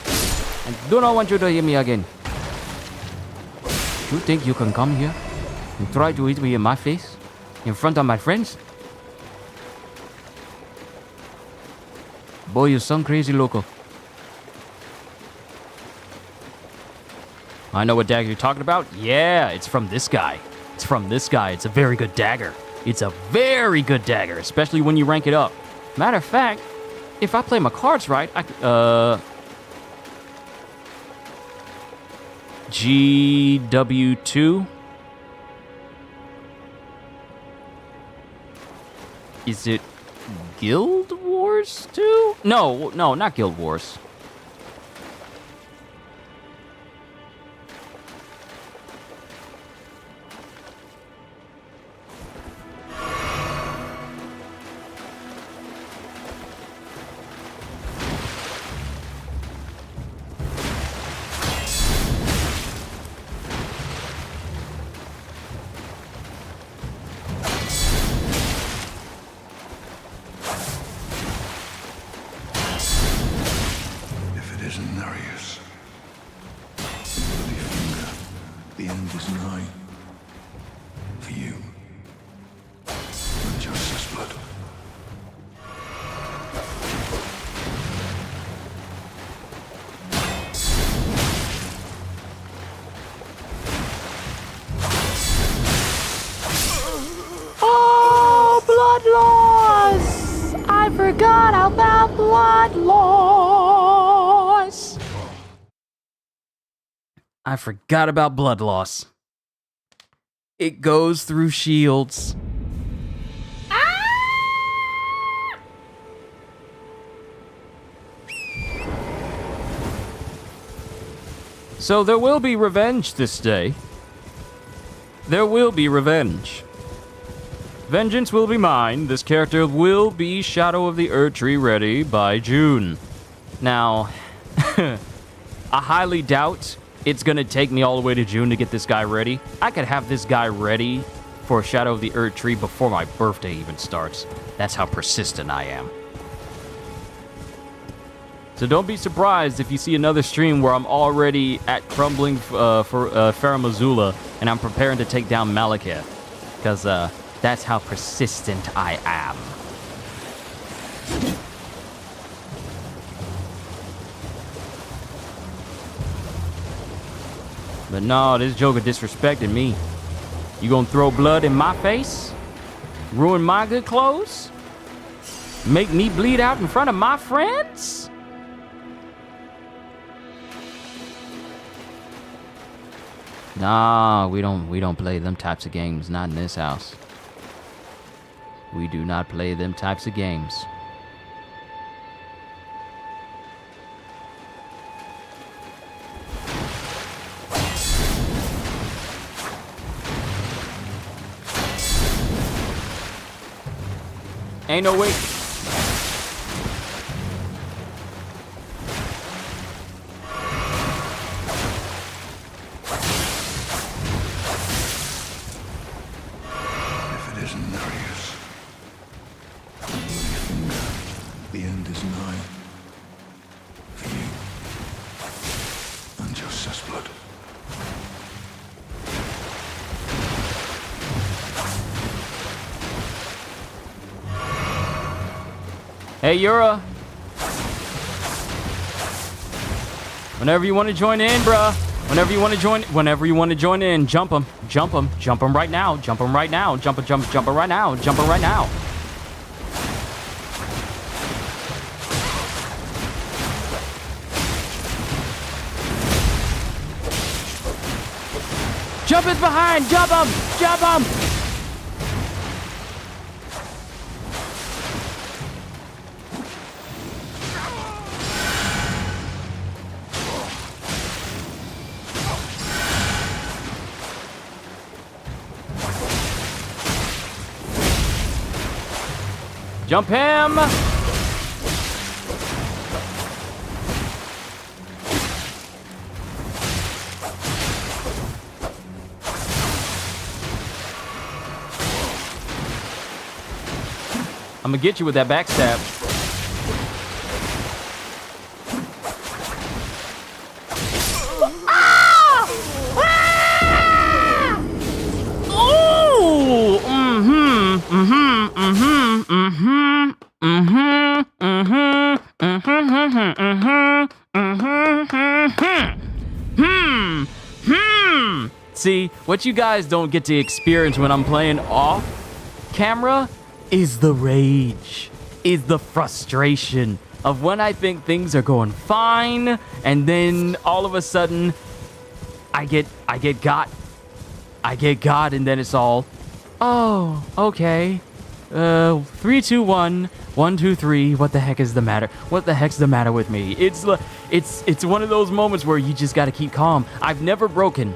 I do not want you to hear me again. You think you can come here and try to hit me in my face? In front of my friends? Boy, you sound crazy, local. I know what dagger you're talking about. Yeah, it's from this guy. It's from this guy. It's a very good dagger. It's a very good dagger, especially when you rank it up. Matter of fact, if I play my cards right, GW2. Is it Guild Wars 2? No, not Guild Wars. The end is nigh. For you. And Joseph's blood. I forgot about blood loss. I forgot about blood loss. It goes through shields. So there will be revenge this day. There will be revenge. Vengeance will be mine. This character will be Shadow of the Erdtree ready by June. Now, I highly doubt it's gonna take me all the way to June to get this guy ready. I could have this guy ready for Shadow of the Erdtree before my birthday even starts. That's how persistent I am. So don't be surprised if you see another stream where I'm already at crumbling for Farum Azula and I'm preparing to take down Malekith. Because that's how persistent I am. But no, this Joker disrespected me. You gonna throw blood in my face? Ruin my good clothes? Make me bleed out in front of my friends? Nah, we don't play them types of games, not in this house. We do not play them types of games. Ain't no way. If it isn't Darius, the end is nigh. For you and Joseph's blood. Hey, Yura. Whenever you want to join in, bruh. Whenever you want to join in, jump him right now, jump him right now, jump him right now, jump him right now. Jump is behind, jump him. Jump him! I'm gonna get you with that backstab. See, what you guys don't get to experience when I'm playing off camera is the rage, is the frustration of when I think things are going fine, and then all of a sudden, I get got, and then it's all, oh, okay, 3, 2, 1, 1, 2, 3. What the heck is the matter? What the heck's the matter with me? It's one of those moments where you just gotta keep calm. I've never broken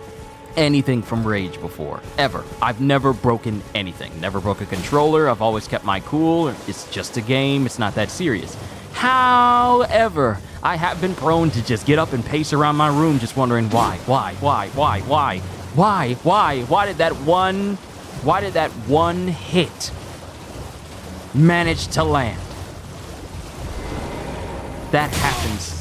anything from rage before, ever. I've never broken anything. Never broke a controller. I've always kept my cool. It's just a game. It's not that serious. However, I have been prone to just get up and pace around my room just wondering why did that one hit manage to land? That happens.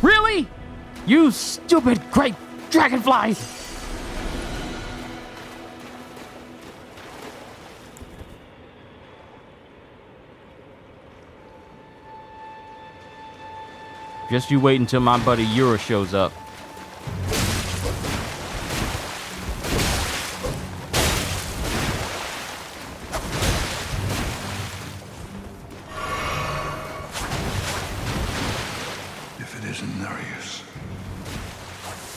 Really? You stupid great dragonfly! Just you wait until my buddy Yura shows up. isn't Nereus.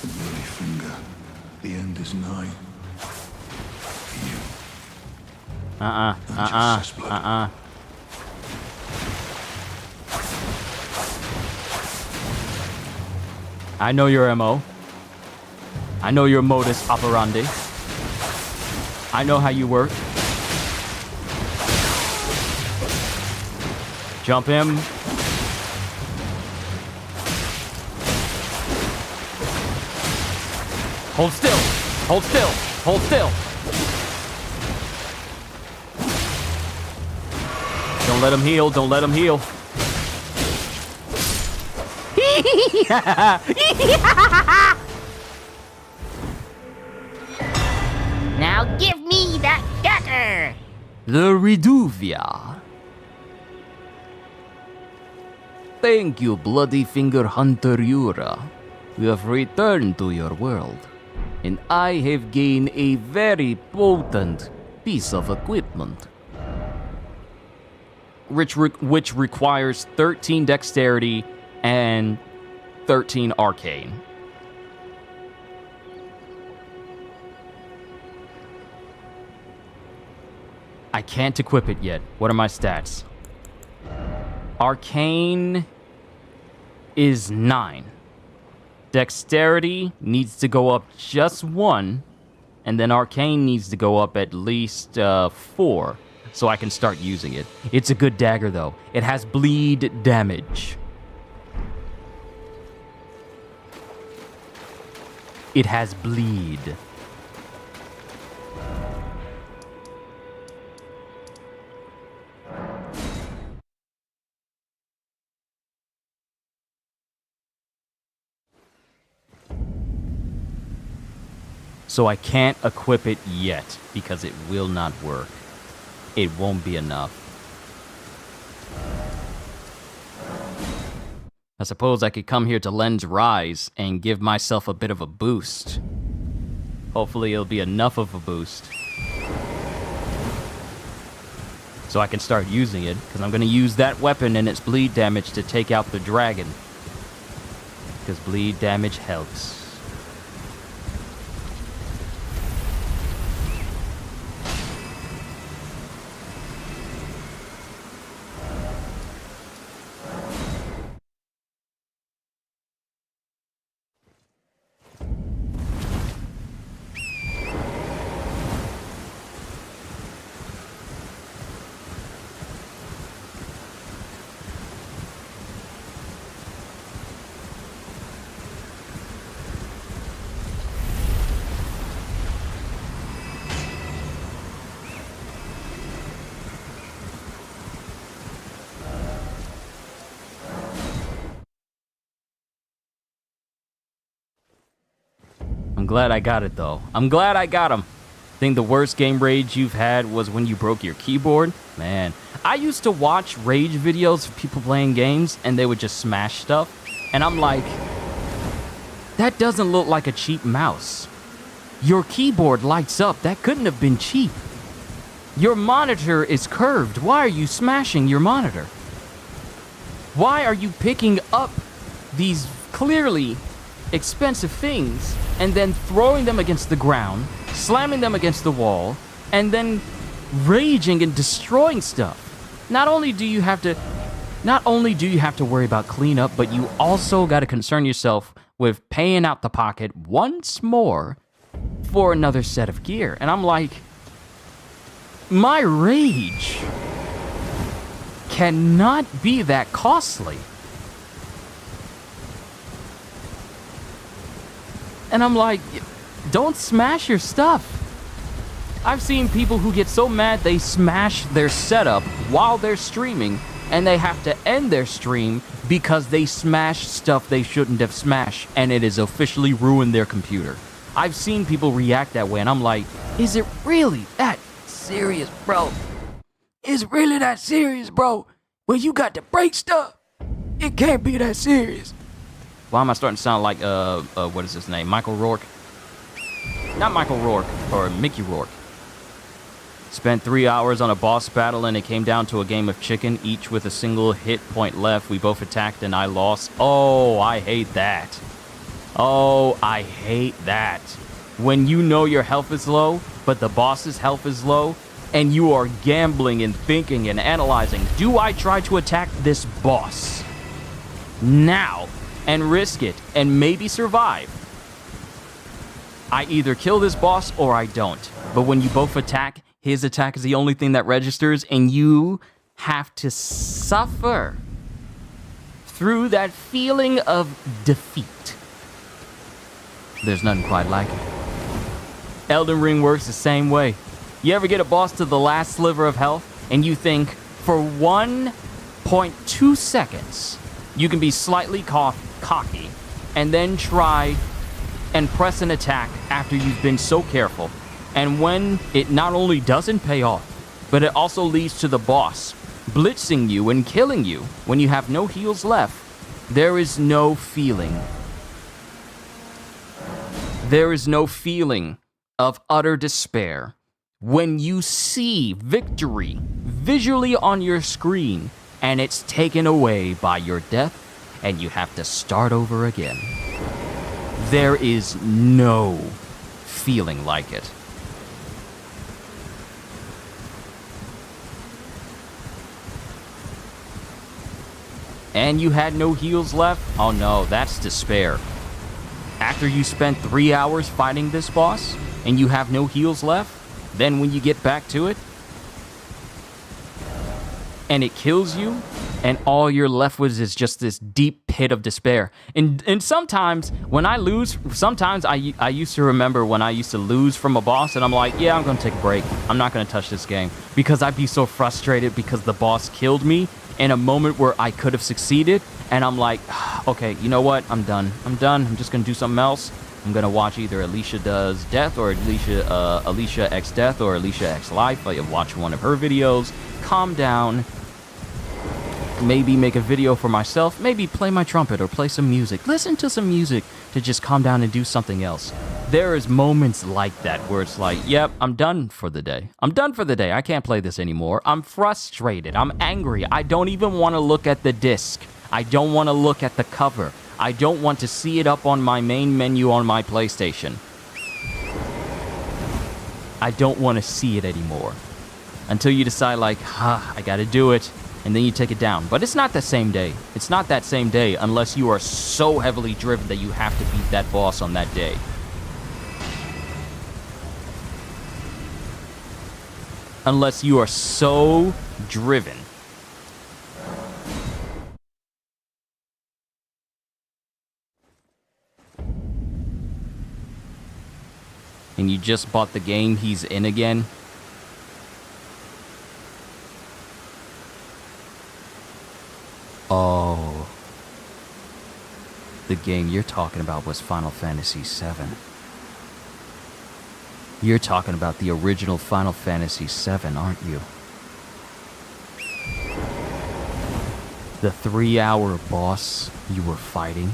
The bloody finger. The end is nigh. You. I know your MO. I know your modus operandi. I know how you work. Jump him. Hold still. Hold still. Hold still. Don't let him heal. Don't let him heal. Now give me that dagger! The Reduvia. Thank you, Bloody Finger Hunter Yura. You have returned to your world, and I have gained a very potent piece of equipment. Which requires 13 dexterity and 13 arcane. I can't equip it yet. What are my stats? Arcane is 9. Dexterity needs to go up just 1, and then arcane needs to go up at least 4, so I can start using it. It's a good dagger, though. It has bleed damage. It has bleed. So I can't equip it yet because it will not work. It won't be enough. I suppose I could come here to Len's Rise and give myself a bit of a boost. Hopefully it'll be enough of a boost. So I can start using it, because I'm going to use that weapon and its bleed damage to take out the dragon. Because bleed damage helps. I'm glad I got it, though. I'm glad I got him. I think the worst game rage you've had was when you broke your keyboard. Man, I used to watch rage videos of people playing games, and they would just smash stuff. And I'm like, that doesn't look like a cheap mouse. Your keyboard lights up. That couldn't have been cheap. Your monitor is curved. Why are you smashing your monitor? Why are you picking up these clearly expensive things and then throwing them against the ground, slamming them against the wall, and then raging and destroying stuff? Not only do you have to worry about cleanup, but you also got to concern yourself with paying out the pocket once more for another set of gear. And I'm like, my rage cannot be that costly. And I'm like, don't smash your stuff. I've seen people who get so mad they smash their setup while they're streaming, and they have to end their stream because they smashed stuff they shouldn't have smashed, and it has officially ruined their computer. I've seen people react that way, and I'm like, is it really that serious, bro? Is it really that serious, bro? Well, you got to break stuff. It can't be that serious. Why am I starting to sound like, what is his name? Michael Rourke? Not Michael Rourke, or Mickey Rourke. Spent 3 hours on a boss battle and it came down to a game of chicken, each with a single hit point left. We both attacked and I lost. Oh, I hate that. Oh, I hate that. When you know your health is low, but the boss's health is low, and you are gambling and thinking and analyzing, do I try to attack this boss now and risk it and maybe survive? I either kill this boss or I don't. But when you both attack, his attack is the only thing that registers, and you have to suffer through that feeling of defeat. There's nothing quite like it. Elden Ring works the same way. You ever get a boss to the last sliver of health, and you think, for 1.2 seconds, you can be slightly cocky, and then try and press an attack after you've been so careful. And when it not only doesn't pay off, but it also leads to the boss blitzing you and killing you when you have no heals left, there is no feeling. There is no feeling of utter despair when you see victory visually on your screen and it's taken away by your death and you have to start over again. There is no feeling like it. And you had no heals left? Oh no, that's despair. After you spent 3 hours fighting this boss and you have no heals left, then when you get back to it and it kills you and all you're left with is just this deep pit of despair. And sometimes when I lose, sometimes I used to remember when I used to lose from a boss and I'm like, yeah, I'm going to take a break. I'm not going to touch this game because I'd be so frustrated because the boss killed me in a moment where I could have succeeded. And I'm like, okay, you know what? I'm done. I'm just going to do something else. I'm going to watch either Alicia Does Death or Alicia X Death or Alicia X Life. I watch one of her videos, calm down, maybe make a video for myself, maybe play my trumpet or play some music, listen to some music to just calm down and do something else. There is moments like that where it's like, yep, I'm done for the day. I'm done for the day. I can't play this anymore. I'm frustrated. I'm angry. I don't even want to look at the disc. I don't want to look at the cover. I don't want to see it up on my main menu on my PlayStation. I don't want to see it anymore. Until you decide like, I gotta do it. And then you take it down. But it's not the same day. It's not that same day unless you are so heavily driven that you have to beat that boss on that day. Unless you are so driven. And you just bought the game he's in again. Oh. The game you're talking about was Final Fantasy VII. You're talking about the original Final Fantasy VII, aren't you? The 3-hour boss you were fighting?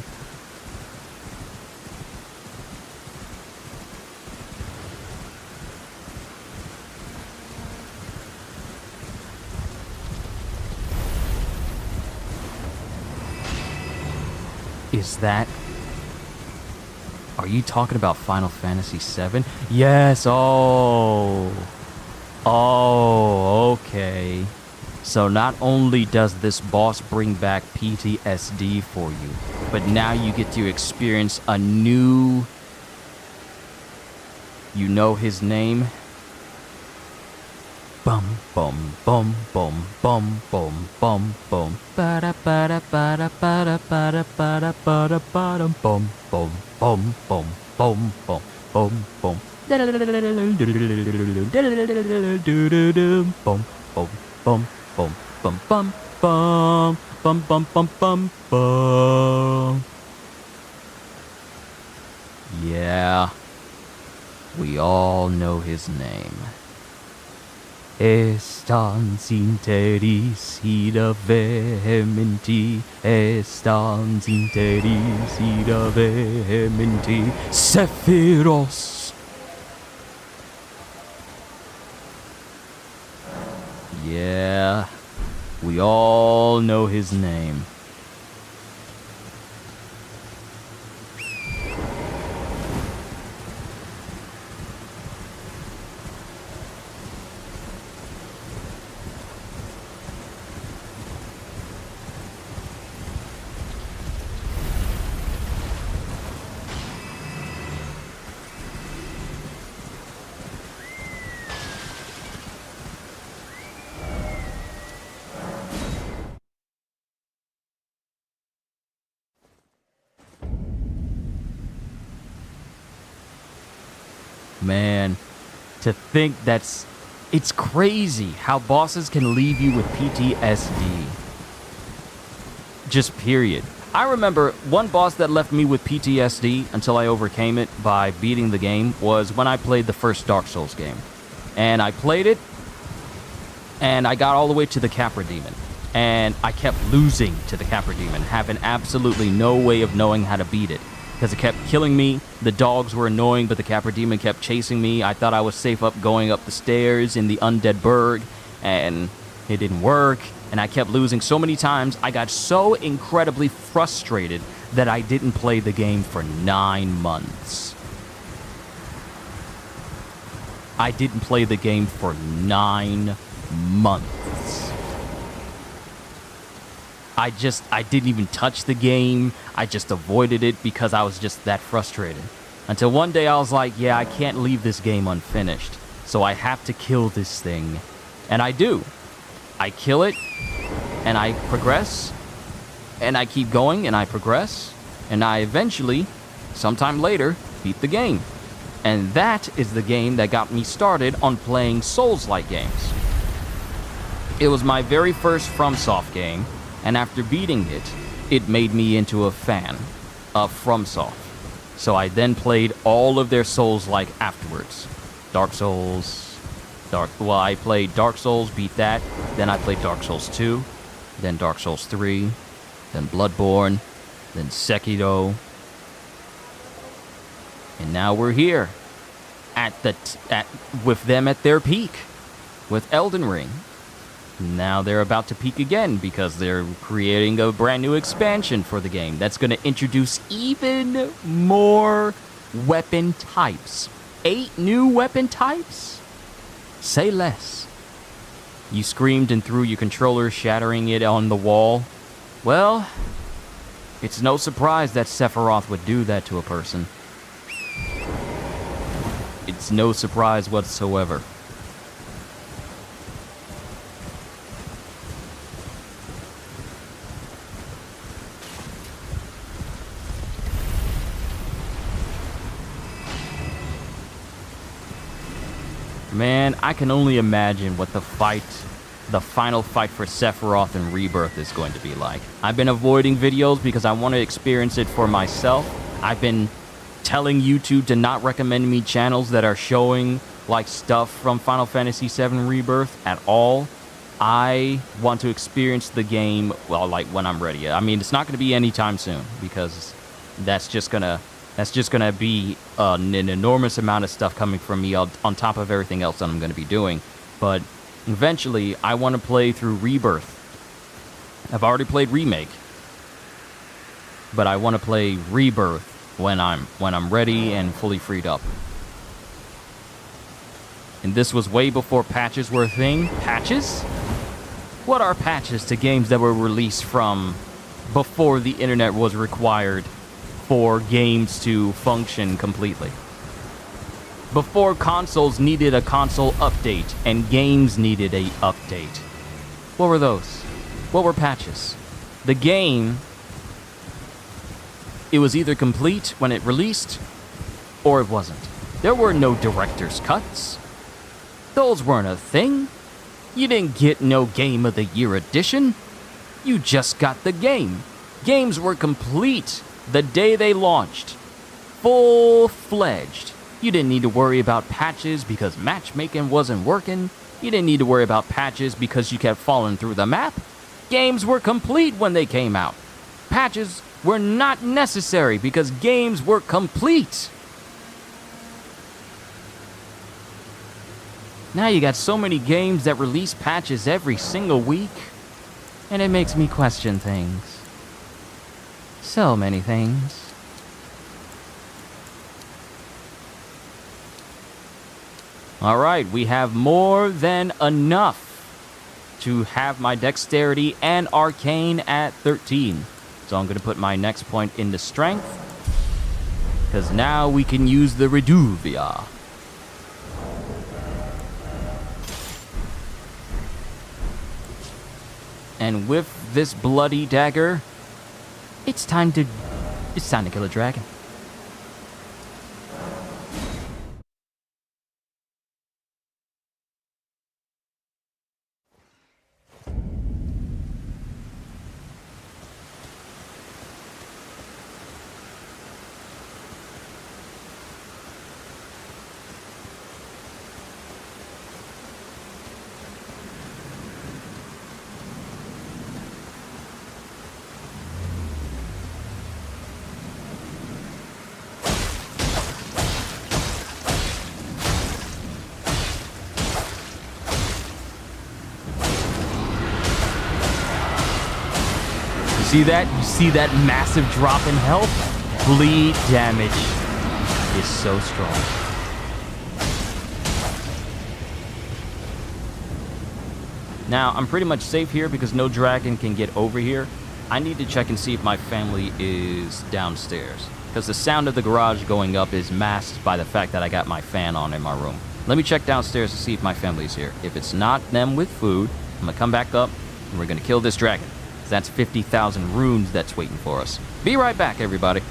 Is that... Are you talking about Final Fantasy VII? Yes, oh, okay. So not only does this boss bring back PTSD for you, but now you get to experience a new... You know his name? Bum bum bum bum bum bum bum bum ba da ba da ba da ba da ba da ba da ba da ba da bum bum bum bum bum bum bum bum bum bum bum bum bum bum bum bum bum bum bum. Yeah, we all know his name. Estans interis ida vehementi, estans interis ida vehementi, Sephiros. Yeah, we all know his name. Man, to think it's crazy how bosses can leave you with PTSD. Just period. I remember one boss that left me with PTSD until I overcame it by beating the game was when I played the first Dark Souls game. And I played it, and I got all the way to the Capra Demon. And I kept losing to the Capra Demon, having absolutely no way of knowing how to beat it. Because it kept killing me. The dogs were annoying, but the Capra Demon kept chasing me. I thought I was safe up going up the stairs in the Undead Burg, and it didn't work. And I kept losing so many times. I got so incredibly frustrated that I didn't play the game for 9 months. I didn't play the game for 9 months. I didn't even touch the game. I just avoided it because I was just that frustrated. Until one day I was like, yeah, I can't leave this game unfinished. So I have to kill this thing. And I do. I kill it, and I progress, and I keep going, and I progress, and I eventually, sometime later, beat the game. And that is the game that got me started on playing Souls-like games. It was my very first FromSoft game, and after beating it, it made me into a fan of FromSoft. So I then played all of their Souls-like afterwards. Dark Souls... I played Dark Souls, beat that. Then I played Dark Souls 2. Then Dark Souls 3. Then Bloodborne. Then Sekiro. And now we're here. With them at their peak. With Elden Ring. Now they're about to peak again because they're creating a brand new expansion for the game that's going to introduce even more weapon types. 8 new weapon types? Say less. You screamed and threw your controller, shattering it on the wall. Well, it's no surprise that Sephiroth would do that to a person. It's no surprise whatsoever. Man, I can only imagine what the final fight for Sephiroth and Rebirth is going to be like. I've been avoiding videos because I want to experience it for myself. I've been telling YouTube to not recommend me channels that are showing like stuff from Final Fantasy VII Rebirth at all. I want to experience the game, well, like when I'm ready. I mean, it's not going to be anytime soon because that's just gonna be an enormous amount of stuff coming from me on top of everything else that I'm going to be doing. But eventually, I want to play through Rebirth. I've already played Remake, but I want to play Rebirth when I'm ready and fully freed up. And this was way before patches were a thing. Patches? What are patches to games that were released from before the internet was required for games to function completely? Before consoles needed a console update and games needed a update. What were those? What were patches? The game, it was either complete when it released or it wasn't. There were no director's cuts. Those weren't a thing. You didn't get no Game of the Year edition. You just got the game. Games were complete the day they launched. Full-fledged. You didn't need to worry about patches because matchmaking wasn't working. You didn't need to worry about patches because you kept falling through the map. Games were complete when they came out. Patches were not necessary because games were complete. Now you got so many games that release patches every single week, and it makes me question things. So many things. Alright, we have more than enough to have my dexterity and arcane at 13. So I'm going to put my next point into strength, because now we can use the Reduvia. And with this bloody dagger, it's time to kill a dragon. See that? You see that massive drop in health? Bleed damage is so strong. Now, I'm pretty much safe here because no dragon can get over here. I need to check and see if my family is downstairs, because the sound of the garage going up is masked by the fact that I got my fan on in my room. Let me check downstairs to see if my family's here. If it's not them with food, I'm gonna come back up and we're gonna kill this dragon. That's 50,000 runes that's waiting for us. Be right back, everybody.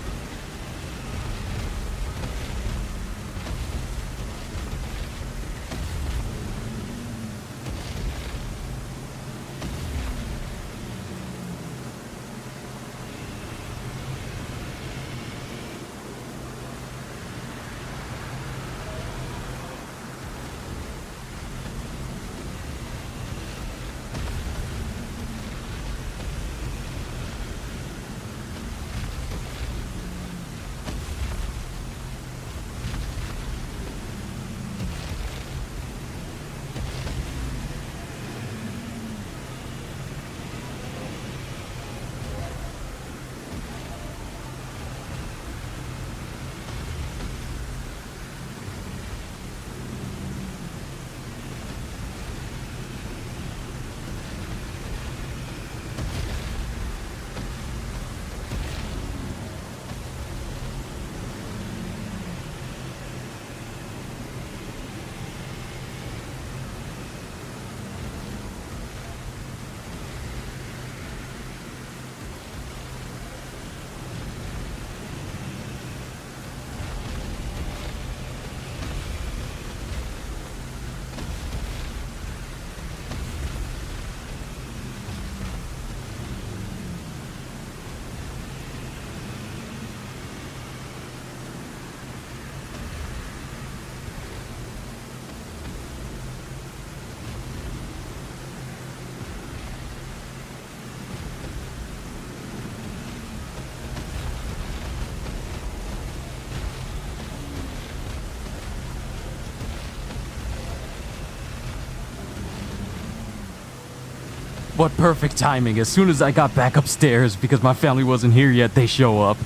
What perfect timing. As soon as I got back upstairs, because my family wasn't here yet, they show up.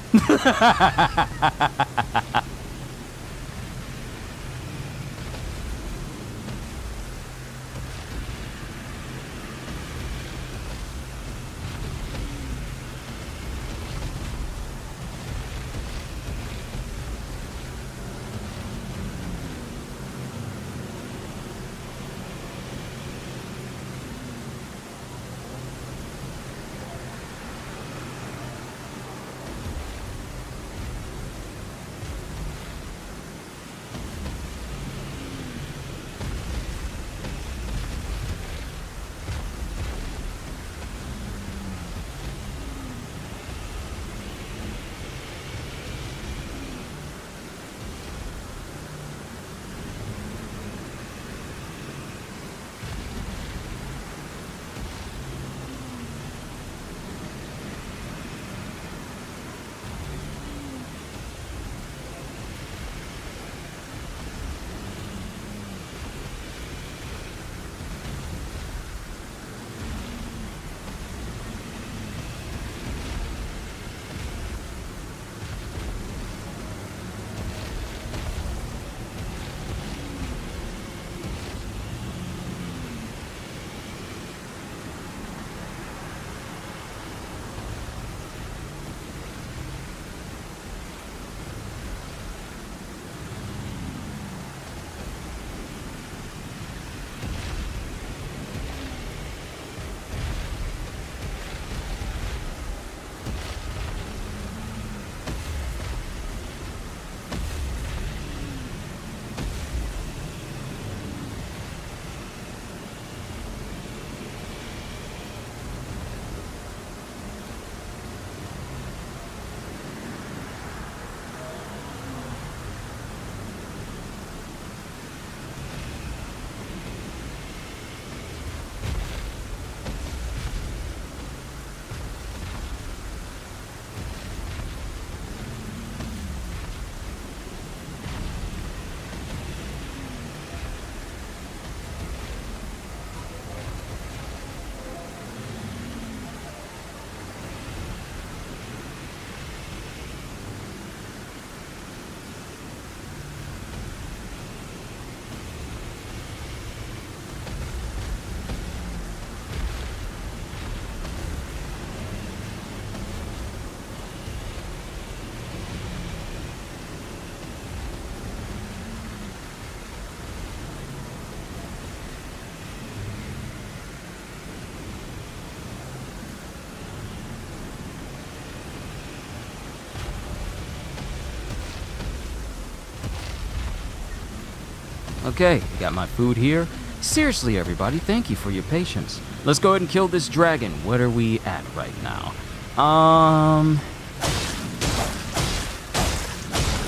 Okay, got my food here. Seriously, everybody, thank you for your patience. Let's go ahead and kill this dragon. What are we at right now? I'm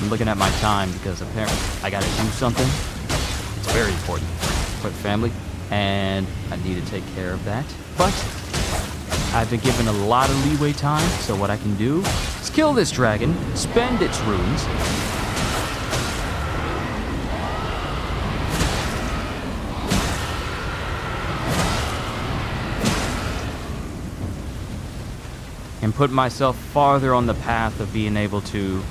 looking at my time because apparently I gotta do something. It's very important for the family, and I need to take care of that. But I've been given a lot of leeway time, so what I can do is kill this dragon, spend its runes, and put myself farther on the path of being able to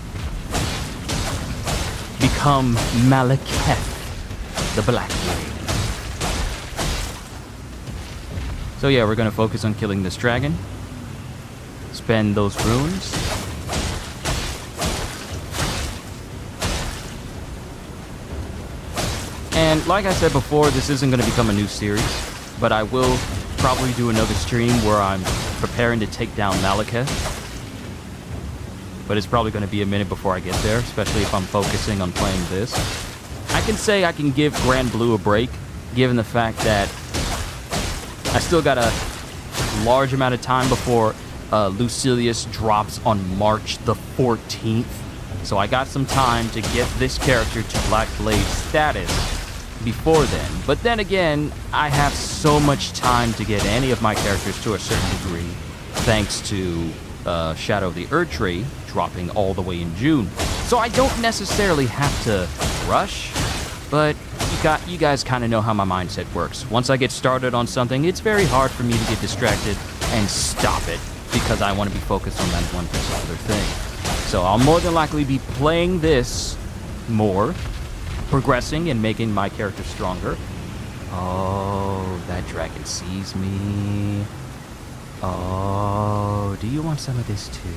become Malekith, the Black Blade. So yeah, we're gonna focus on killing this dragon, spend those runes, and like I said before, this isn't gonna become a new series, but I will probably do another stream where I'm preparing to take down Malekith. But it's probably going to be a minute before I get there, especially if I'm focusing on playing this. I can say I can give Grand Blue a break, given the fact that I still got a large amount of time before Lucilius drops on March the 14th. So I got some time to get this character to Black Blade status before then. But then again, I have so much time to get any of my characters to a certain degree, thanks to Shadow of the Erdtree dropping all the way in June. So I don't necessarily have to rush, but you guys kind of know how my mindset works. Once I get started on something, it's very hard for me to get distracted and stop it because I want to be focused on that one particular thing. So I'll more than likely be playing this more, progressing and making my character stronger. Oh, that dragon sees me. Oh, do you want some of this too?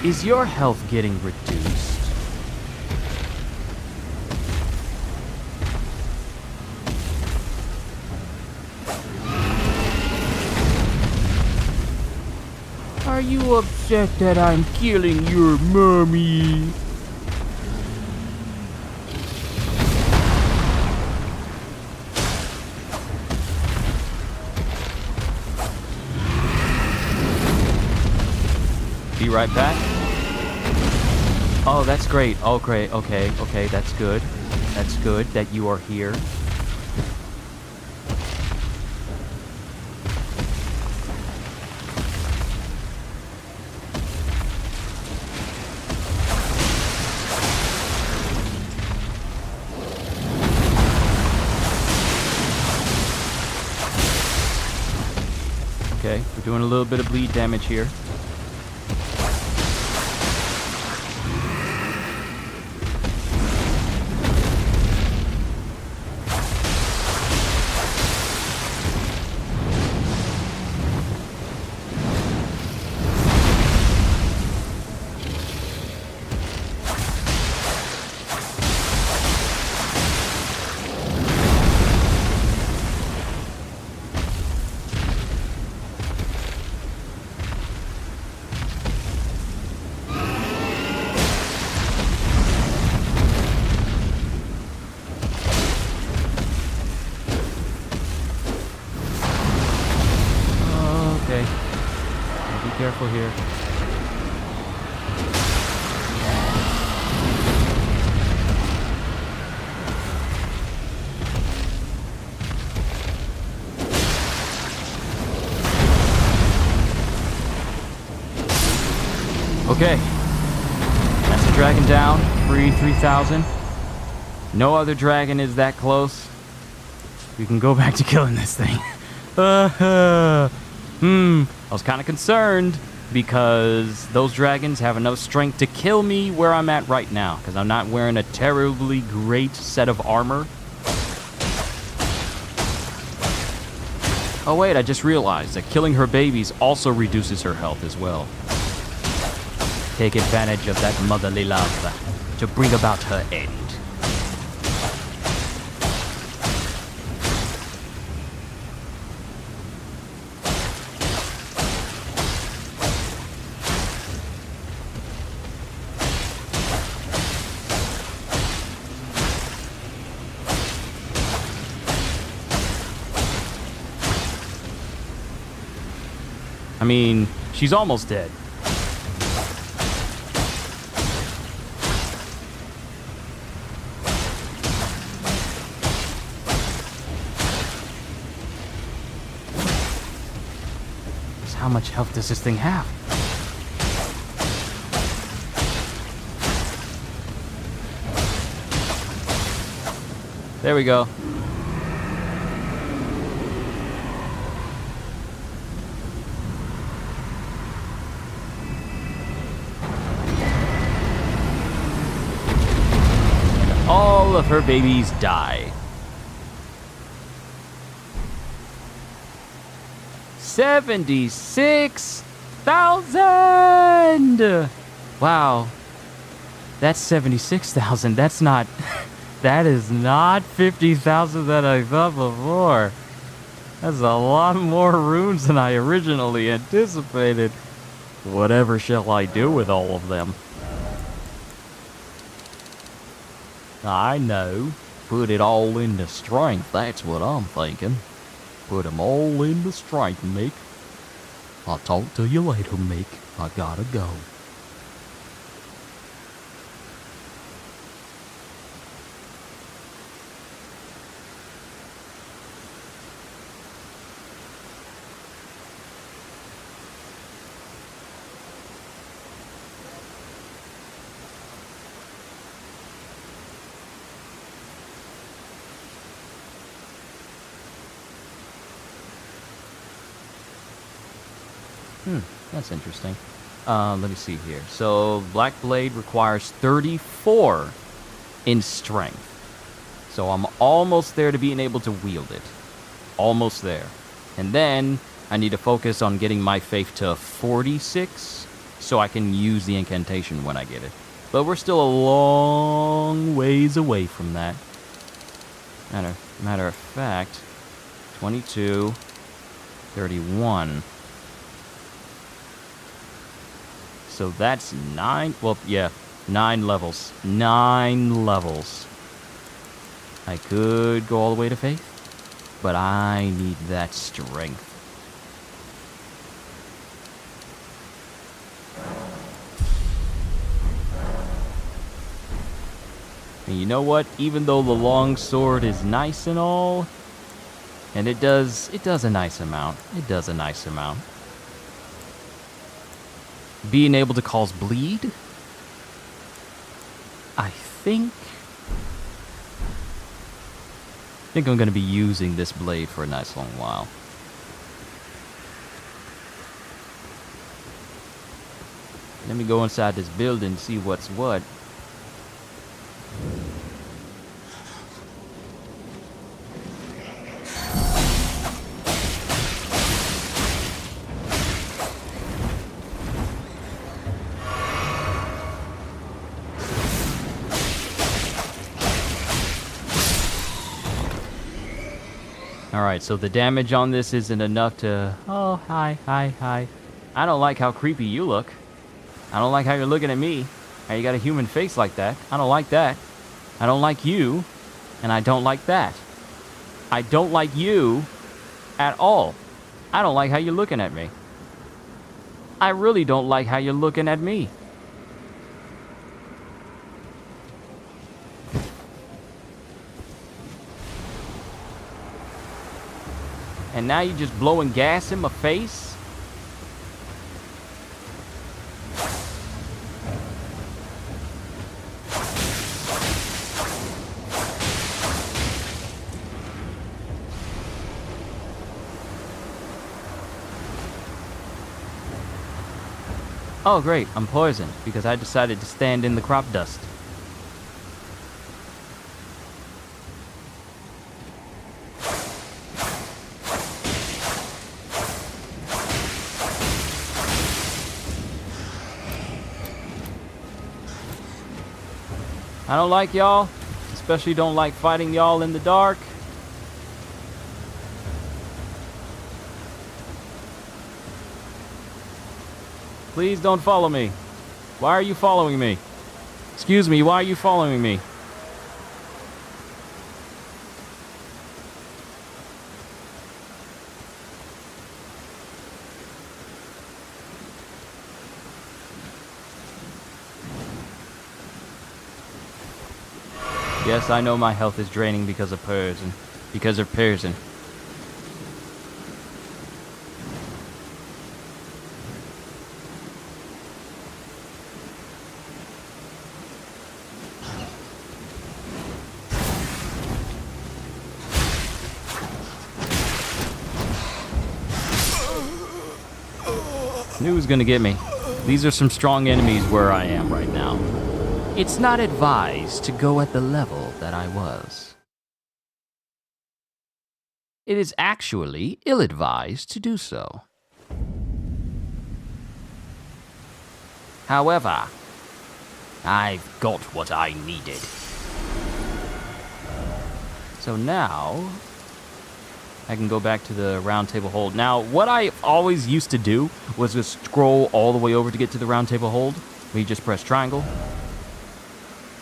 Is your health getting reduced? Are you upset that I'm killing your mommy? Be right back. Oh, that's great. Oh, great. Okay, that's good. That's good that you are here. Okay, we're doing a little bit of bleed damage here. Careful here. Okay. That's a dragon down. Free 3,000. No other dragon is that close. We can go back to killing this thing. I was kind of concerned because those dragons have enough strength to kill me where I'm at right now because I'm not wearing a terribly great set of armor. Oh wait, I just realized that killing her babies also reduces her health as well. Take advantage of that motherly love to bring about her end. I mean, she's almost dead. How much health does this thing have? There we go. And all of her babies die. 76,000! Wow. That's 76,000. That's not... That is not 50,000 that I thought before. That's a lot more runes than I originally anticipated. Whatever shall I do with all of them? I know. Put it all into strength. That's what I'm thinking. Put 'em all into strength, Mick. I'll talk to you later, Mick. I gotta go. That's interesting. Let me see here. So, Black Blade requires 34 in strength. So I'm almost there to being able to wield it. Almost there. And then, I need to focus on getting my faith to 46, so I can use the incantation when I get it. But we're still a long ways away from that. Matter of fact, 22, 31... So that's 9, well, yeah, 9 levels. 9 levels. I could go all the way to faith, but I need that strength. And you know what? Even though the long sword is nice and all, and it does a nice amount. It does a nice amount. Being able to cause bleed, I think I'm going to be using this blade for a nice long while. Let me go inside this building and see what's what. Alright, so the damage on this isn't enough to... Oh, hi. I don't like how creepy you look. I don't like how you're looking at me. How you got a human face like that. I don't like that. I don't like you. And I don't like that. I don't like you at all. I don't like how you're looking at me. I really don't like how you're looking at me. And now you're just blowing gas in my face? Oh great, I'm poisoned because I decided to stand in the crop dust. I don't like y'all, especially don't like fighting y'all in the dark. Please don't follow me. Why are you following me? Excuse me, why are you following me? Yes, I know my health is draining because of Persian. Because of Persian. Knew he was gonna get me. These are some strong enemies where I am right now. It's not advised to go at the level that I was. It is actually ill-advised to do so. However, I've got what I needed. So now, I can go back to the round table hold. Now, what I always used to do was just scroll all the way over to get to the round table hold. We just press triangle,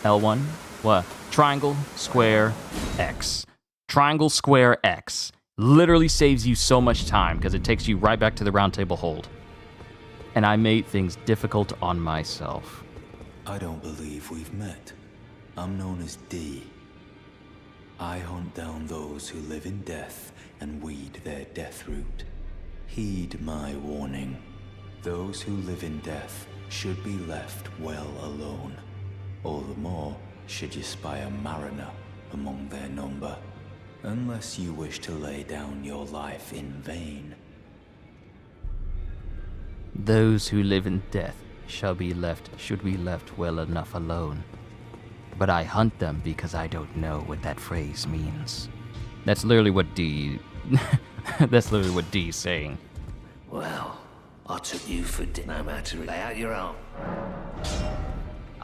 L1, what? Triangle, square, X. Triangle, square, X. Literally saves you so much time because it takes you right back to the round table hold. And I made things difficult on myself. I don't believe we've met. I'm known as D. I hunt down those who live in death and weed their death root. Heed my warning. Those who live in death should be left well alone. All the more should you spy a mariner among their number, unless you wish to lay down your life in vain. Those who live in death should be left well enough alone. But I hunt them because I don't know what that phrase means. That's literally what D... that's literally what D's saying. Well, I took you for no matter. Lay out your arm.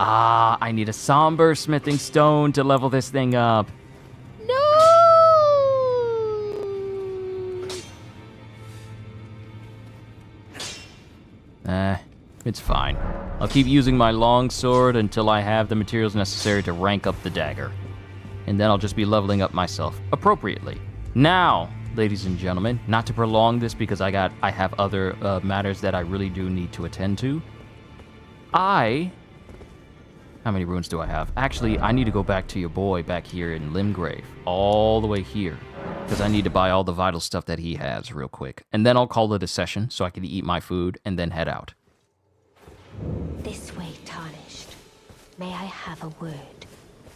Ah, I need a somber smithing stone to level this thing up. No! It's fine. I'll keep using my long sword until I have the materials necessary to rank up the dagger. And then I'll just be leveling up myself appropriately. Now, ladies and gentlemen, not to prolong this because I have other matters that I really do need to attend to. How many runes do I have? Actually, I need to go back to your boy back here in Limgrave. All the way here. Because I need to buy all the vital stuff that he has real quick. And then I'll call it a session so I can eat my food and then head out. This way, Tarnished. May I have a word?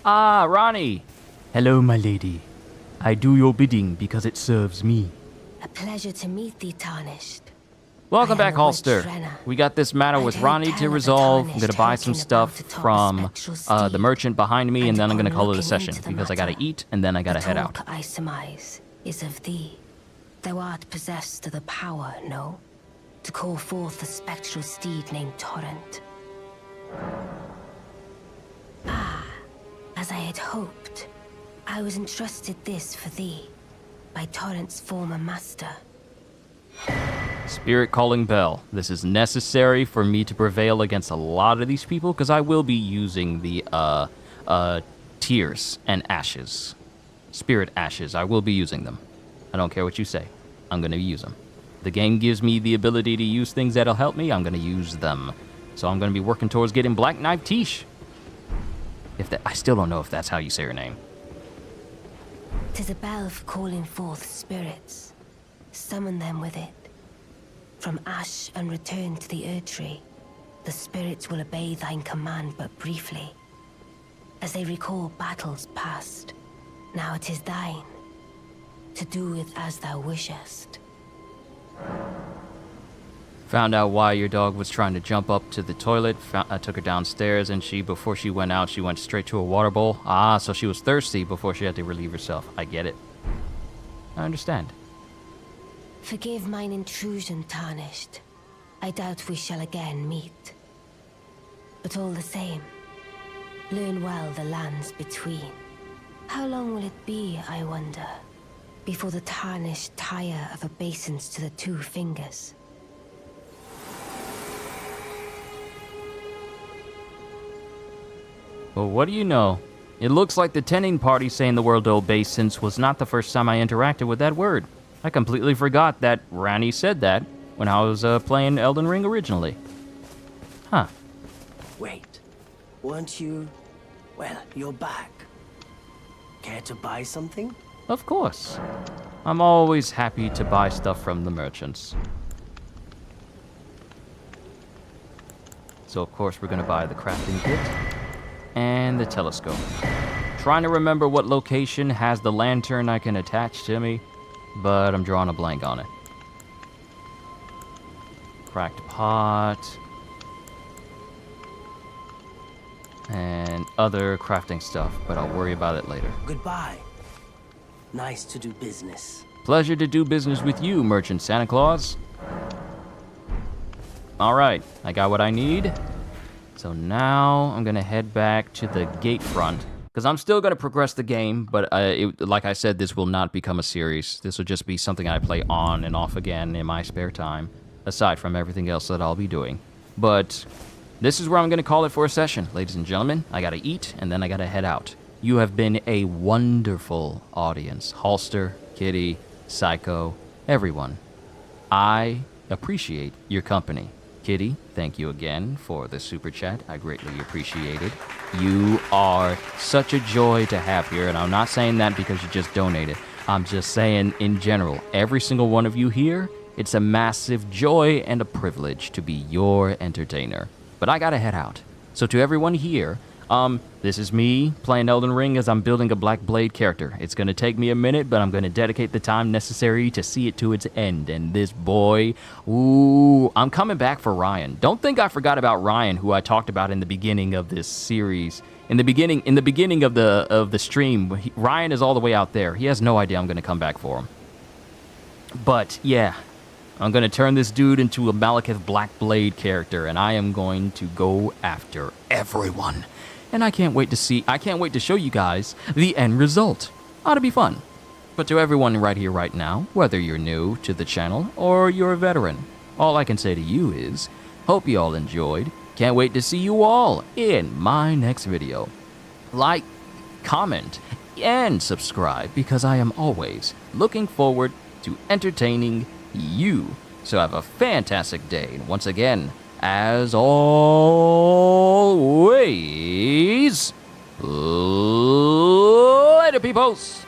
Ah, Ronnie! Hello, my lady. I do your bidding because it serves me. A pleasure to meet thee, Tarnished. Welcome I am back, a Holster. witch renner. We got this matter with I'd heard Ronnie tell to of a resolve. I'm tarnished gonna buy some hulking stuff about atop a from spectral the steed. merchant behind me, and then I'm gonna upon call it a looking session into the because I gotta matter, eat and then I gotta the head out. talk I surmise is of thee. Thou art possessed of the power, no? To call forth a spectral steed named Torrent. Ah, as I had hoped, I was entrusted this for thee by Torrent's former master. Spirit calling bell. This is necessary for me to prevail against a lot of these people because I will be using the tears and ashes. Spirit ashes. I will be using them. I don't care what you say. I'm going to use them. The game gives me the ability to use things that'll help me. I'm going to use them. So I'm going to be working towards getting Black Knife Tish. I still don't know if that's how you say her name. 'Tis a bell for calling forth spirits. Summon them with it. From ash and return to the Erdtree, the spirits will obey thine command but briefly. As they recall battles past, now it is thine, to do with as thou wishest. Found out why your dog was trying to jump up to the toilet. I took her downstairs, and before she went out, she went straight to a water bowl. Ah, so she was thirsty before she had to relieve herself. I get it. I understand. Forgive mine intrusion, Tarnished. I doubt we shall again meet. But all the same, learn well the lands between. How long will it be, I wonder, before the Tarnished tire of obeisance to the two fingers? Well, what do you know? It looks like the tending party saying the word obeisance was not the first time I interacted with that word. I completely forgot that Rani said that when I was playing Elden Ring originally. Huh. Wait, weren't you? Well, you're back. Care to buy something? Of course. I'm always happy to buy stuff from the merchants. So of course we're gonna buy the crafting kit and the telescope. Trying to remember what location has the lantern I can attach to me, but I'm drawing a blank on it. Cracked pot. And other crafting stuff, but I'll worry about it later. Goodbye. Nice to do business. Pleasure to do business with you, Merchant Santa Claus. Alright, I got what I need. So now I'm gonna head back to the gate front, because I'm still gonna progress the game, but like I said, this will not become a series. This will just be something I play on and off again in my spare time, aside from everything else that I'll be doing. But this is where I'm gonna call it for a session, ladies and gentlemen. I gotta eat, and then I gotta head out. You have been a wonderful audience. Halster, Kitty, Psycho, everyone. I appreciate your company. Kitty, thank you again for the super chat. I greatly appreciate it. You are such a joy to have here, and I'm not saying that because you just donated. I'm just saying in general, every single one of you here, it's a massive joy and a privilege to be your entertainer. But I gotta head out. So to everyone here, this is me playing Elden Ring as I'm building a Black Blade character. It's gonna take me a minute, but I'm gonna dedicate the time necessary to see it to its end. And this boy, ooh, I'm coming back for Ryan. Don't think I forgot about Ryan, who I talked about in the beginning of this series. In the beginning of the stream, Ryan is all the way out there. He has no idea I'm gonna come back for him. But yeah, I'm gonna turn this dude into a Malekith Black Blade character, and I am going to go after everyone. And I can't wait to show you guys the end result. Ought to be fun. But to everyone right here, right now, whether you're new to the channel or you're a veteran, all I can say to you is, hope you all enjoyed. Can't wait to see you all in my next video. Like, comment, and subscribe, because I am always looking forward to entertaining you. So have a fantastic day. And once again, as always, later, peoples.